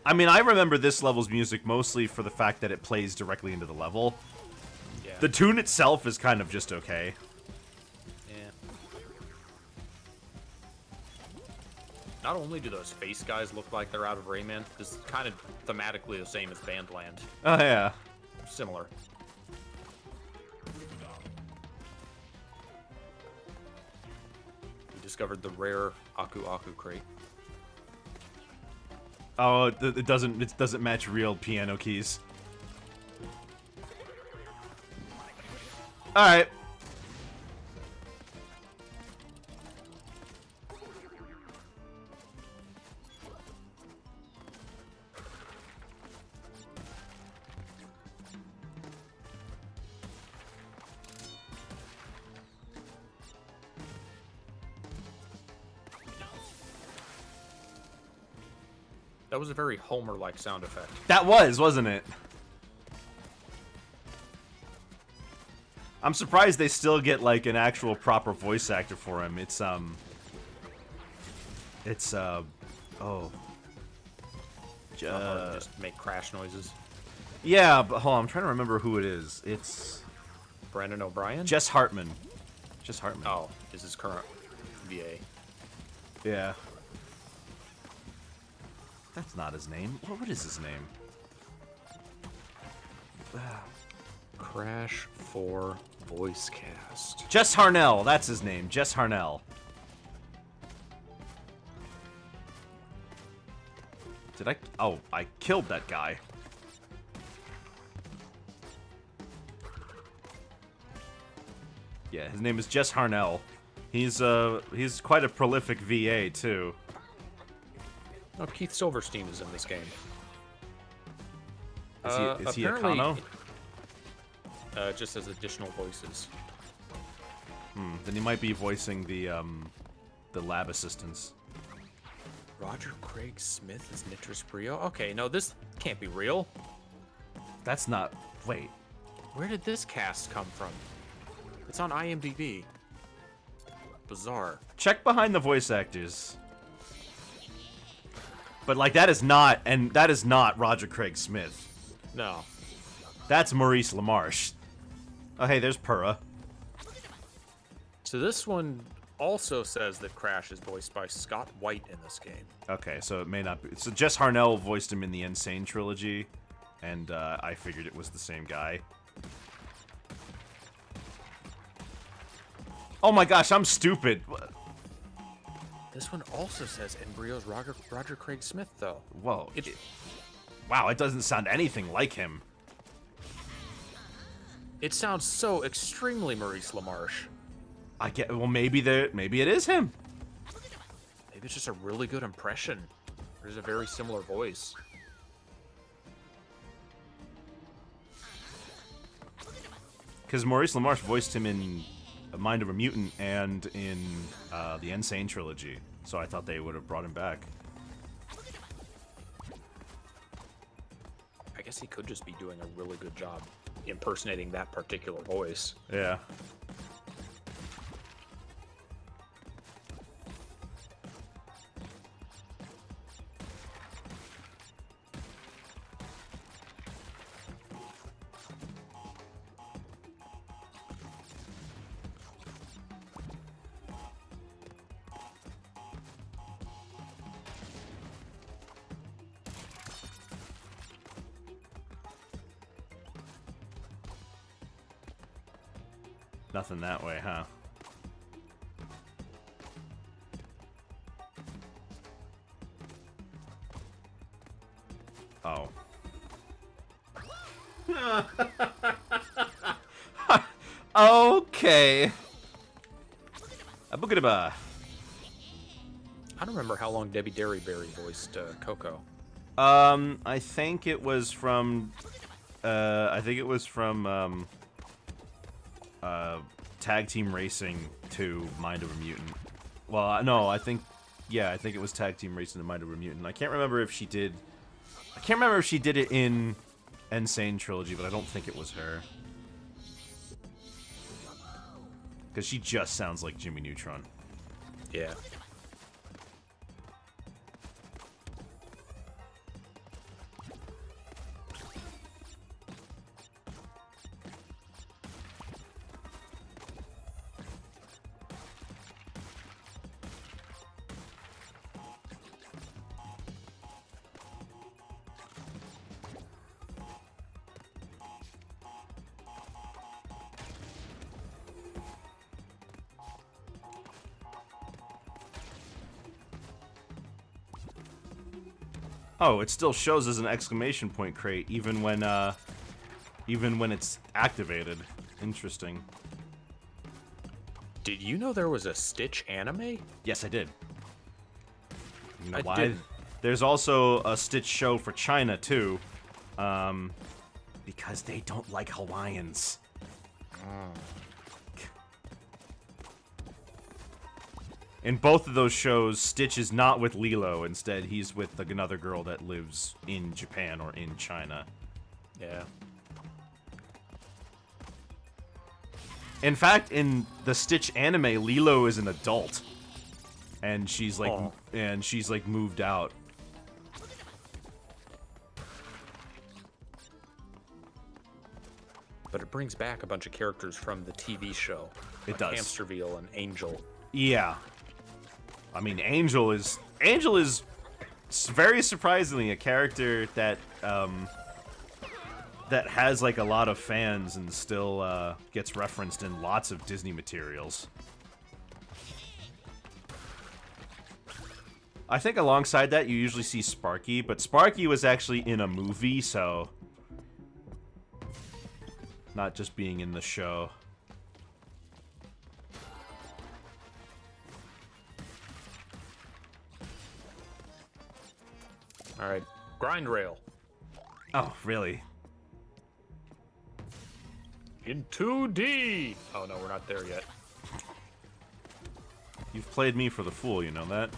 I mean, I remember this level's music mostly for the fact that it plays directly into the level. Yeah. The tune itself is kind of just okay. Yeah. Not only do those face guys look like they're out of Rayman, this is kind of thematically the same as Bandland. Oh, yeah. Similar. We discovered the rare Aku Aku crate. Oh, it doesn't match real piano keys. All right. That was a very Homer-like sound effect. That was, wasn't it? I'm surprised they still get like an actual proper voice actor for him. Oh. Just make crash noises. Yeah, but hold on, I'm trying to remember who it is. It's Brandon O'Brien? Jess Hartman. Jess Hartman. Oh, is his current VA. Yeah. That's not his name. What is his name? Crash 4 voice cast. Jess Harnell. That's his name. Jess Harnell. Did I? Oh, I killed that guy. Yeah, his name is Jess Harnell. He's quite a prolific VA too. Oh, Keith Silverstein is in this game. Is he a apparently, Kano? Just as additional voices. Then he might be voicing the lab assistants. Roger Craig Smith is Nitros Brio? Okay, no, this can't be real. That's not... Wait. Where did this cast come from? It's on IMDb. Bizarre. Check behind the voice actors. But, like, that is not Roger Craig Smith. No. That's Maurice LaMarche. Oh, hey, there's Purah. So this one also says that Crash is voiced by Scott White in this game. Okay, so it may not be... So Jess Harnell voiced him in the Insane trilogy, and I figured it was the same guy. Oh my gosh, I'm stupid. This one also says Embryo's Roger Craig Smith, though. Whoa. Wow, it doesn't sound anything like him. It sounds so extremely Maurice LaMarche. Well, maybe it is him. Maybe it's just a really good impression. There's a very similar voice. Because Maurice LaMarche voiced him in Mind of a Mutant and in the Insane trilogy, so I thought they would have brought him back. I guess he could just be doing a really good job impersonating that particular voice. Yeah. Nothing that way, huh? Oh. Okay. A boogada. I don't remember how long Debbie Derryberry voiced Coco. I think it was from Tag Team Racing to Mind of a Mutant. Well, no, I think it was Tag Team Racing to Mind of a Mutant. I can't remember if she did it in Insane Trilogy, but I don't think it was her. Because she just sounds like Jimmy Neutron. Yeah. Oh, it still shows as an exclamation point crate even when it's activated. Interesting. Did you know there was a Stitch anime? Yes, I did. You know I why? didn't. There's also a Stitch show for China too, because they don't like Hawaiians. In both of those shows, Stitch is not with Lilo. Instead, he's with another girl that lives in Japan or in China. Yeah. In fact, in the Stitch anime, Lilo is an adult, and she's like moved out. But it brings back a bunch of characters from the TV show. It like does. Hamsterville and Angel. Yeah. I mean, Angel is very surprisingly a character that that has like a lot of fans and still gets referenced in lots of Disney materials. I think alongside that you usually see Sparky, but Sparky was actually in a movie, so not just being in the show. All right, grind rail. Oh, really? In 2D. Oh no, we're not there yet. You've played me for the fool, you know that?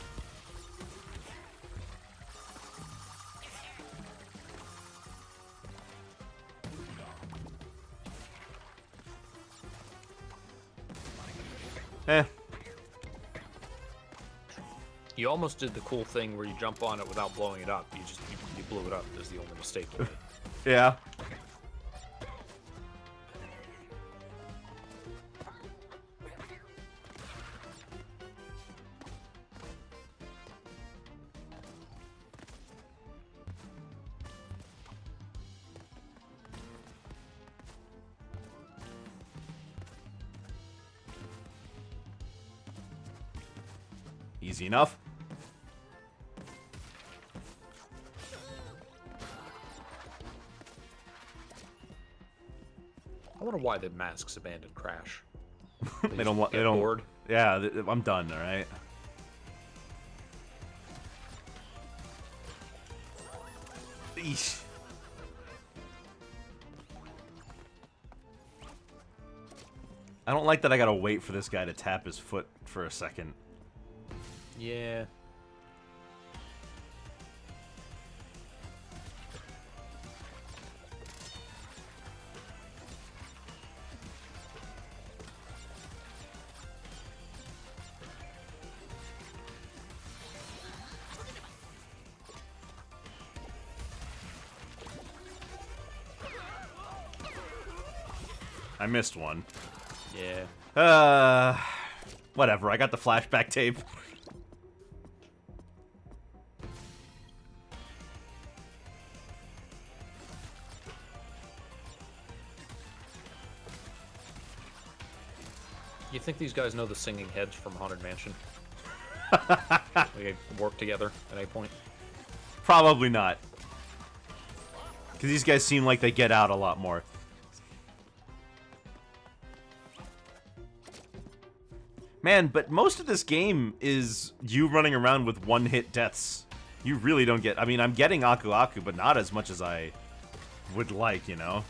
Eh. You almost did the cool thing where you jump on it without blowing it up. You blew it up. Is the only mistake you made. Yeah. Easy enough. I wonder why the masks abandoned Crash. They don't want. They get don't. bored? Yeah, I'm done. All right. Eesh. I don't like that I gotta wait for this guy to tap his foot for a second. Yeah. I missed one. Yeah. Whatever. I got the flashback tape. You think these guys know the singing heads from Haunted Mansion? We work together at any point? Probably not. Because these guys seem like they get out a lot more. Man, but most of this game is you running around with one-hit deaths. You really don't get... I mean, I'm getting Aku Aku, but not as much as I would like, you know?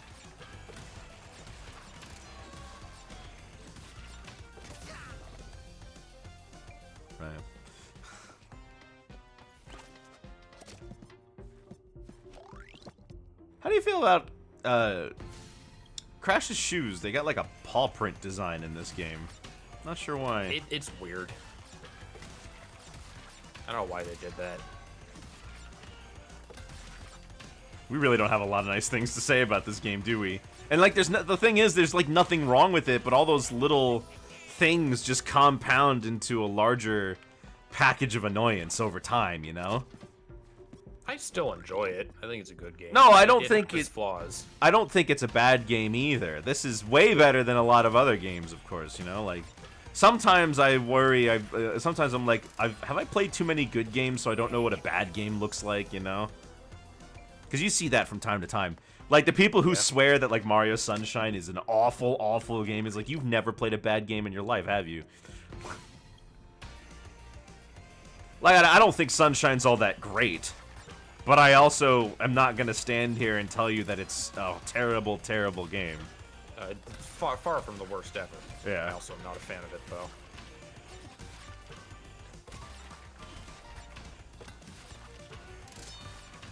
Right. How do you feel about, Crash's shoes? They got like a paw print design in this game. Not sure why. It's weird. I don't know why they did that. We really don't have a lot of nice things to say about this game, do we? And like, the thing is, there's like nothing wrong with it, but all those little things just compound into a larger package of annoyance over time, you know? I still enjoy it. I think it's a good game. No, I don't think it's flaws. I don't think it's a bad game either. This is way better than a lot of other games, of course, you know? Like, sometimes I worry, sometimes I'm like, have I played too many good games so I don't know what a bad game looks like, you know? Because you see that from time to time. Like, the people who swear that, like, Mario Sunshine is an awful, awful game is like, you've never played a bad game in your life, have you? Like, I don't think Sunshine's all that great. But I also am not going to stand here and tell you that it's a terrible, terrible game. Far from the worst ever. Yeah. I also am not a fan of it, though.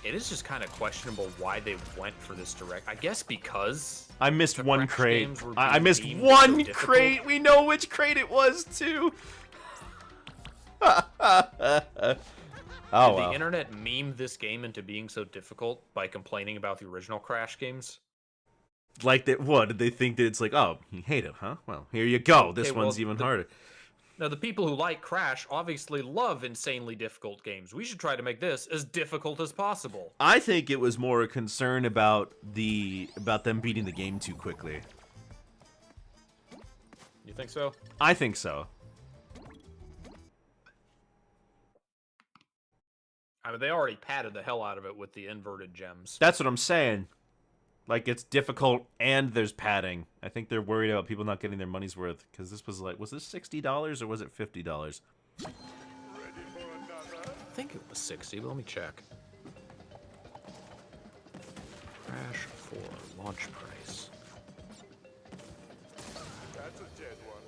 It is just kind of questionable why they went for this direct. I guess because I missed the one Crash crate. games were I being missed deemed one so difficult. crate. We know which crate it was, too. Oh, Did well. the internet meme this game into being so difficult by complaining about the original Crash games? Like, that, what? Did they think that it's like, oh, you hate it, huh? Well, here you go. This well, one's even harder. Now, the people who like Crash obviously love insanely difficult games. We should try to make this as difficult as possible. I think it was more a concern about them beating the game too quickly. You think so? I think so. I mean, they already padded the hell out of it with the inverted gems. That's what I'm saying. Like, it's difficult and there's padding. I think they're worried about people not getting their money's worth. Because this was like, was this $60 or was it $50? I think it was 60, but let me check. Crash for launch price. That's a dead one.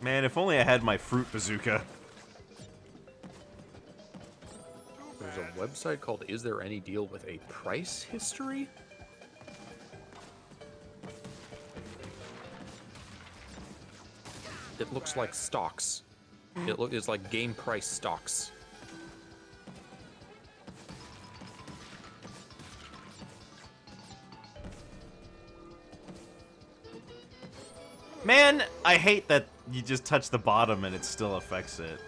Man, if only I had my fruit bazooka. There's a website called Is There Any Deal with a Price History? It looks like stocks. It's like game price stocks. Man, I hate that you just touch the bottom and it still affects it.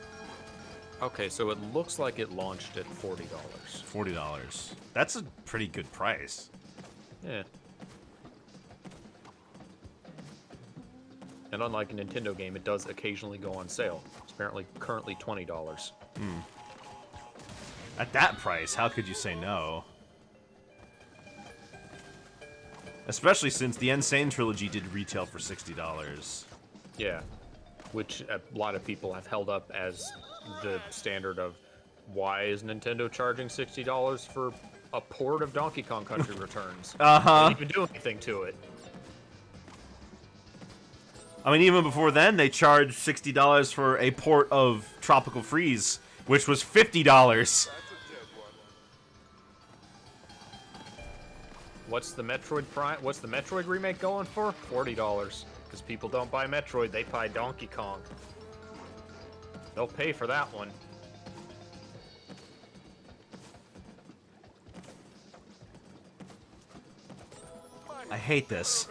Okay, so it looks like it launched at $40. $40. That's a pretty good price. Yeah. And unlike a Nintendo game, it does occasionally go on sale. It's apparently currently $20. At that price, how could you say no? Especially since the Insane Trilogy did retail for $60. Yeah. Which a lot of people have held up as the standard of why is Nintendo charging $60 for a port of Donkey Kong Country Returns? Uh-huh. They didn't even do anything to it. I mean, even before then, they charged $60 for a port of Tropical Freeze, which was $50. That's a dead one. What's the Metroid remake going for? $40. Because people don't buy Metroid, they buy Donkey Kong. They'll pay for that one. I hate this.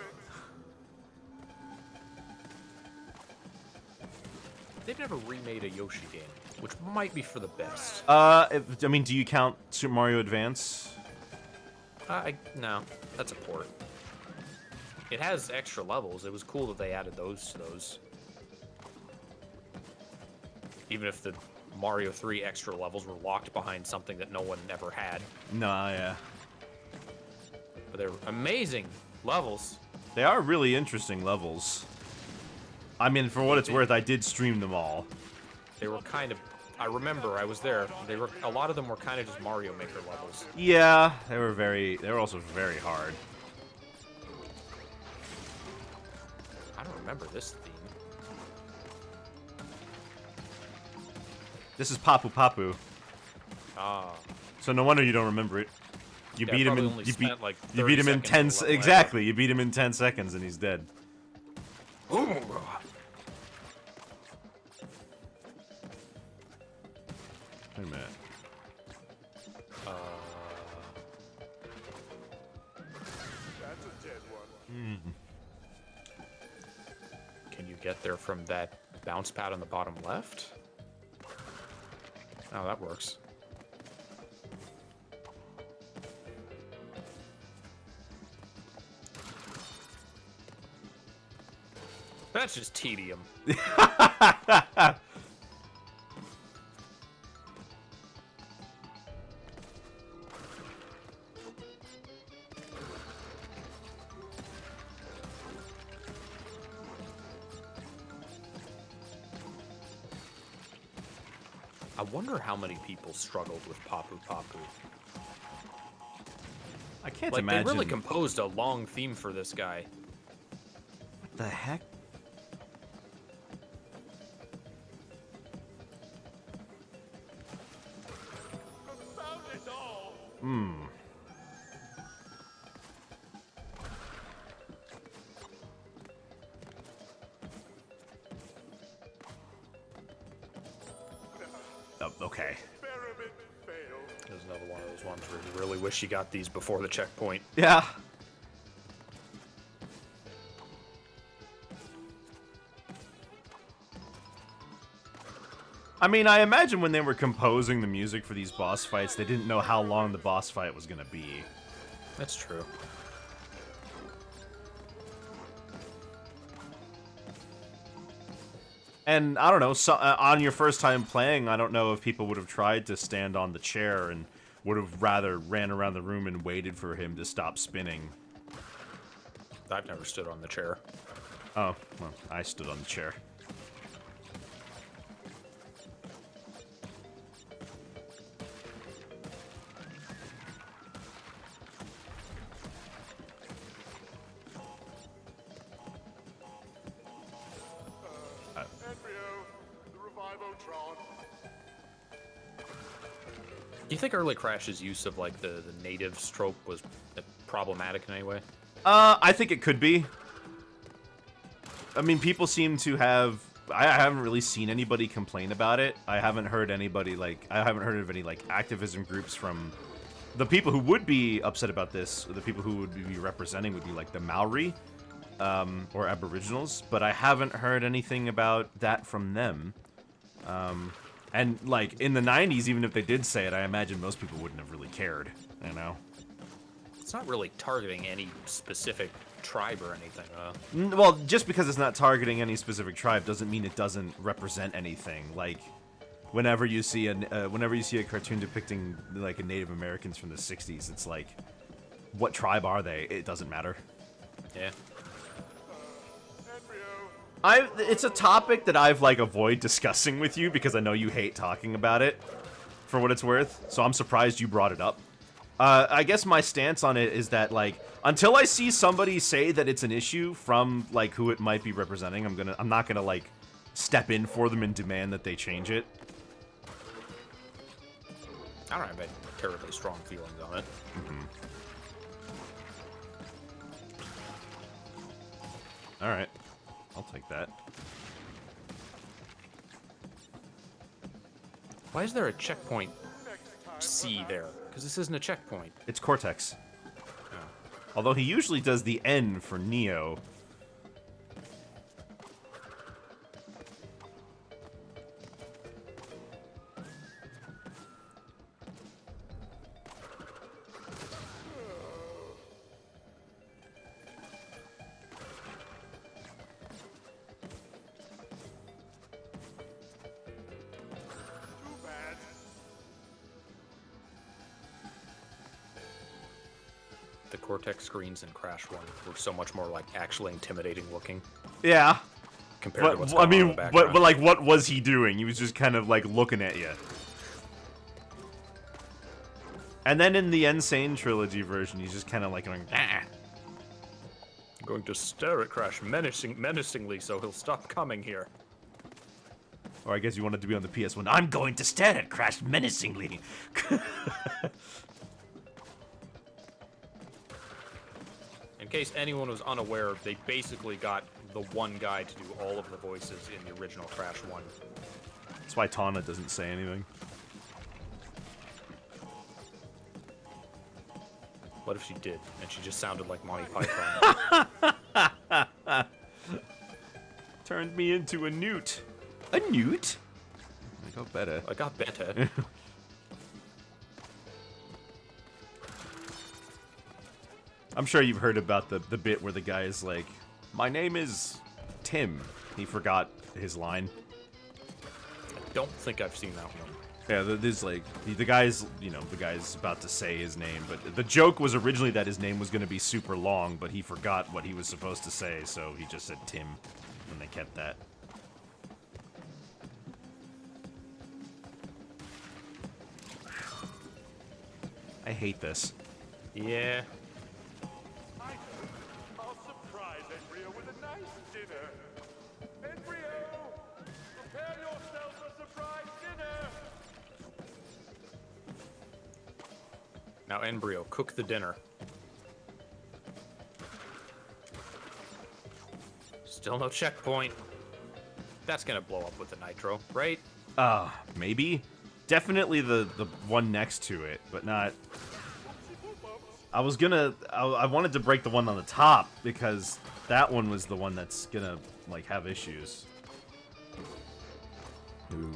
They've never remade a Yoshi game, which might be for the best. I mean, do you count Super Mario Advance? No, that's a port. It has extra levels. It was cool that they added those to those. Even if the Mario 3 extra levels were locked behind something that no one ever had. No, yeah. But they're amazing levels. They are really interesting levels. I mean, for what it's worth, I did stream them all. They were kind of... I remember, I was there. A lot of them were kind of just Mario Maker levels. Yeah, they were also very hard. I don't remember this theme. This is Papu Papu. Ah. So no wonder you don't remember it. You Yeah, beat him probably in only you spent, like, you 30 beat him in seconds 10 to level exactly. You beat him in 10 seconds and he's dead. Oh my god. Wait a minute. That's a dead one. Can you get there from that bounce pad on the bottom left? Oh, that works. That's just tedium. I wonder how many people struggled with Papu Papu. I can't Like, imagine. they really composed a long theme for this guy. What the heck? Found it all. Oh, okay. Experiment failed. There's another one of those ones where you really wish you got these before the checkpoint. Yeah. I mean, I imagine when they were composing the music for these boss fights, they didn't know how long the boss fight was gonna be. That's true. And I don't know, so, on your first time playing, I don't know if people would have tried to stand on the chair and would have rather ran around the room and waited for him to stop spinning. I've never stood on the chair. Oh, well, I stood on the chair. Embryo, the Revivotron. Do you think early Crash's use of like the native trope was problematic in any way? I think it could be. I mean, people seem to have. I haven't really seen anybody complain about it. I haven't heard anybody like. I haven't heard of any like activism groups from. The people who would be upset about this, the people who would be representing, would be like the Maori, or Aboriginals. But I haven't heard anything about that from them. And like in the '90s, even if they did say it, I imagine most people wouldn't have really cared. You know. It's not really targeting any specific tribe or anything. Well, just because it's not targeting any specific tribe doesn't mean it doesn't represent anything. Like, whenever you see a cartoon depicting like a Native Americans from the '60s, it's like, what tribe are they? It doesn't matter. Yeah. It's a topic that I've like avoid discussing with you because I know you hate talking about it. For what it's worth, so I'm surprised you brought it up. I guess my stance on it is that, like, until I see somebody say that it's an issue from, like, who it might be representing, I'm not gonna, like, step in for them and demand that they change it. I don't have any terribly strong feelings on it. Alright. I'll take that. Why is there a checkpoint C there? Because this isn't a checkpoint. It's Cortex. Although he usually does the N for Neo. The Cortex screens in Crash 1 were so much more like actually intimidating looking Yeah. compared to But, what's I going on in mean, the background. but like, what was he doing? He was just kind of, like, looking at you. And then in the Insane Trilogy version, he's just kind of like going, ah. I'm going to stare at Crash menacingly so he'll stop coming here. Or I guess you wanted to be on the PS1. I'm going to stare at Crash menacingly. In case anyone was unaware, they basically got the one guy to do all of the voices in the original Crash 1. That's why Tawna doesn't say anything. What if she did, and she just sounded like Monty Python? Turned me into a newt. A newt? I got better. I got better. I'm sure you've heard about the bit where the guy is like, my name is Tim. He forgot his line. I don't think I've seen that one. Yeah, there's like, the guy's, you know, the guy's about to say his name, but the joke was originally that his name was going to be super long, but he forgot what he was supposed to say, so he just said Tim, and they kept that. I hate this. Yeah. I'll surprise Embryo with a nice dinner. Embryo, prepare yourself a surprise dinner. Now, Embryo, cook the dinner. Still no checkpoint. That's gonna blow up with the nitro, right? Maybe? Definitely the one next to it, but not... I wanted to break the one on the top, because that one was the one that's gonna, like, have issues. Well,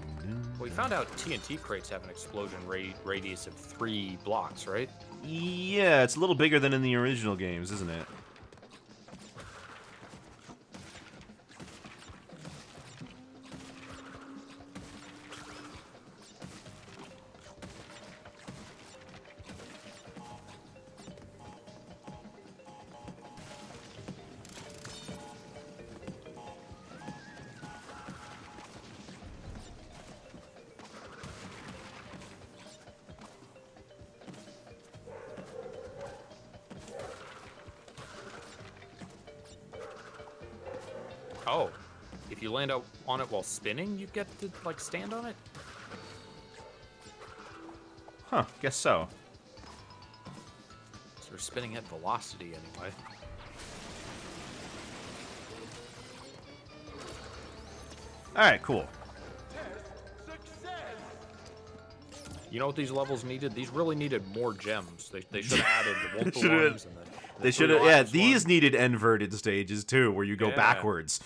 we found out TNT crates have an explosion radius of 3 blocks, right? Yeah, it's a little bigger than in the original games, isn't it? Oh, if you land on it while spinning, you get to, like, stand on it? Huh, guess so. So we're spinning at velocity anyway. Alright, cool. You know what these levels needed? These really needed more gems. They should have added the Wumpa Should've- ones and They should have, yeah, these needed inverted stages too, where you go Yeah. backwards.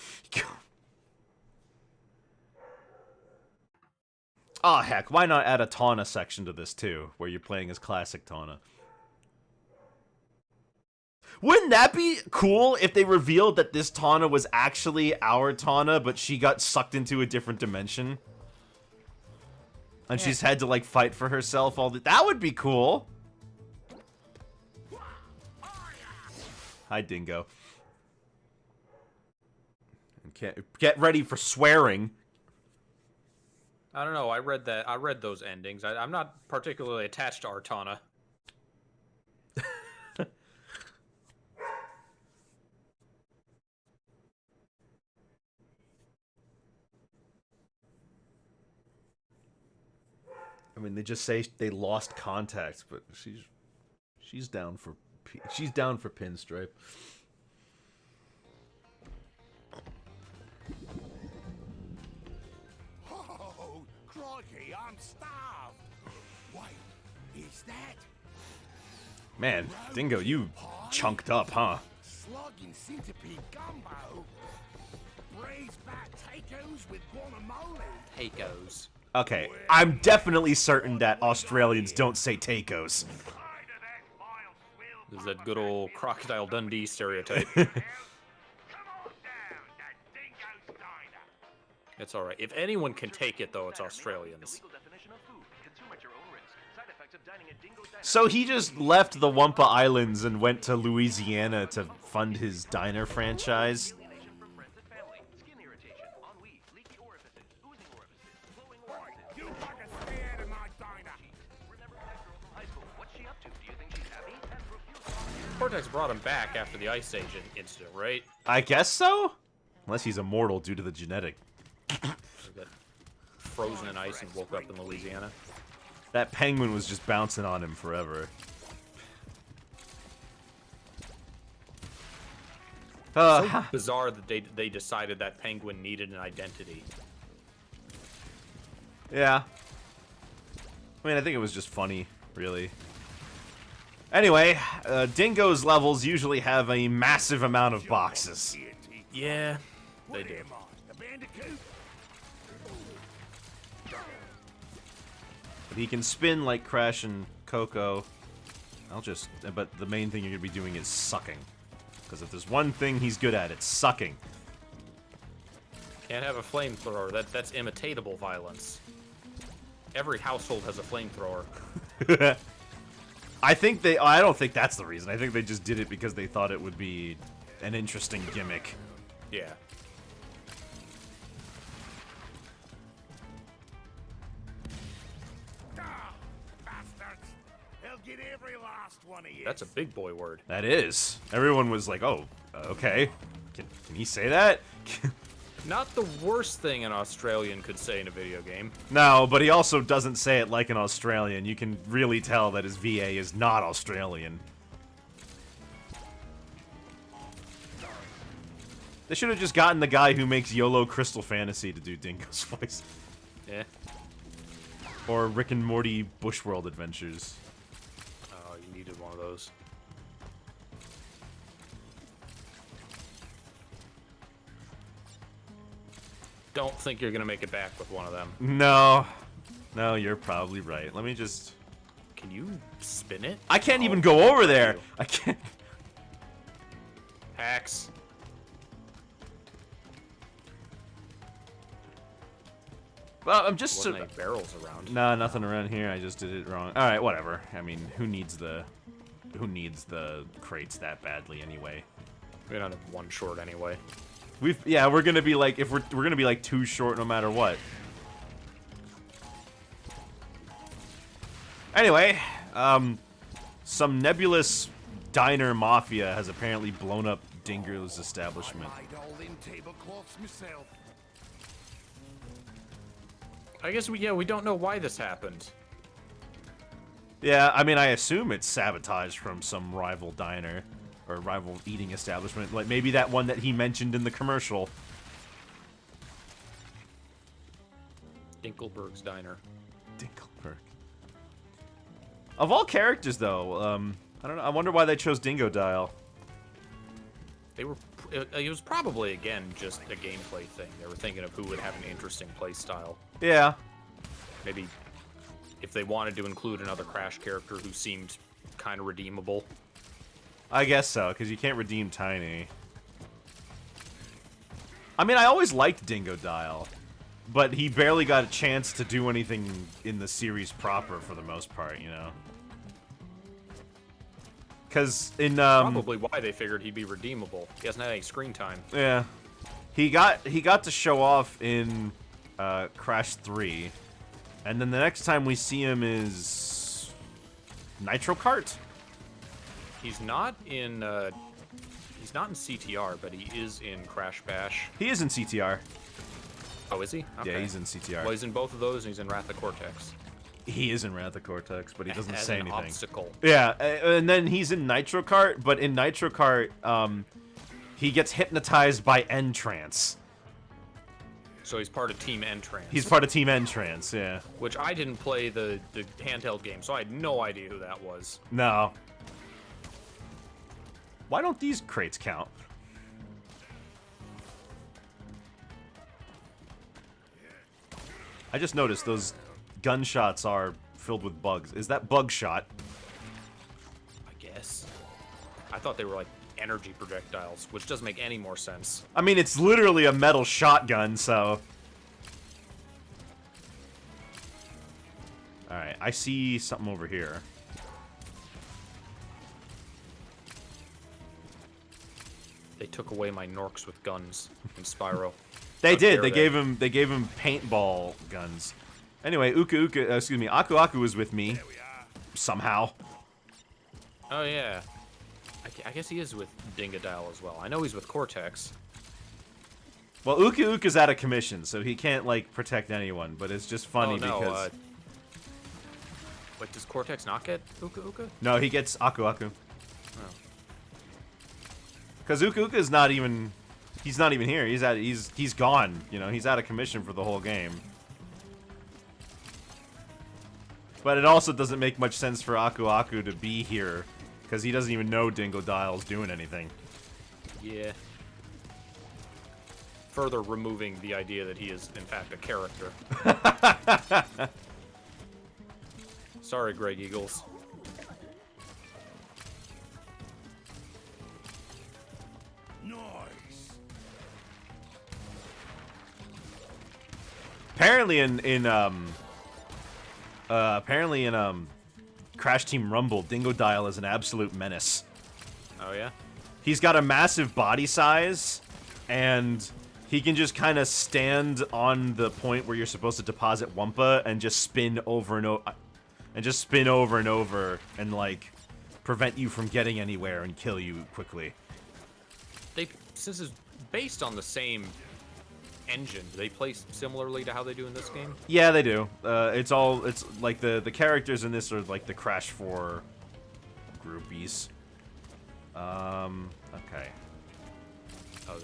Oh, heck, why not add a Tawna section to this too, where you're playing as classic Tawna? Wouldn't that be cool if they revealed that this Tawna was actually our Tawna, but she got sucked into a different dimension? And she's had to, like, fight for herself all the— that would be cool! Hi, Dingo. Get ready for swearing. I don't know. I read those endings. I'm not particularly attached to Artana. I mean, they just say they lost contact, but she's down for Pinstripe. Oh, crikey, I'm starved. Wait, is that Man, Dingo, you chunked up, huh? slugging centipede gumbo? Braised bat tacos with guacamole? Takos. Okay, I'm definitely certain that Australians don't say tacos. This is that good old Crocodile Dundee stereotype. It's alright. If anyone can take it, though, it's Australians. So he just left the Wumpa Islands and went to Louisiana to fund his diner franchise? You fucking stay out of my diner. Cortex brought him back after the Ice Age incident, right? I guess so? Unless he's immortal due to the genetic. Got frozen in ice and woke up in Louisiana. That penguin was just bouncing on him forever. Bizarre that they decided that penguin needed an identity. Yeah. I mean, I think it was just funny, really. Anyway, Dingo's levels usually have a massive amount of boxes. Yeah, they do. A bandicoot? But he can spin like Crash and Coco. But the main thing you're gonna be doing is sucking. Because if there's one thing he's good at, it's sucking. Can't have a flamethrower. That's imitatable violence. Every household has a flamethrower. I don't think that's the reason. I think they just did it because they thought it would be an interesting gimmick. Yeah. Ah, bastards. They'll get every last one of you. That's a big boy word. That is. Everyone was like, oh, okay. Can he say that? Not the worst thing an Australian could say in a video game. No, but he also doesn't say it like an Australian. You can really tell that his VA is not Australian. They should have just gotten the guy who makes YOLO Crystal Fantasy to do Dingo's voice. Yeah. Or Rick and Morty Bushworld Adventures. Oh, you needed one of those. Don't think you're gonna make it back with one of them. No. No, you're probably right. Let me just... Can you spin it? I can't even go over there! I can't... Hacks. Well, I'm just... Wasn't any barrels around. Nah, nothing around here. I just did it wrong. Alright, whatever. I mean, who needs the crates that badly anyway? We don't have one short anyway. We're gonna be like, if we're gonna be like too short no matter what. Anyway, some nebulous diner mafia has apparently blown up Dingo's establishment. I made all them tablecloths myself. I guess we don't know why this happened. Yeah, I mean, I assume it's sabotage from some rival diner or rival eating establishment, like maybe that one that he mentioned in the commercial. Dinkelberg's Diner. Dinkelberg. Of all characters, though, I don't know. I wonder why they chose Dingo Dial. They were. It was probably again just a gameplay thing. They were thinking of who would have an interesting play style. Yeah. Maybe if they wanted to include another Crash character who seemed kind of redeemable. I guess so, because you can't redeem Tiny. I mean, I always liked Dingo Dial, but he barely got a chance to do anything in the series proper for the most part, you know? Because in, Probably why they figured he'd be redeemable. He hasn't had any screen time. Yeah. He got to show off in Crash 3, and then the next time we see him is Nitro Kart? He's not in CTR, but he is in Crash Bash. He is in CTR. Oh, is he? Okay. Yeah, he's in CTR. Well, he's in both of those, and he's in Wrath of Cortex. He is in Wrath of Cortex, but he doesn't As say an anything. obstacle. Yeah, and then he's in Nitro Kart, but in Nitro Kart, he gets hypnotized by N-Trance. So he's part of Team N-Trance. He's part of Team N-Trance, yeah. Which I didn't play the handheld game, so I had no idea who that was. No. Why don't these crates count? I just noticed those gunshots are filled with bugs. Is that bug shot? I guess. I thought they were like energy projectiles, which doesn't make any more sense. I mean, it's literally a metal shotgun, so... Alright, I see something over here. They took away my Norks with guns in Spyro. They How did. dare They gave him paintball guns. Anyway, Aku Aku was with me somehow. Oh yeah. I guess he is with Dingodile as well. I know he's with Cortex. Well, Uka Uka's out of commission, so he can't like protect anyone. But it's just funny oh, no, because wait, does Cortex not get Uka Uka? no, he gets Aku Aku. Oh. Because Uka Uka's not even. He's not even here. He's gone. You know, he's out of commission for the whole game. But it also doesn't make much sense for Aku Aku to be here, because he doesn't even know Dingo Dial's doing anything. Yeah. Further removing the idea that he is, in fact, a character. Sorry, Greg Eagles. Apparently in Crash Team Rumble, Dingo Dial is an absolute menace. Oh yeah? He's got a massive body size, and he can just kind of stand on the point where you're supposed to deposit Wumpa and just spin over and over, and like prevent you from getting anywhere and kill you quickly. Since it's based on the same engine, do they play similarly to how they do in this game? Yeah, they do. It's like the characters in this are like the Crash 4 groupies. Okay.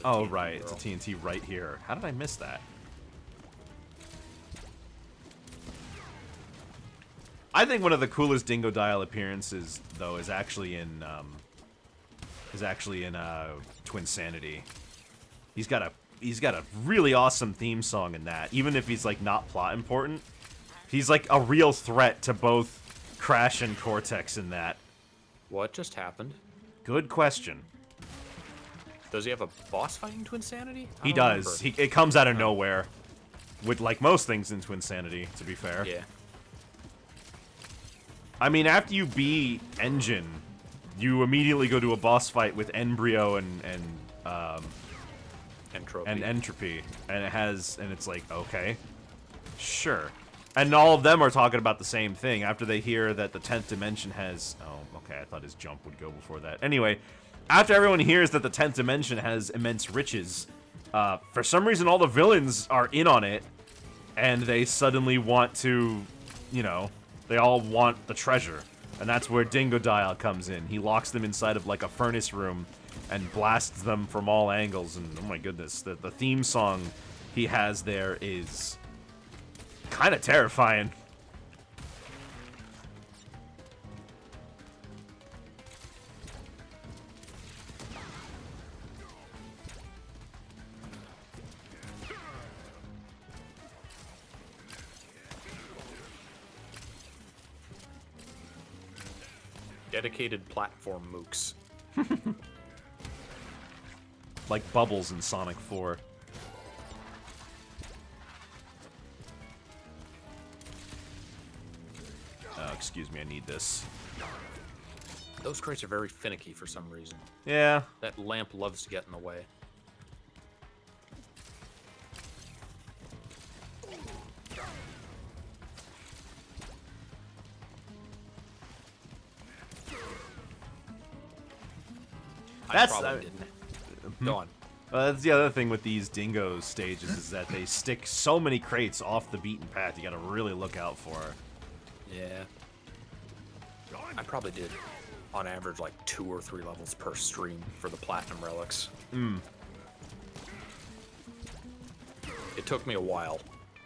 Oh, right. It's a TNT right here. How did I miss that? I think one of the coolest Dingo Dial appearances, though, is actually in Twinsanity. He's got a really awesome theme song in that. Even if he's like not plot important, he's like a real threat to both Crash and Cortex in that. What just happened? Good question. Does he have a boss fight in Twinsanity? I He don't does. remember. It comes out of nowhere. With like most things in Twinsanity, to be fair. Yeah. I mean, after you beat Engine, you immediately go to a boss fight with Embryo and Entropy, and it's like, okay, sure. And all of them are talking about the same thing after they hear that the 10th dimension has... Oh, okay, I thought his jump would go before that. Anyway, after everyone hears that the 10th dimension has immense riches, for some reason all the villains are in on it, and they suddenly want to, you know, they all want the treasure. And that's where Dingodile comes in. He locks them inside of like a furnace room and blasts them from all angles. And oh my goodness, the theme song he has there is kind of terrifying. Dedicated platform mooks. Like Bubbles in Sonic 4. Excuse me, I need this. Those crates are very finicky for some reason. Yeah. That lamp loves to get in the way. That's I probably didn't. Go on. That's the other thing with these dingo stages is that they stick so many crates off the beaten path. You gotta really look out for. Yeah. I probably did, on average, like 2 or 3 levels per stream for the platinum relics. It took me a while.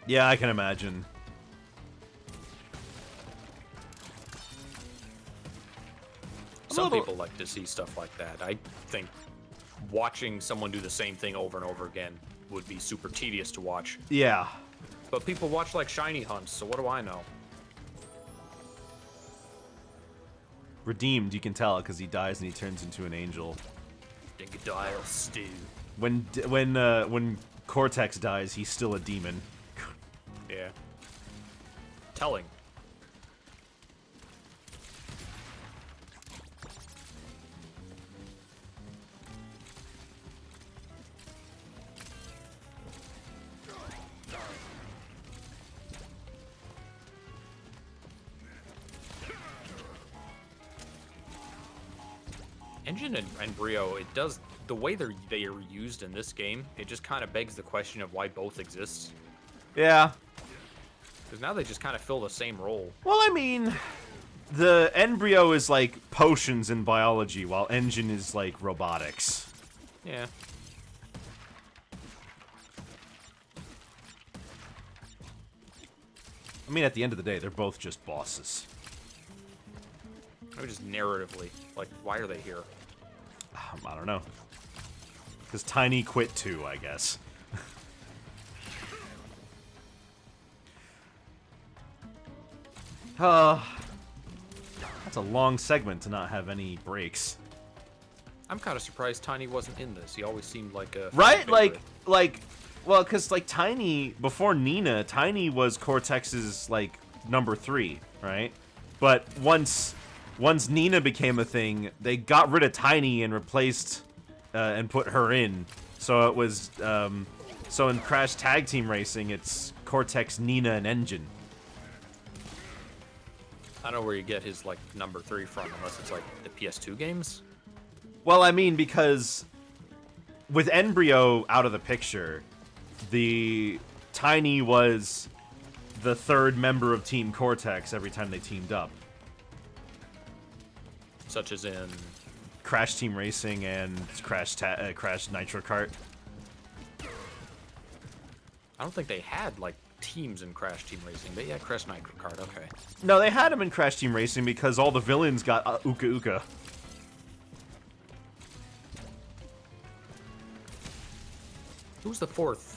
Yeah, I can imagine. Some people like to see stuff like that. I think watching someone do the same thing over and over again would be super tedious to watch. Yeah. But people watch like shiny hunts, so what do I know? Redeemed, you can tell, because he dies and he turns into an angel. Dingodile stew. When Cortex dies, he's still a demon. Yeah. Telling. Engine and Brio, it does the way they are used in this game. It just kind of begs the question of why both exist. Yeah. Because now they just kind of fill the same role. Well, I mean, the embryo is like potions in biology, while engine is like robotics. Yeah. I mean, at the end of the day, they're both just bosses. Maybe just narratively, like, why are they here? I don't know. Because Tiny quit too, I guess. That's a long segment to not have any breaks. I'm kind of surprised Tiny wasn't in this. He always seemed like a Right? favorite. Well, because, like, Tiny, before Nina, Tiny was Cortex's, like, number 3, right? But once Nina became a thing, they got rid of Tiny and replaced, and put her in. So it was, so in Crash Tag Team Racing, it's Cortex, Nina, and Engine. I don't know where you get his, like, number 3 from, unless it's, like, the PS2 games. Well, I mean, because with Embryo out of the picture, the Tiny was the 3rd member of Team Cortex every time they teamed up. Such as in... Crash Team Racing and Crash Nitro Kart. I don't think they had, like, teams in Crash Team Racing, but yeah, Crash Nitro Kart, okay. No, they had him in Crash Team Racing because all the villains got Uka Uka. Who's the 4th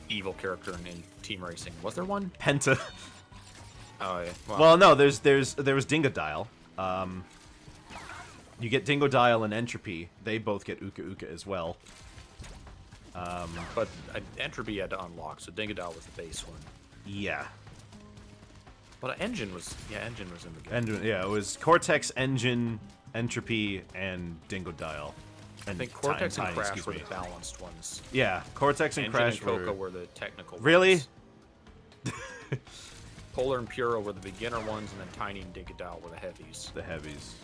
evil character in Team Racing? Was there one? Penta. Oh, yeah. Well, no, there was Dingodile. You get Dingodile and Entropy. They both get Uka Uka as well. But Entropy had to unlock, so Dingodile was the base one. Yeah. But Engine was in the game. Engine, yeah, it was Cortex, Engine, Entropy, and Dingodile. I think Cortex and Crash were the balanced ones. Yeah, Cortex and Engine Crash and Coco were the technical Really? ones. Polar and Puro were the beginner ones, and then Tiny and Dingodile were the heavies. The heavies.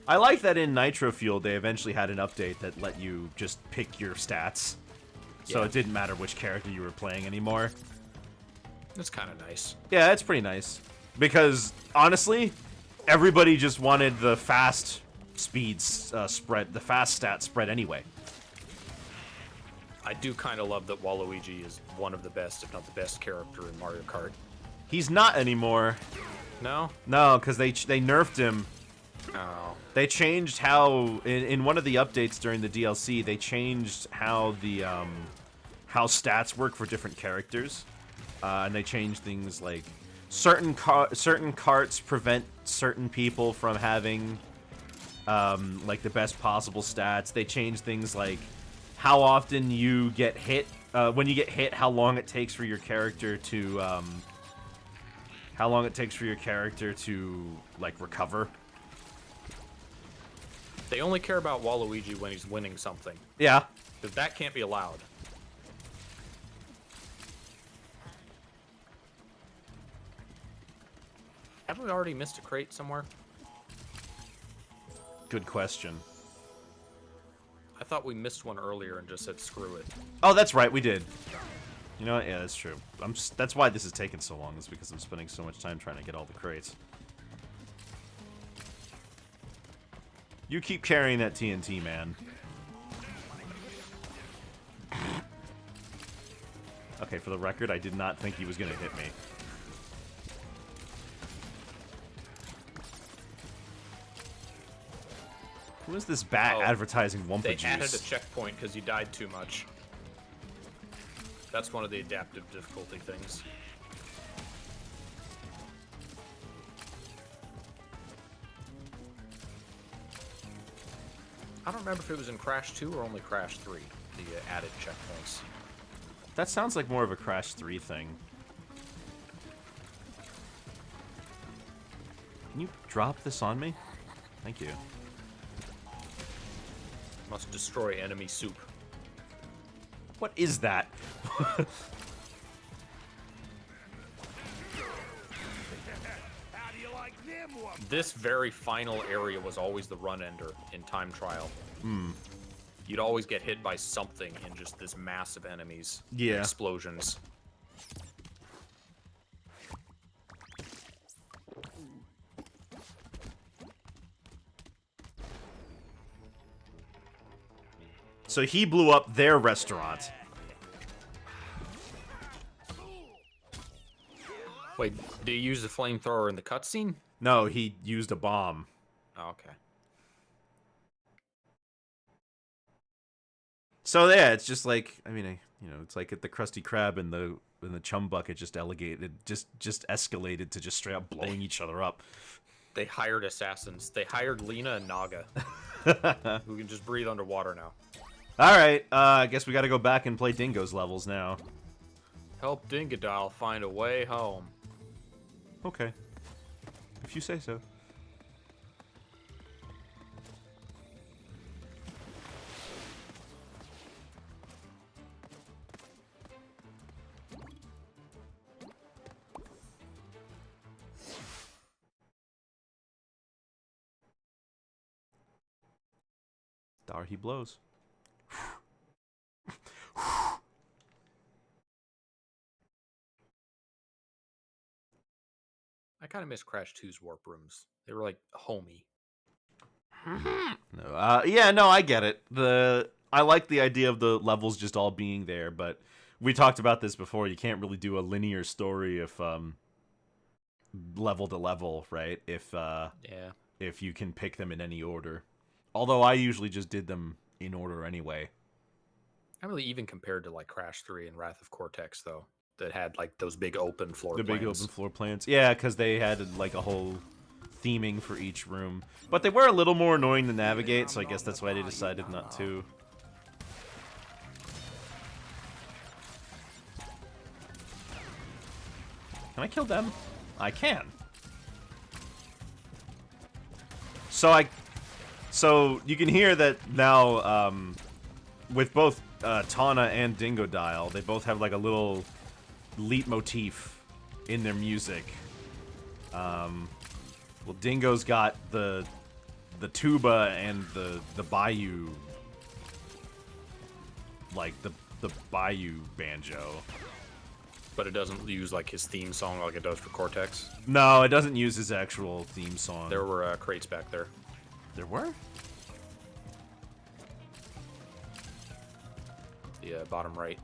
I like that in Nitro Fuel they eventually had an update that let you just pick your stats. so Yeah. it didn't matter which character you were playing anymore. It's kind of nice. Yeah, it's pretty nice. Because, honestly, everybody just wanted the fast speeds spread, the fast stat spread anyway. I do kind of love that Waluigi is one of the best, if not the best character in Mario Kart. He's not anymore. No? No, because they nerfed him. Oh. They changed how, in one of the updates during the DLC, they changed how the, how stats work for different characters. And they changed things like certain carts prevent certain people from having, like, the best possible stats. They changed things like how often you get hit. When you get hit, how long it takes for your character to, like, recover. They only care about Waluigi when he's winning something. Yeah. Because that can't be allowed. Haven't we already missed a crate somewhere? Good question. I thought we missed one earlier and just said screw it. Oh, that's right, we did. You know what? Yeah, that's true. That's why this is taking so long, is because I'm spending so much time trying to get all the crates. You keep carrying that TNT, man. Okay, for the record, I did not think he was gonna hit me. Who is this bat Oh, advertising Wumpa They Juice? added a checkpoint because you died too much. That's one of the adaptive difficulty things. I don't remember if it was in Crash 2 or only Crash 3, the added checkpoints. That sounds like more of a Crash 3 thing. Can you drop this on me? Thank you. Must destroy enemy soup. What is that? How do you like them ones? This very final area was always the run ender in Time Trial. Hmm. You'd always get hit by something in just this mass of enemies. Yeah. Explosions. So he blew up their restaurant. Wait, did he use the flamethrower in the cutscene? No, he used a bomb. Oh, okay. So yeah, it's just like, I mean, you know, it's like at the Krusty Krab and the chum bucket just escalated to just straight up blowing each other up. They hired assassins. They hired Lena and Naga, who can just breathe underwater now. All right, I guess we got to go back and play Dingo's levels now. Help Dingodile find a way home. Okay, if you say so. Dar he blows. I kind of miss Crash 2's warp rooms. They were like homey. No, yeah, no, I get it. I like the idea of the levels just all being there, but we talked about this before. You can't really do a linear story if level to level, right? Yeah. If you can pick them in any order. Although I usually just did them in order anyway. Not really even compared to like Crash 3 and Wrath of Cortex though, that had like those big open floor The plans. big open floor plans. Yeah, because they had like a whole theming for each room. But they were a little more annoying to navigate, so I guess that's why they decided not to. Can I kill them? I can. So you can hear that now, with both Tawna and Dingodile, they both have like a little leitmotif in their music. Well, Dingo's got the tuba and the bayou, like the Bayou banjo. But it doesn't use like his theme song like it does for Cortex. No, it doesn't use his actual theme song. There were crates back there. There were? The bottom right.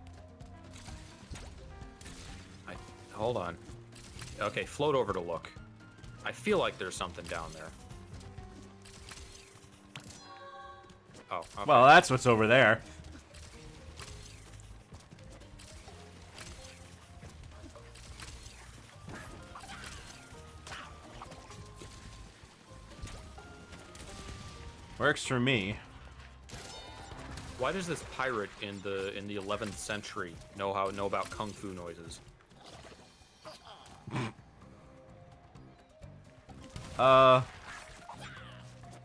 Hold on. Okay, float over to look. I feel like there's something down there. Oh, okay. Well, that's what's over there. Works for me. Why does this pirate in the 11th century know about kung fu noises?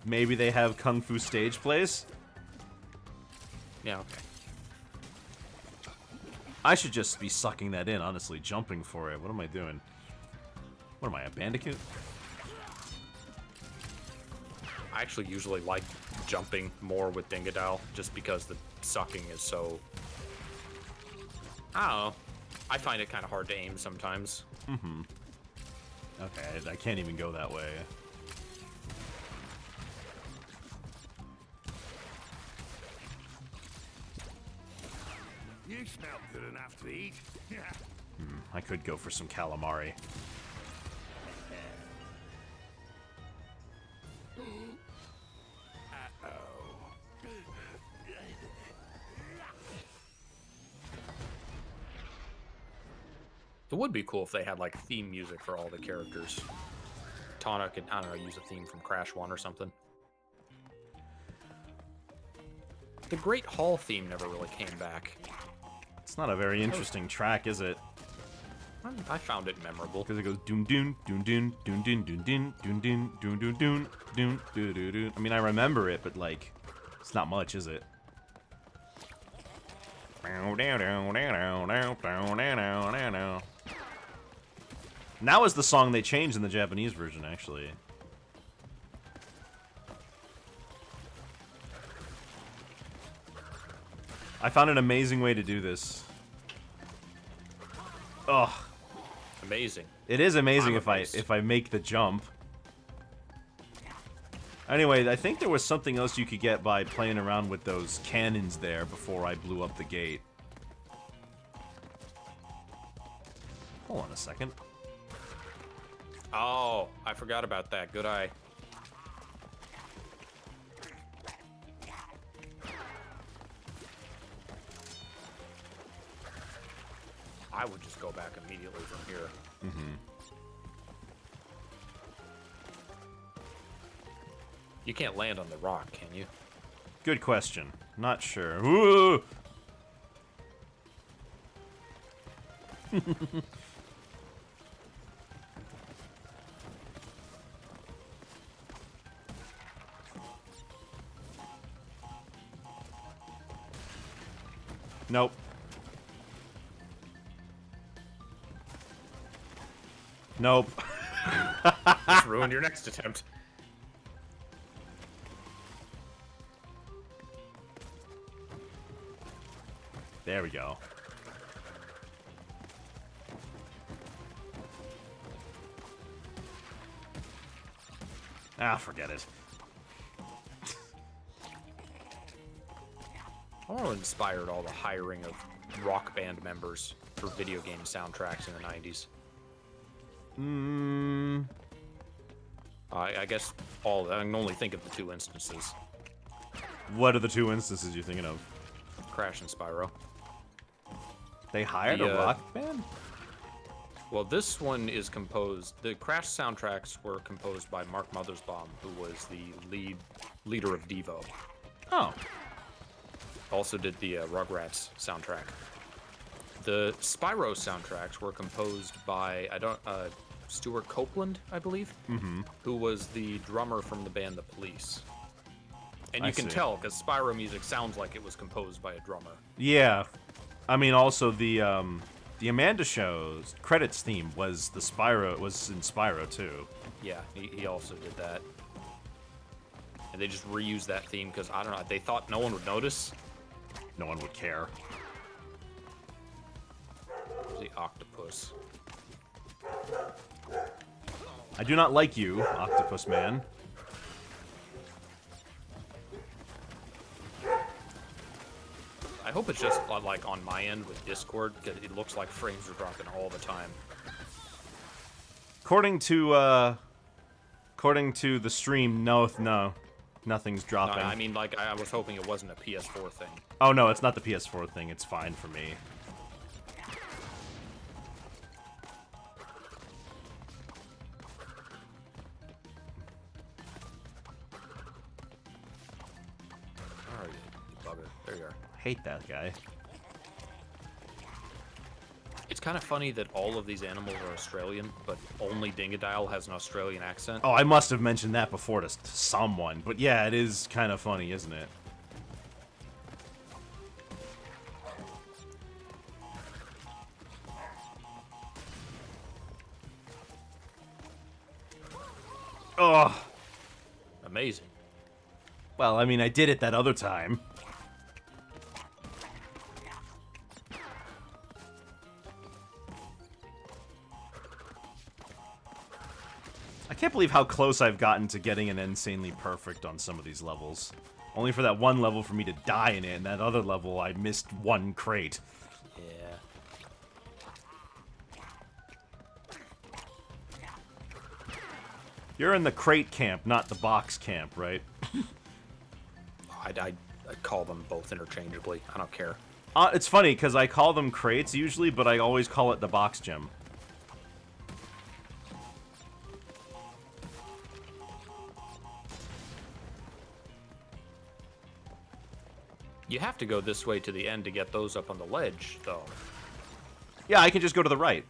Maybe they have kung fu stage plays? Yeah, okay. I should just be sucking that in, honestly, jumping for it. What am I doing? What am I, a bandicoot? I actually usually like jumping more with Dingodile, just because the sucking is so... I don't know. I find it kind of hard to aim sometimes. Mm-hmm. Okay, I can't even go that way. You smell good enough to eat. I could go for some calamari. It would be cool if they had like theme music for all the characters. Tana could, I don't know, use a theme from Crash 1 or something. The Great Hall theme never really came back. It's not a very interesting track, is it? I found it memorable. Because it goes doon doon doon doon doon doon doon doon doon doon doon doon doon doon doon doon doon. I mean, I remember it, but like, it's not much, is it? Now is the song they changed in the Japanese version, actually. I found an amazing way to do this. Ugh. Amazing. It is amazing I'm amazed. if I make the jump. Anyway, I think there was something else you could get by playing around with those cannons there before I blew up the gate. Hold on a second. Oh, I forgot about that. Good eye. I would just go back immediately from here. Mm-hmm. You can't land on the rock, can you? Good question. Not sure. Ooh! Nope. Nope. Just ruined your next attempt. There we go. Ah, forget it. I wonder what inspired all the hiring of rock band members for video game soundtracks in the 90s. I guess I can only think of the two instances. What are the two instances you're thinking of? Crash and Spyro. They hired a rock band? Well, this one is composed... The Crash soundtracks were composed by Mark Mothersbaum, who was the leader of Devo. Oh. Also did the Rugrats soundtrack. The Spyro soundtracks were composed by Stuart Copeland, I believe, who was the drummer from the band The Police. And you can tell because Spyro music sounds like it was composed by a drummer. Yeah, I mean also the Amanda Show's credits theme was in Spyro too. Yeah, he also did that. And they just reused that theme because I don't know, they thought no one would notice. No one would care. There's the octopus. I do not like you, Octopus Man. I hope it's just like on my end with Discord, because it looks like frames are dropping all the time. According to the stream, no, nothing's No, dropping. I mean, like, I was hoping it wasn't a PS4 thing. Oh no, it's not the PS4 thing. It's fine for me. Where are you, you bugger? There you are. Hate that guy. It's kind of funny that all of these animals are Australian, but only Dingodile has an Australian accent. Oh, I must have mentioned that before to someone, but yeah, it is kind of funny, isn't it? Oh. Amazing. Well, I mean, I did it that other time. I can't believe how close I've gotten to getting an insanely perfect on some of these levels. Only for that one level for me to die in it, and that other level I missed one crate. Yeah. You're in the crate camp, not the box camp, right? I call them both interchangeably. I don't care. It's funny, because I call them crates usually, but I always call it the box gem. You have to go this way to the end to get those up on the ledge, though. Yeah, I can just go to the right.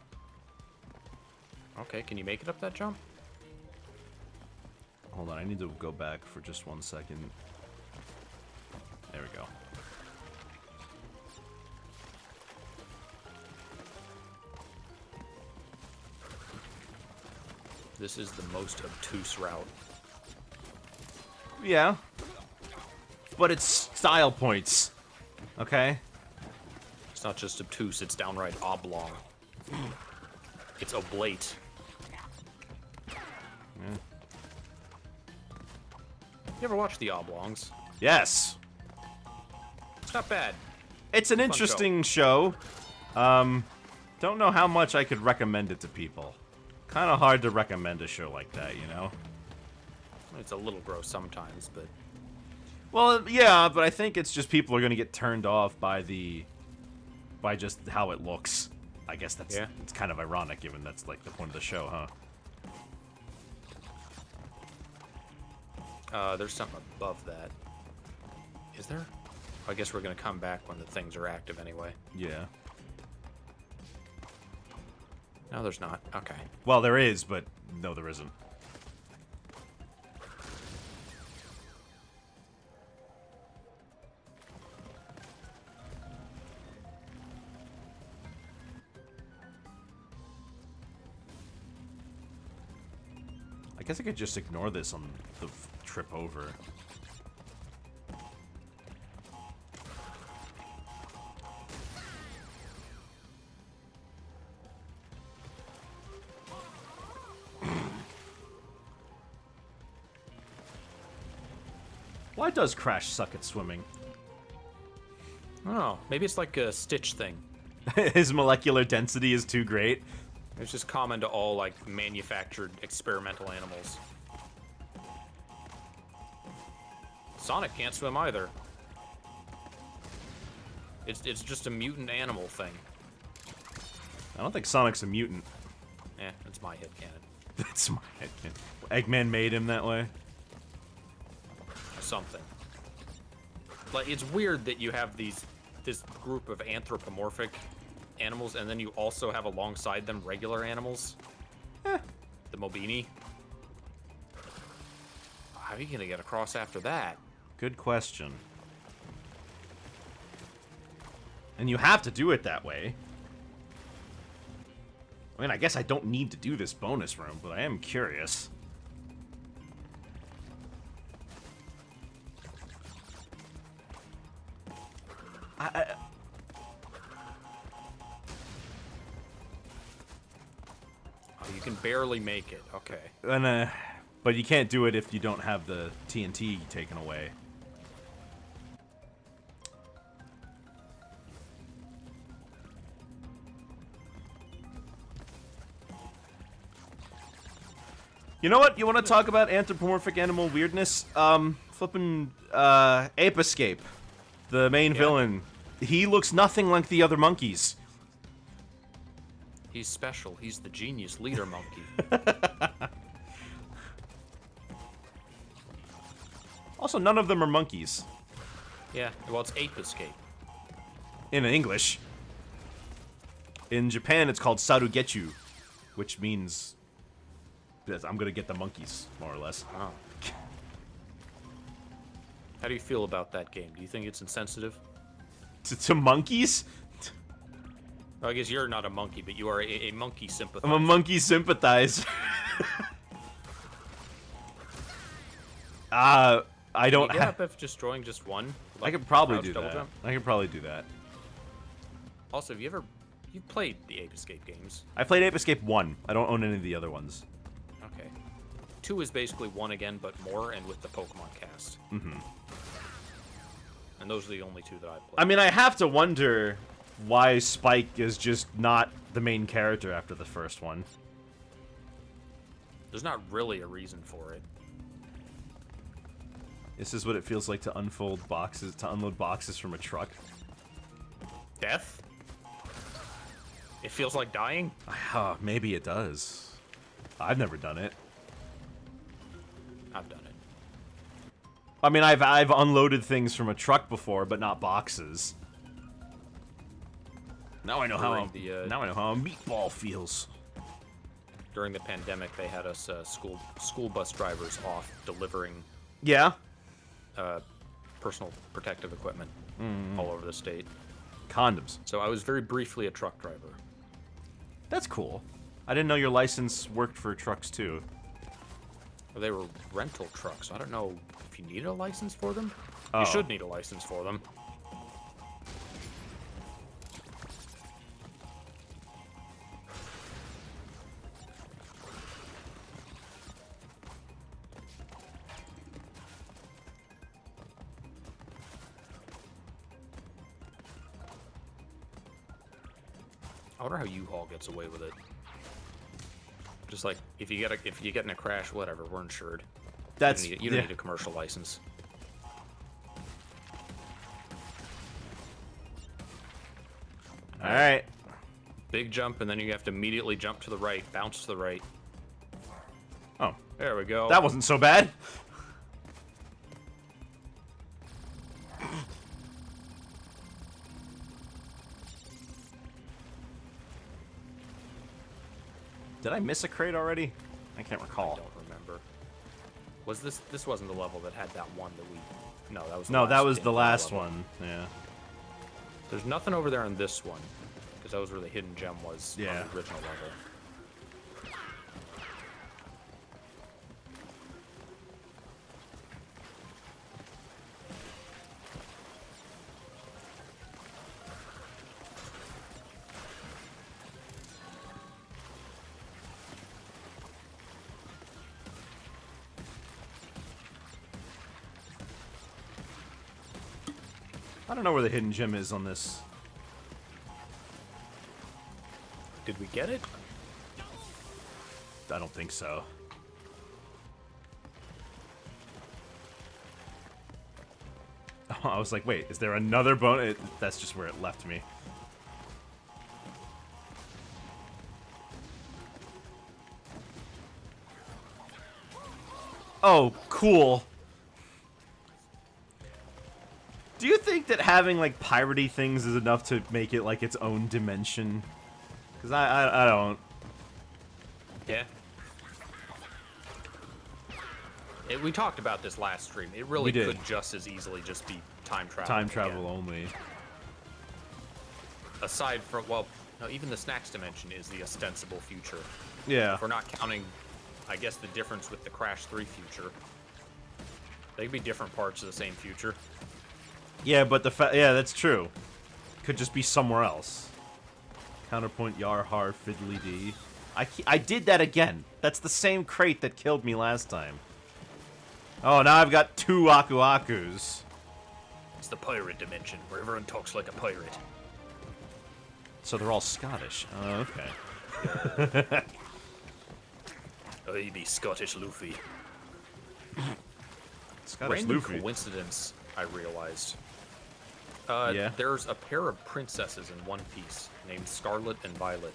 Okay, can you make it up that jump? Hold on, I need to go back for just 1 second. There we go. This is the most obtuse route. Yeah. But it's style points. Okay? It's not just obtuse, it's downright oblong. It's oblate. Yeah. You ever watch The Oblongs? Yes. It's not bad. It's an interesting show. Don't know how much I could recommend it to people. Kind of hard to recommend a show like that, you know? It's a little gross sometimes, but... Well, yeah, but I think it's just people are going to get turned off by just how it looks. I guess that's it's kind of ironic, given that's like the point of the show, huh? There's something above that. Is there? I guess we're gonna come back when the things are active anyway. Yeah. No, there's not. Okay. Well, there is, but no, there isn't. I guess I could just ignore this on the trip over. Why does Crash suck at swimming? Oh, maybe it's like a Stitch thing. His molecular density is too great. It's just common to all, like, manufactured experimental animals. Sonic can't swim either. It's just a mutant animal thing. I don't think Sonic's a mutant. It's my headcanon. That's my headcanon. Eggman made him that way? Or something. Like, it's weird that you have this group of anthropomorphic animals, and then you also have alongside them regular animals. The Mobini. How are you gonna get across after that? Good question. And you have to do it that way. I mean, I guess I don't need to do this bonus room, but I am curious. You can barely make it. Okay. And but you can't do it if you don't have the TNT taken away. You know what? You want to talk about anthropomorphic animal weirdness? Flippin' Ape Escape, the main villain. He looks nothing like the other monkeys. He's special. He's the genius leader monkey. Also, none of them are monkeys. Yeah, well, it's Ape Escape. In English. In Japan, it's called Sarugetsu, which means I'm gonna get the monkeys, more or less. Oh. How do you feel about that game? Do you think it's insensitive? To monkeys? Well, I guess you're not a monkey, but you are a monkey sympathizer. I'm a monkey sympathizer. I don't Can you get have... up if destroying just one? I Like could probably crouch do double that. jump? I could probably do that. Also, have you've played the Ape Escape games? I played Ape Escape 1. I don't own any of the other ones. Okay. 2 is basically 1 again, but more, and with the Pokemon cast. Mm-hmm. And those are the only 2 that I played. I mean, I have to wonder why Spike is just not the main character after the first one. There's not really a reason for it. This is what it feels like to unload boxes from a truck. Death? It feels like dying? Maybe it does. I've never done it. I've done it. I mean, I've unloaded things from a truck before, but not boxes. Now I know how now I know how a meatball feels. During the pandemic, they had us school bus drivers off delivering Yeah. personal protective equipment all over the state. Condoms. So I was very briefly a truck driver. That's cool. I didn't know your license worked for trucks too. Well, they were rental trucks. I don't know if you needed a license for them. Oh. You should need a license for them. I wonder how U-Haul gets away with it. Just like if you get in a crash, whatever, we're insured. That's you don't need a commercial license. All right. Big jump, and then you have to immediately jump to the right, bounce to the right. Oh, There we go. that wasn't so bad. Did I miss a crate already? I can't I recall. don't remember. Was this wasn't the level that had that one that we? No, that was. The No, last that was hidden the last level. one. Yeah. There's nothing over there on this one, because that was where the hidden gem was Yeah. on the original level. I don't know where the hidden gem is on this. Did we get it? I don't think so. I was like, wait, is there another bone? That's just where it left me. Oh, cool. Do you think that having, like, piratey things is enough to make it, like, its own dimension? Because I don't. Yeah. We talked about this last stream. It really We did. could just as easily just be time travel. Time travel again. only. Aside from, well, no, even the snacks dimension is the ostensible future. Yeah. If we're not counting, I guess, the difference with the Crash 3 future. They could be different parts of the same future. Yeah, but yeah, that's true. Could just be somewhere else. Counterpoint yar har fiddly dee. I did that again. That's the same crate that killed me last time. Oh, now I've got 2 Aku Akus. It's the pirate dimension, where everyone talks like a pirate. So they're all Scottish. Oh, okay. I be Scottish Luffy. Scottish Random Luffy. coincidence, I realized. Yeah. There's a pair of princesses in One Piece named Scarlet and Violet,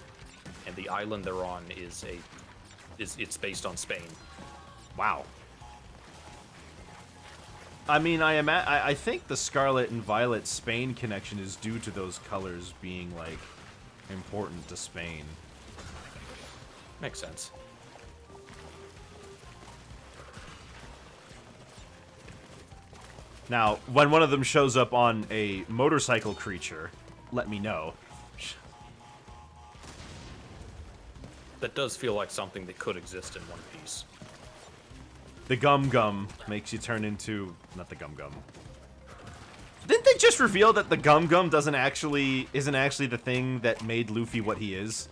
and the island they're on is it's based on Spain. Wow. I mean, I think the Scarlet and Violet Spain connection is due to those colors being, like, important to Spain. Makes sense. Now, when one of them shows up on a motorcycle creature, let me know. That does feel like something that could exist in One Piece. The Gum Gum makes you turn into... Not the Gum Gum. Didn't they just reveal that the Gum Gum isn't actually the thing that made Luffy what he is?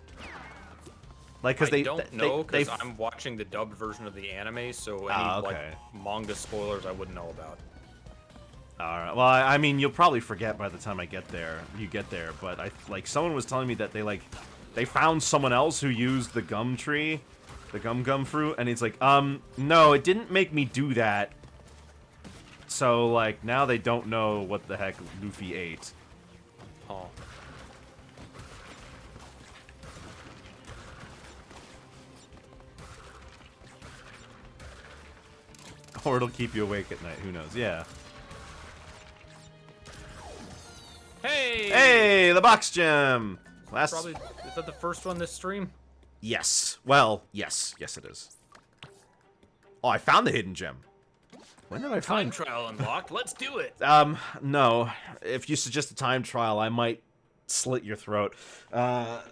Like, because I don't know, because I'm watching the dubbed version of the anime, so any like manga spoilers I wouldn't know about. Alright, well, I mean, you'll probably forget by the time you get there, but like, someone was telling me that they found someone else who used the gum tree, the gum fruit, and it's like, no, it didn't make me do that. So, like, now they don't know what the heck Luffy ate. Oh. Or it'll keep you awake at night, who knows, yeah. Hey! Hey, the box gem! Is that the first one this stream? Yes. Well, yes. Yes, it is. Oh, I found the hidden gem. When did I Time find... trial unlocked. Let's do it. No. If you suggest a time trial, I might slit your throat. Where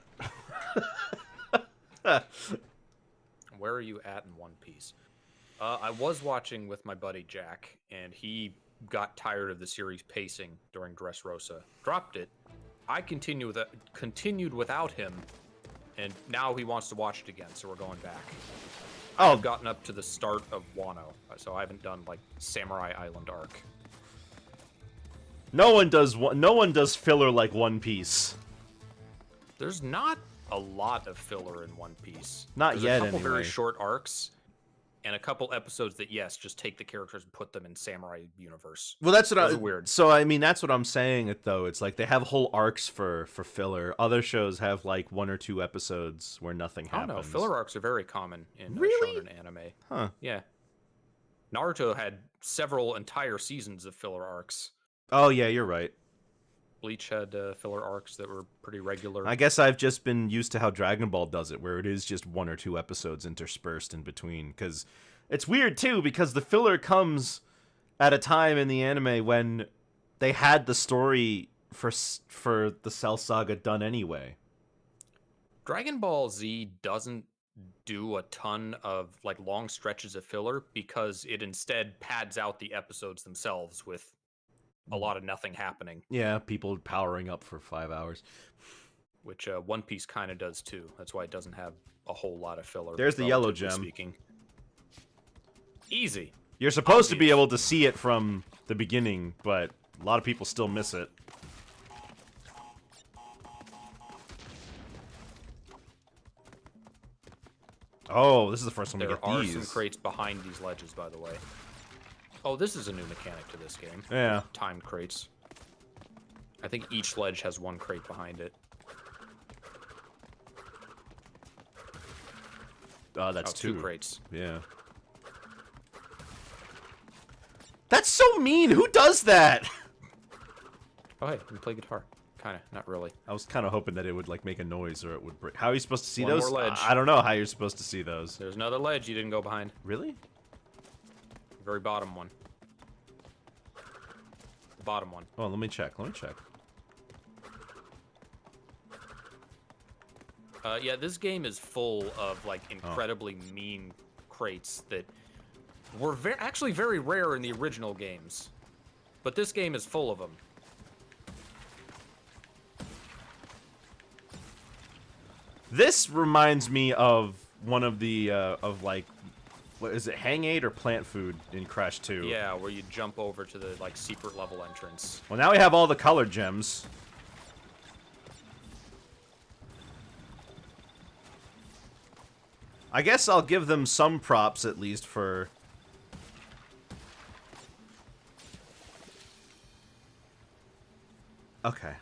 are you at in One Piece? I was watching with my buddy Jack, and he got tired of the series pacing during Dressrosa, dropped it. I continued without him, and now he wants to watch it again, so we're going back. Oh. I've gotten up to the start of Wano, so I haven't done like Samurai Island arc. No one does filler like One Piece. There's not a lot of filler in One Piece. Not There's yet, a couple anyway. very short arcs, and a couple episodes that, yes, just take the characters and put them in Samurai universe. Well, that's what Those are weird. So I mean, that's what I'm saying. Though it's like they have whole arcs for filler. Other shows have like 1 or 2 episodes where nothing happens. Oh no, filler arcs are very common in Really? shonen anime. Huh. Yeah. Naruto had several entire seasons of filler arcs. Oh yeah, you're right. Bleach had filler arcs that were pretty regular. I guess I've just been used to how Dragon Ball does it, where it is just 1 or 2 episodes interspersed in between. Because it's weird too, because the filler comes at a time in the anime when they had the story for the Cell Saga done anyway. Dragon Ball Z doesn't do a ton of like long stretches of filler because it instead pads out the episodes themselves with a lot of nothing happening. Yeah, people powering up for 5 hours. Which One Piece kind of does too. That's why it doesn't have a whole lot of filler. There's the yellow relatively gem. Speaking. Easy. You're supposed to be able to see it from the beginning, but a lot of people still miss it. Oh, this is the first time we There get are these. some crates behind these ledges, by the way. Oh, this is a new mechanic to this game. Yeah. Timed crates. I think each ledge has 1 crate behind it. That's 2 crates. Yeah. That's so mean. Who does that? Oh, hey, you play guitar. Kind of, not really. I was kind of hoping that it would like make a noise or it would break. How are you supposed to see One those? more ledge. I don't know how you're supposed to see those. There's another ledge you didn't go behind. Really? Very bottom one. The bottom one. Oh, let me check. Let me check. Yeah, this game is full of like incredibly mean crates that were actually very rare in the original games. But this game is full of them. This reminds me of one of the, of like, what is it, Hang Aid or Plant Food in Crash 2? Yeah, where you jump over to the, like, secret level entrance. Well, now we have all the color gems. I guess I'll give them some props, at least, for... Okay.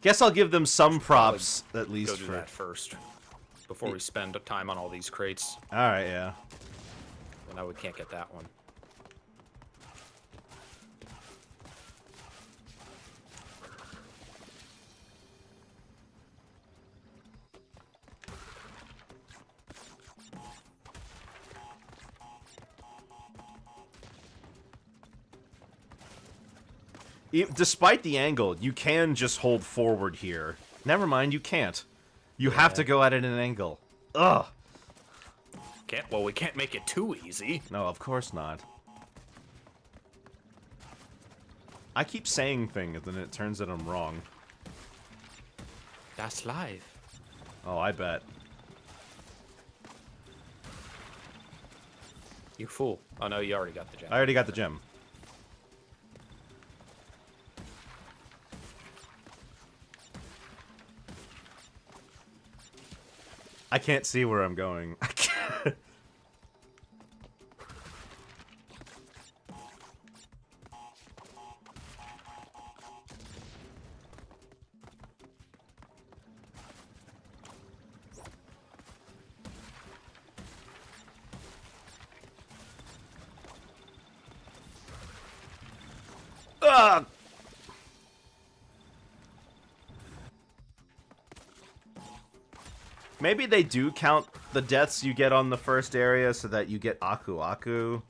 Guess I'll give them some props, at least, Go do for... that first. Before we spend time on all these crates. Alright, yeah. Well, now we can't get that one. Despite the angle, you can just hold forward here. Never mind, you can't. You have to go at it at an angle. Ugh. Well, we can't make it too easy. No, of course not. I keep saying things, and it turns out I'm wrong. That's live. Oh, I bet. You fool. Oh, no, you already got the gem. I already got the gem. I can't see where I'm going. I can't. Ugh! Maybe they do count the deaths you get on the first area so that you get Aku Aku.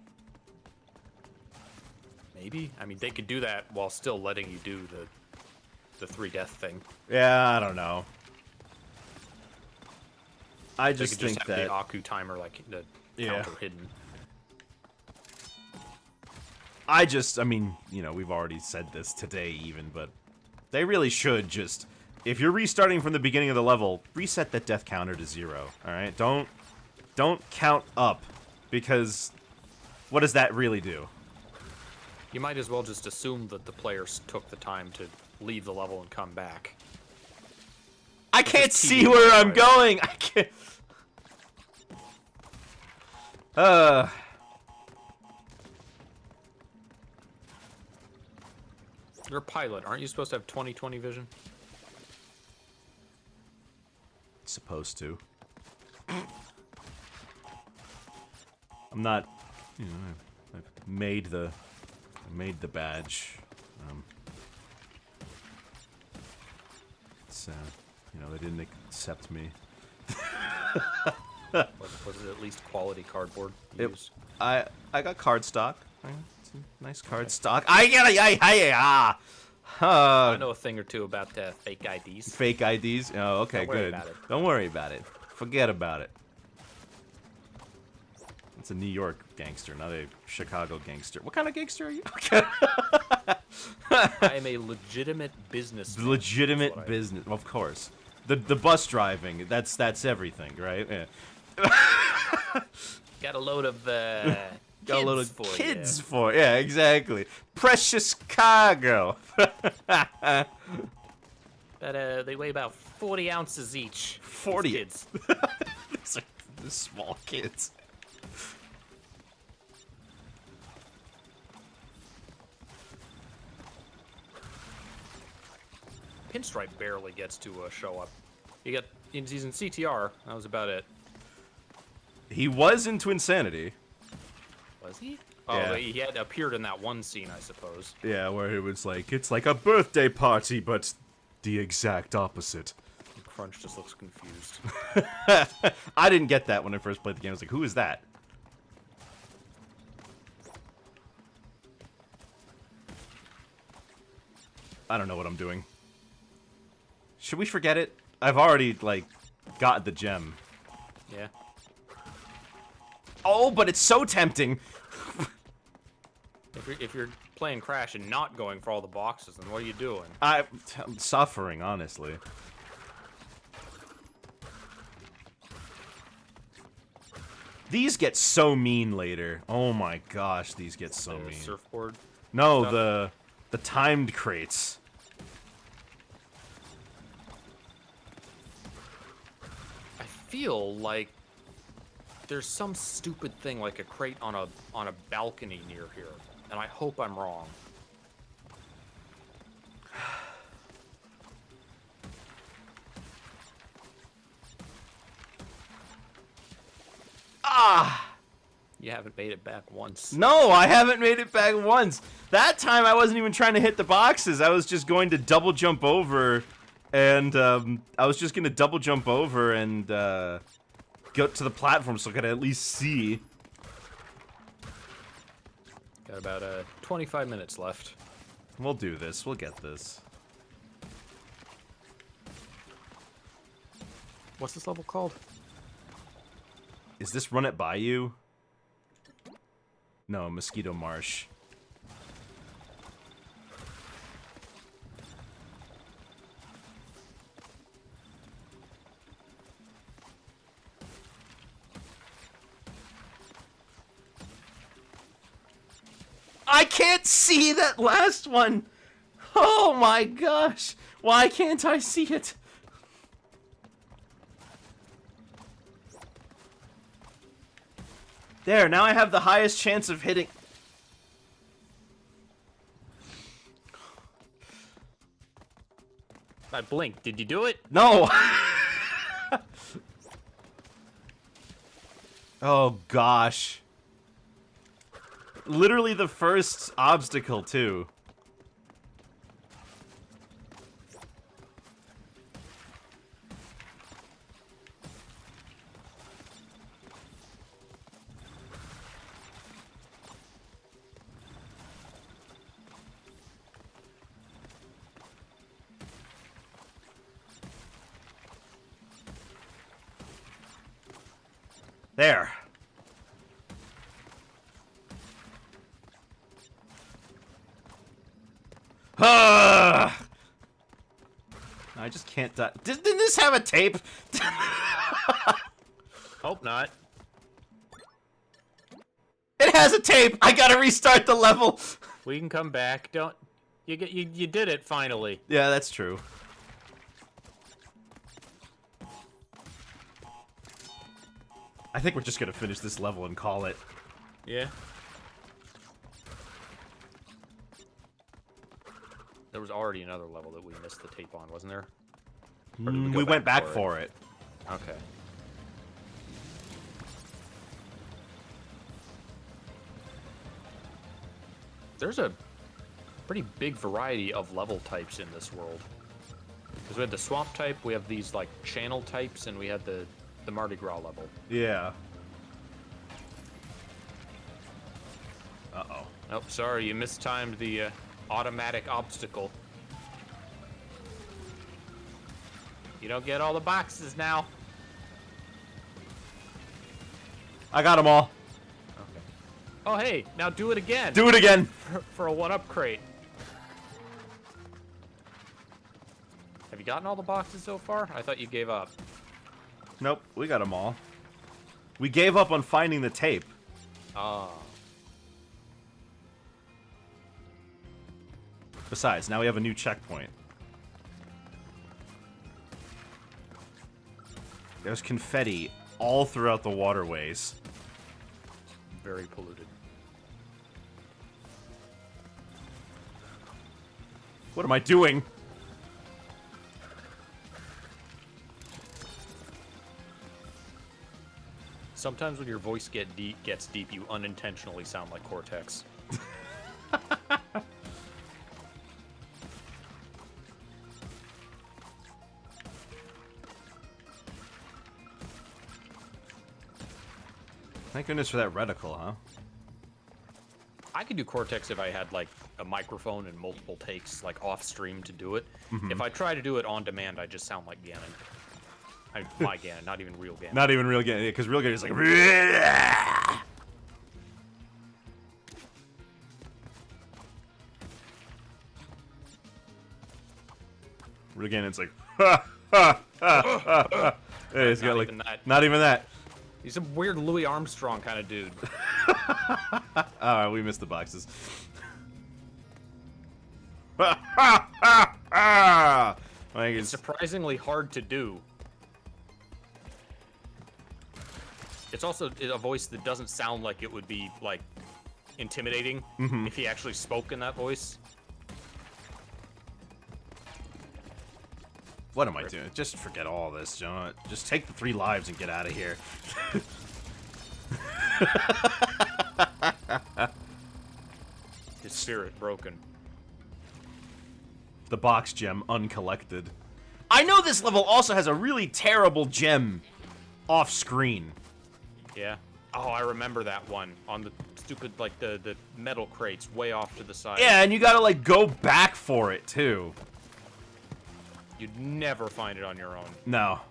Maybe? I mean, they could do that while still letting you do the 3-death thing. Yeah, I don't know. I They just could just think have that... the Aku timer, like, the counter hidden. I mean, you know, we've already said this today even, but they really should just, if you're restarting from the beginning of the level, reset that death counter to 0, alright? Don't count up, because what does that really do? You might as well just assume that the players took the time to leave the level and come back. I can't Just see TV where I'm right. going! I can't... You're a pilot. Aren't you supposed to have 20/20 vision? Supposed to. I'm not, you know, I've made the badge. It's, you know, they didn't accept me. Was it at least quality cardboard you used? I got card stock. It's a nice card stock. I know a thing or two about fake IDs. Fake IDs? Oh, okay, Don't worry good. about it. Don't worry about it. Forget about it. It's a New York gangster, not a Chicago gangster. What kind of gangster are you? I am a legitimate businessman. Legitimate business, of course. The bus driving, that's everything, right? Yeah. Got a load of Got a load of for kids ya. for, yeah, exactly. Precious cargo. But they weigh about 40 ounces each. 40 These kids. These are the small kids. Pinstripe barely gets to show up. He's in CTR. That was about it. He was into Insanity. Was he? Oh, Yeah. he had appeared in that one scene, I suppose. Yeah, where it was like, it's like a birthday party, but the exact opposite. Crunch just looks confused. I didn't get that when I first played the game. I was like, who is that? I don't know what I'm doing. Should we forget it? I've already, like, got the gem. Yeah. Oh, but it's so tempting! If you're playing Crash and not going for all the boxes, then what are you doing? I'm suffering, honestly. These get so mean later. Oh my gosh, these get so The mean. surfboard. No, stuff. the timed crates. I feel like there's some stupid thing like a crate on a balcony near here, and I hope I'm wrong. Ah! You haven't made it back once. No, I haven't made it back once. That time I wasn't even trying to hit the boxes. I was just going to double jump over, and I was just going to double jump over and go to the platform so I could at least see. Got about 25 minutes left. We'll do this. We'll get this. What's this level called? Is this Run It By You? No, Mosquito Marsh. I can't see that last one! Oh my gosh! Why can't I see it? There, now I have the highest chance of hitting. I blinked. Did you do it? No! Oh gosh. Literally the first obstacle, too. There. Ah! I just can't die. Didn't this have a tape? Hope not. It has a tape! I gotta restart the level! We can come back. Don't. You did it finally. Yeah, that's true. I think we're just gonna finish this level and call it. Yeah. There was already another level that we missed the tape on, wasn't there? Or did go We went back for it. Okay. There's a pretty big variety of level types in this world. Because we had the swamp type, we have these like channel types, and we had the Mardi Gras level. Yeah. Uh-oh. Oh, sorry, you mistimed the automatic obstacle. You don't get all the boxes now. I got them all. Okay. Oh, hey, now do it again. Do it again! For a one-up crate. Have you gotten all the boxes so far? I thought you gave up. Nope, we got them all. We gave up on finding the tape. Ah. Besides, now we have a new checkpoint. There's confetti all throughout the waterways. Very polluted. What am I doing? Sometimes when your voice gets deep, you unintentionally sound like Cortex. Thank goodness for that reticle, huh? I could do Cortex if I had like a microphone and multiple takes, like off stream to do it. If I try to do it on demand, I just sound like Ganon. My Ganon, not even real Ganon. Not even real Ganon, because real Ganon is like... Real Ganon's like... Hey, it's got Not like... even that. Not even that. He's a weird Louis Armstrong kind of dude. Alright, we missed the boxes. It's surprisingly hard to do. It's also a voice that doesn't sound like it would be, like, intimidating if he actually spoke in that voice. What am I doing? Just forget all this, John. Just take the 3 lives and get out of here. His spirit broken. The box gem uncollected. I know this level also has a really terrible gem off screen. Yeah. Oh, I remember that one on the stupid, like, the metal crates way off to the side. Yeah, and you gotta, like, go back for it, too. You'd never find it on your own. No.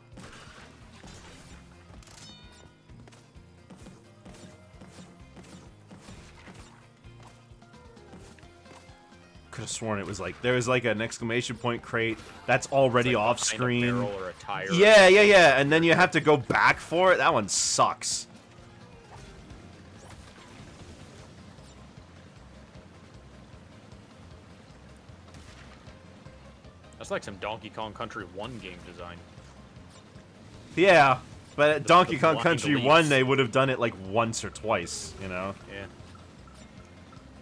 Could have sworn it was like there was like an exclamation point crate that's already Like off behind screen. a barrel or a tire. Yeah, and then you have to go back for it. That one sucks. That's like some Donkey Kong Country 1 game design. Yeah, but at Donkey Kong blind Country leaps. 1 they would have done it like once or twice, you know. Yeah.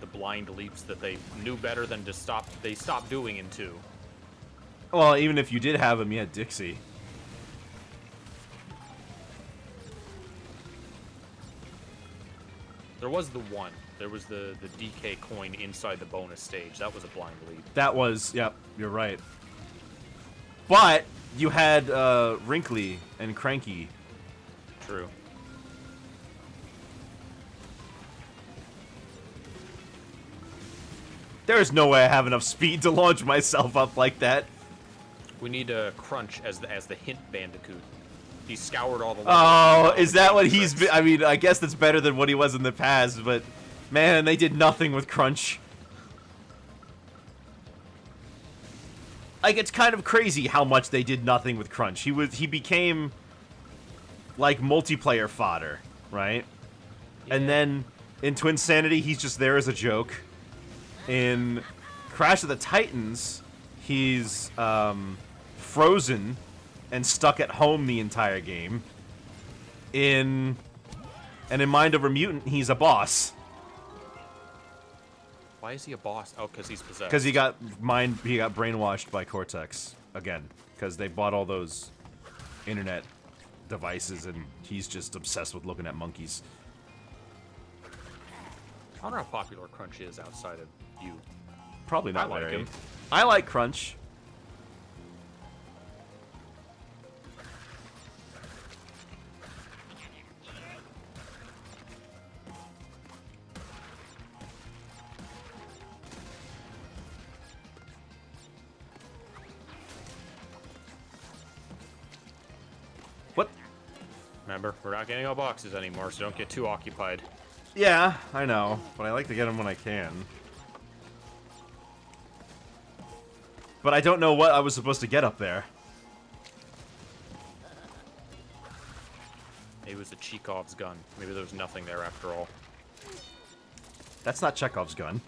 The blind leaps that they knew better than to stop. They stopped doing in 2. Well, even if you did have him, you had Dixie. There was the one. There was the DK coin inside the bonus stage. That was a blind leap. That was, yep, you're right. But you had Wrinkly and Cranky. True. There is no way I have enough speed to launch myself up like that. We need a Crunch as the hint bandicoot. He scoured all the. Oh, is that what he's been? I mean, I guess that's better than what he was in the past, but man, they did nothing with Crunch. Like, it's kind of crazy how much they did nothing with Crunch. He became like multiplayer fodder, right? Yeah. And then in Twinsanity, he's just there as a joke. In Crash of the Titans, he's frozen and stuck at home the entire game. In Mind Over Mutant, he's a boss. Why is he a boss? Oh, because he's possessed. Because he got brainwashed by Cortex again. Because they bought all those internet devices, and he's just obsessed with looking at monkeys. I wonder how popular Crunch is outside of you. Probably not I like very. him. I like Crunch. What? Remember, we're not getting all boxes anymore, so don't get too occupied. Yeah, I know, but I like to get them when I can. But I don't know what I was supposed to get up there. Maybe it was a Chekhov's gun. Maybe there was nothing there after all. That's not Chekhov's gun.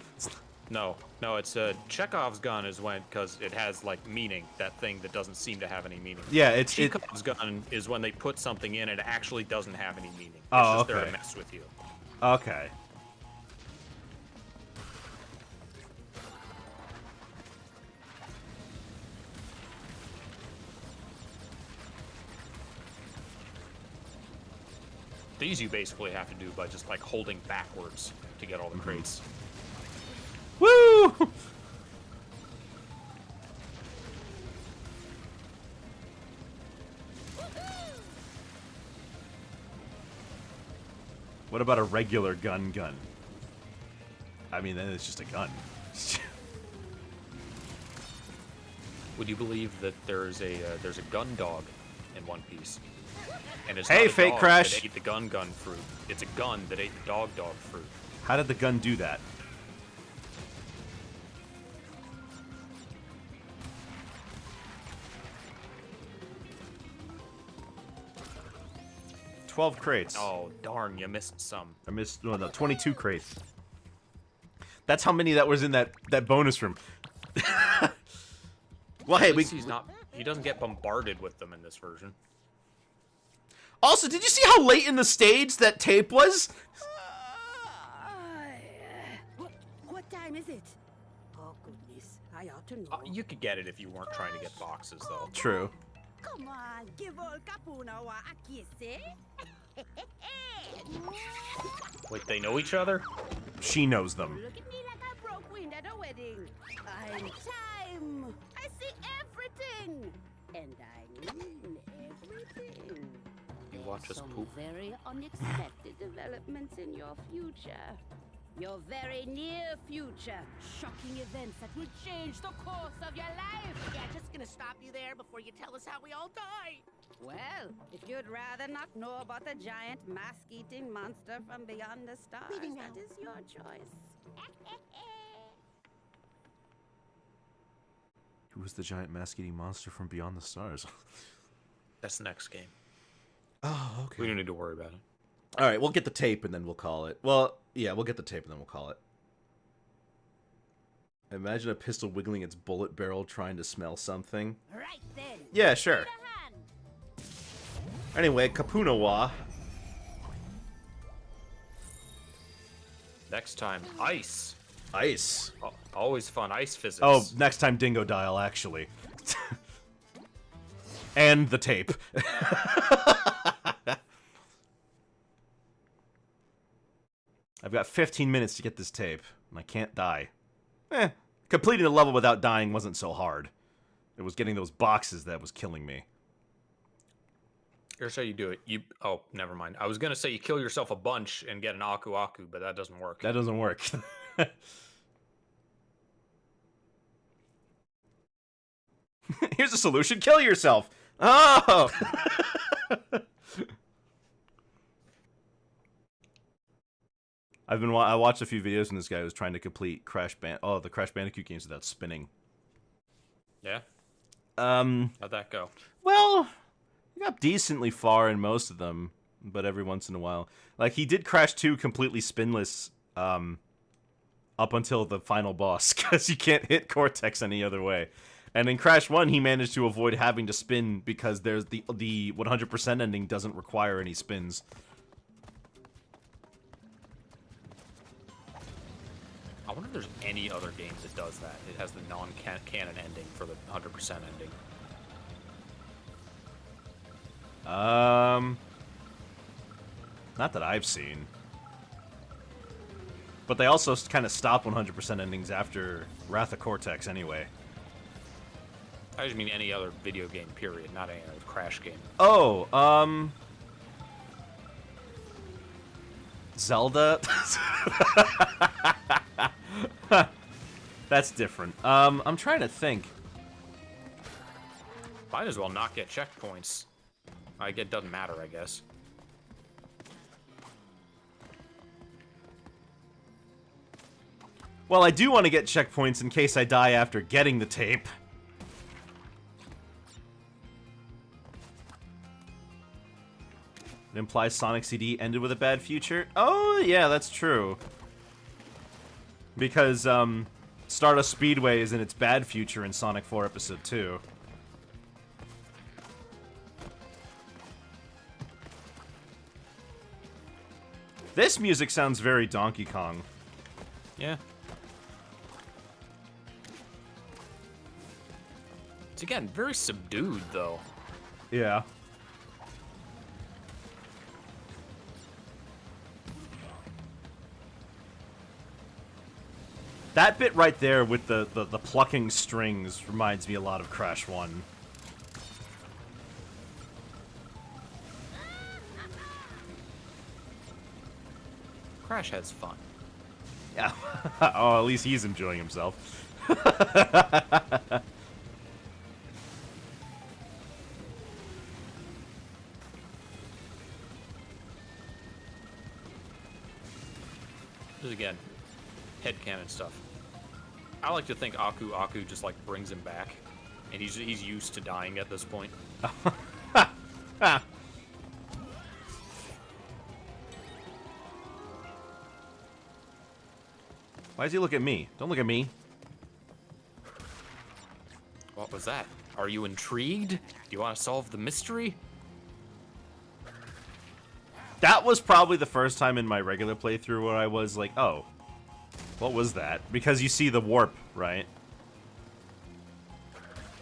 No, it's Chekhov's gun is when, because it has, like, meaning, that thing that doesn't seem to have any meaning. Yeah, it's... Chekhov's gun is when they put something in and it actually doesn't have any meaning. It's Oh, just there okay. to mess with you. Okay. These you basically have to do by just, like, holding backwards to get all the crates. Woo! What about a regular gun? I mean, then it's just a gun. Would you believe that there's a gun dog in One Piece? And it's Hey, not a Fake dog Crash. that ate the gun fruit. It's a gun that ate the dog fruit. How did the gun do that? 12 crates. Oh, darn, you missed some. I missed, no, 22 crates. That's how many that was in that bonus room. Well, hey, At least he doesn't get bombarded with them in this version. Also, did you see how late in the stage that tape was? What time is it? Oh, goodness. I ought to know. You could get it if you weren't trying to get boxes, though. True. Come on, give old Capunawa a kiss, eh? Wait, they know each other? She knows them. Look at me like I broke wind at a wedding. I'm time. I see everything. And I mean everything. You watch us Some poop. very unexpected developments in your future. Your very near future. Shocking events that will change the course of your life. Yeah, just gonna stop you there before you tell us how we all die. Well, if you'd rather not know about the giant mask-eating monster from beyond the stars, Leaving that now. is your choice. Who was the giant mask-eating monster from beyond the stars? That's the next game. Oh, okay. We don't need to worry about it. All right, we'll get the tape and then we'll call it. Well, yeah, we'll get the tape and then we'll call it. Imagine a pistol wiggling its bullet barrel trying to smell something. Right then. Yeah, sure. Need a hand. Anyway, Capunawa. Next time, ice. Ice. Always fun. Ice physics. Oh, next time Dingo Dial, actually. And the tape. I've got 15 minutes to get this tape, and I can't die. Completing the level without dying wasn't so hard. It was getting those boxes that was killing me. Here's how you do it. Oh, never mind. I was gonna say you kill yourself a bunch and get an Aku Aku, but that doesn't work. That doesn't work. Here's a solution. Kill yourself. Oh! I watched a few videos and this guy was trying to complete the Crash Bandicoot games without spinning. Yeah? Well, How'd that go? I got decently far in most of them, but every once in a while. Like, he did Crash 2 completely spinless, up until the final boss, because you can't hit Cortex any other way. And in Crash 1, he managed to avoid having to spin because there's the 100% ending doesn't require any spins. I wonder if there's any other games that does that. It has the non-canon ending for the 100% ending. Not that I've seen. But they also kind of stop 100% endings after Wrath of Cortex anyway. I just mean any other video game, period, not any other Crash game. Oh, Zelda? That's different. I'm trying to think. Might as well not get checkpoints. It doesn't matter, I guess. Well, I do want to get checkpoints in case I die after getting the tape. It implies Sonic CD ended with a bad future? Oh, yeah, that's true. Because, Stardust Speedway is in its bad future in Sonic 4 Episode 2. This music sounds very Donkey Kong. Yeah. It's, again, very subdued, though. Yeah. That bit right there with the plucking strings reminds me a lot of Crash 1. Crash has fun. Yeah. Oh, at least he's enjoying himself. Just again, headcanon stuff. I like to think Aku Aku just like brings him back, and he's used to dying at this point. Why does he look at me? Don't look at me. What was that? Are you intrigued? Do you want to solve the mystery? That was probably the first time in my regular playthrough where I was like, oh, what was that? Because you see the warp, right?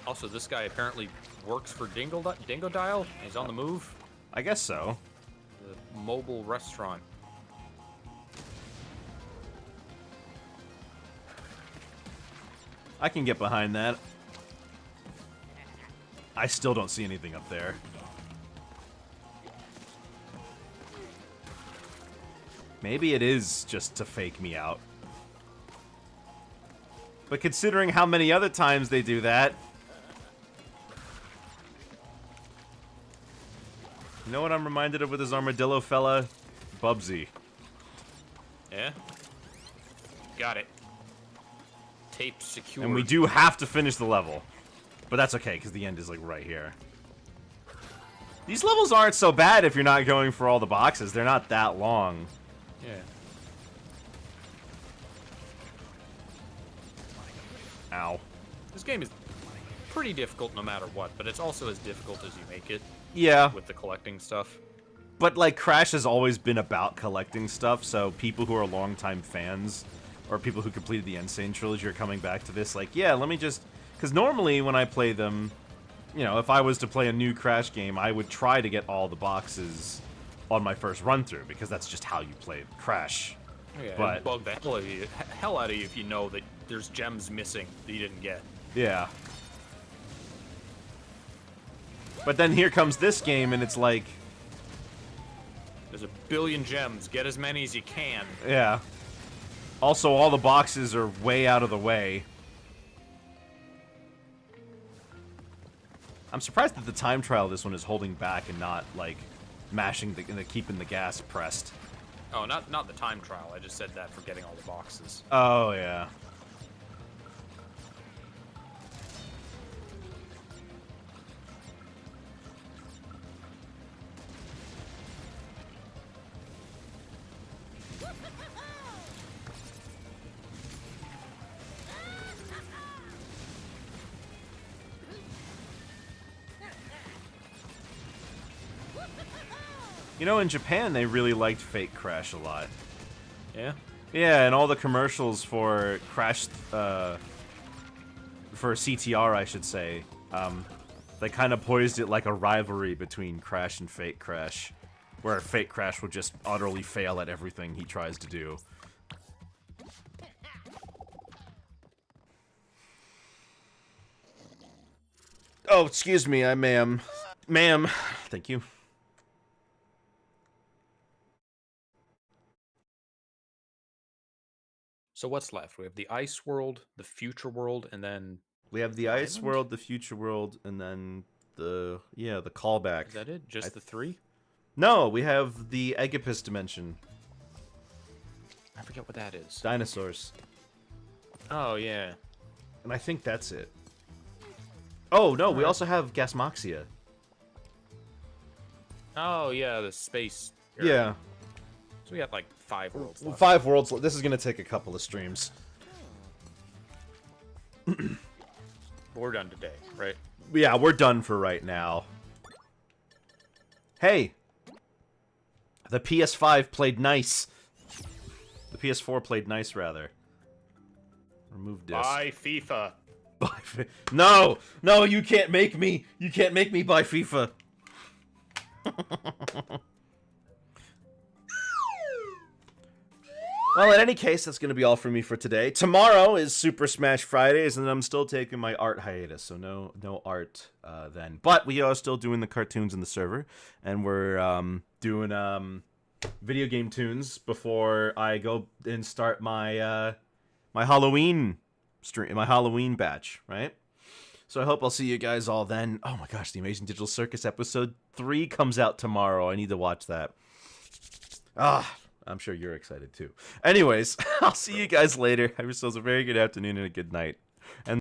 Also, this guy apparently works for Dingodile. He's on the move. I guess so. The mobile restaurant. I can get behind that. I still don't see anything up there. Maybe it is just to fake me out. But considering how many other times they do that... You know what I'm reminded of with this armadillo fella? Bubsy. Yeah? Got it. Tape secure. And we do have to finish the level. But that's okay, because the end is, like, right here. These levels aren't so bad if you're not going for all the boxes. They're not that long. Yeah. Ow. This game is pretty difficult no matter what, but it's also as difficult as you make it Yeah. with the collecting stuff. But, like, Crash has always been about collecting stuff, so people who are longtime fans, or people who completed the Insane Trilogy are coming back to this, like, yeah, let me just... Because normally when I play them, you know, if I was to play a new Crash game, I would try to get all the boxes on my first run-through, because that's just how you play Crash. Yeah, But- it'd bug the hell out of you if you know that there's gems missing that you didn't get. Yeah. But then here comes this game, and it's like... There's a billion gems. Get as many as you can. Yeah. Also, all the boxes are way out of the way. I'm surprised that the time trial of this one is holding back and not, like, mashing the keeping the gas pressed. Oh, not the time trial. I just said that for getting all the boxes. Oh, yeah. You know, in Japan, they really liked Fake Crash a lot. Yeah? Yeah, and all the commercials for Crash, for CTR, I should say, they kind of poised it like a rivalry between Crash and Fake Crash, where Fake Crash would just utterly fail at everything he tries to do. Oh, excuse me, ma'am. Ma'am. Thank you. So what's left? We have the ice world, the future world, and then... We have the ice Island? world, the future world, and then the callback. Is that it? Just the three? No, we have the Aegipus dimension. I forget what that is. Dinosaurs. Oh, yeah. And I think that's it. Oh, no, we also have Gasmoxia. Oh, yeah, the space. Yeah. So we got like 5 worlds left. 5 worlds. This is going to take a couple of streams. We're done today, right? Yeah, we're done for right now. Hey! The PS5 played nice. The PS4 played nice, rather. Remove disc. Buy FIFA. No! No, you can't make me! You can't make me buy FIFA! Well, in any case, that's going to be all for me for today. Tomorrow is Super Smash Fridays, and I'm still taking my art hiatus, so no art then. But we are still doing the cartoons in the server, and we're doing video game tunes before I go and start my my Halloween stream, my Halloween batch, right? So I hope I'll see you guys all then. Oh my gosh, the Amazing Digital Circus episode 3 comes out tomorrow. I need to watch that. I'm sure you're excited too. Anyways, I'll see you guys later. Have yourselves a very good afternoon and a good night. And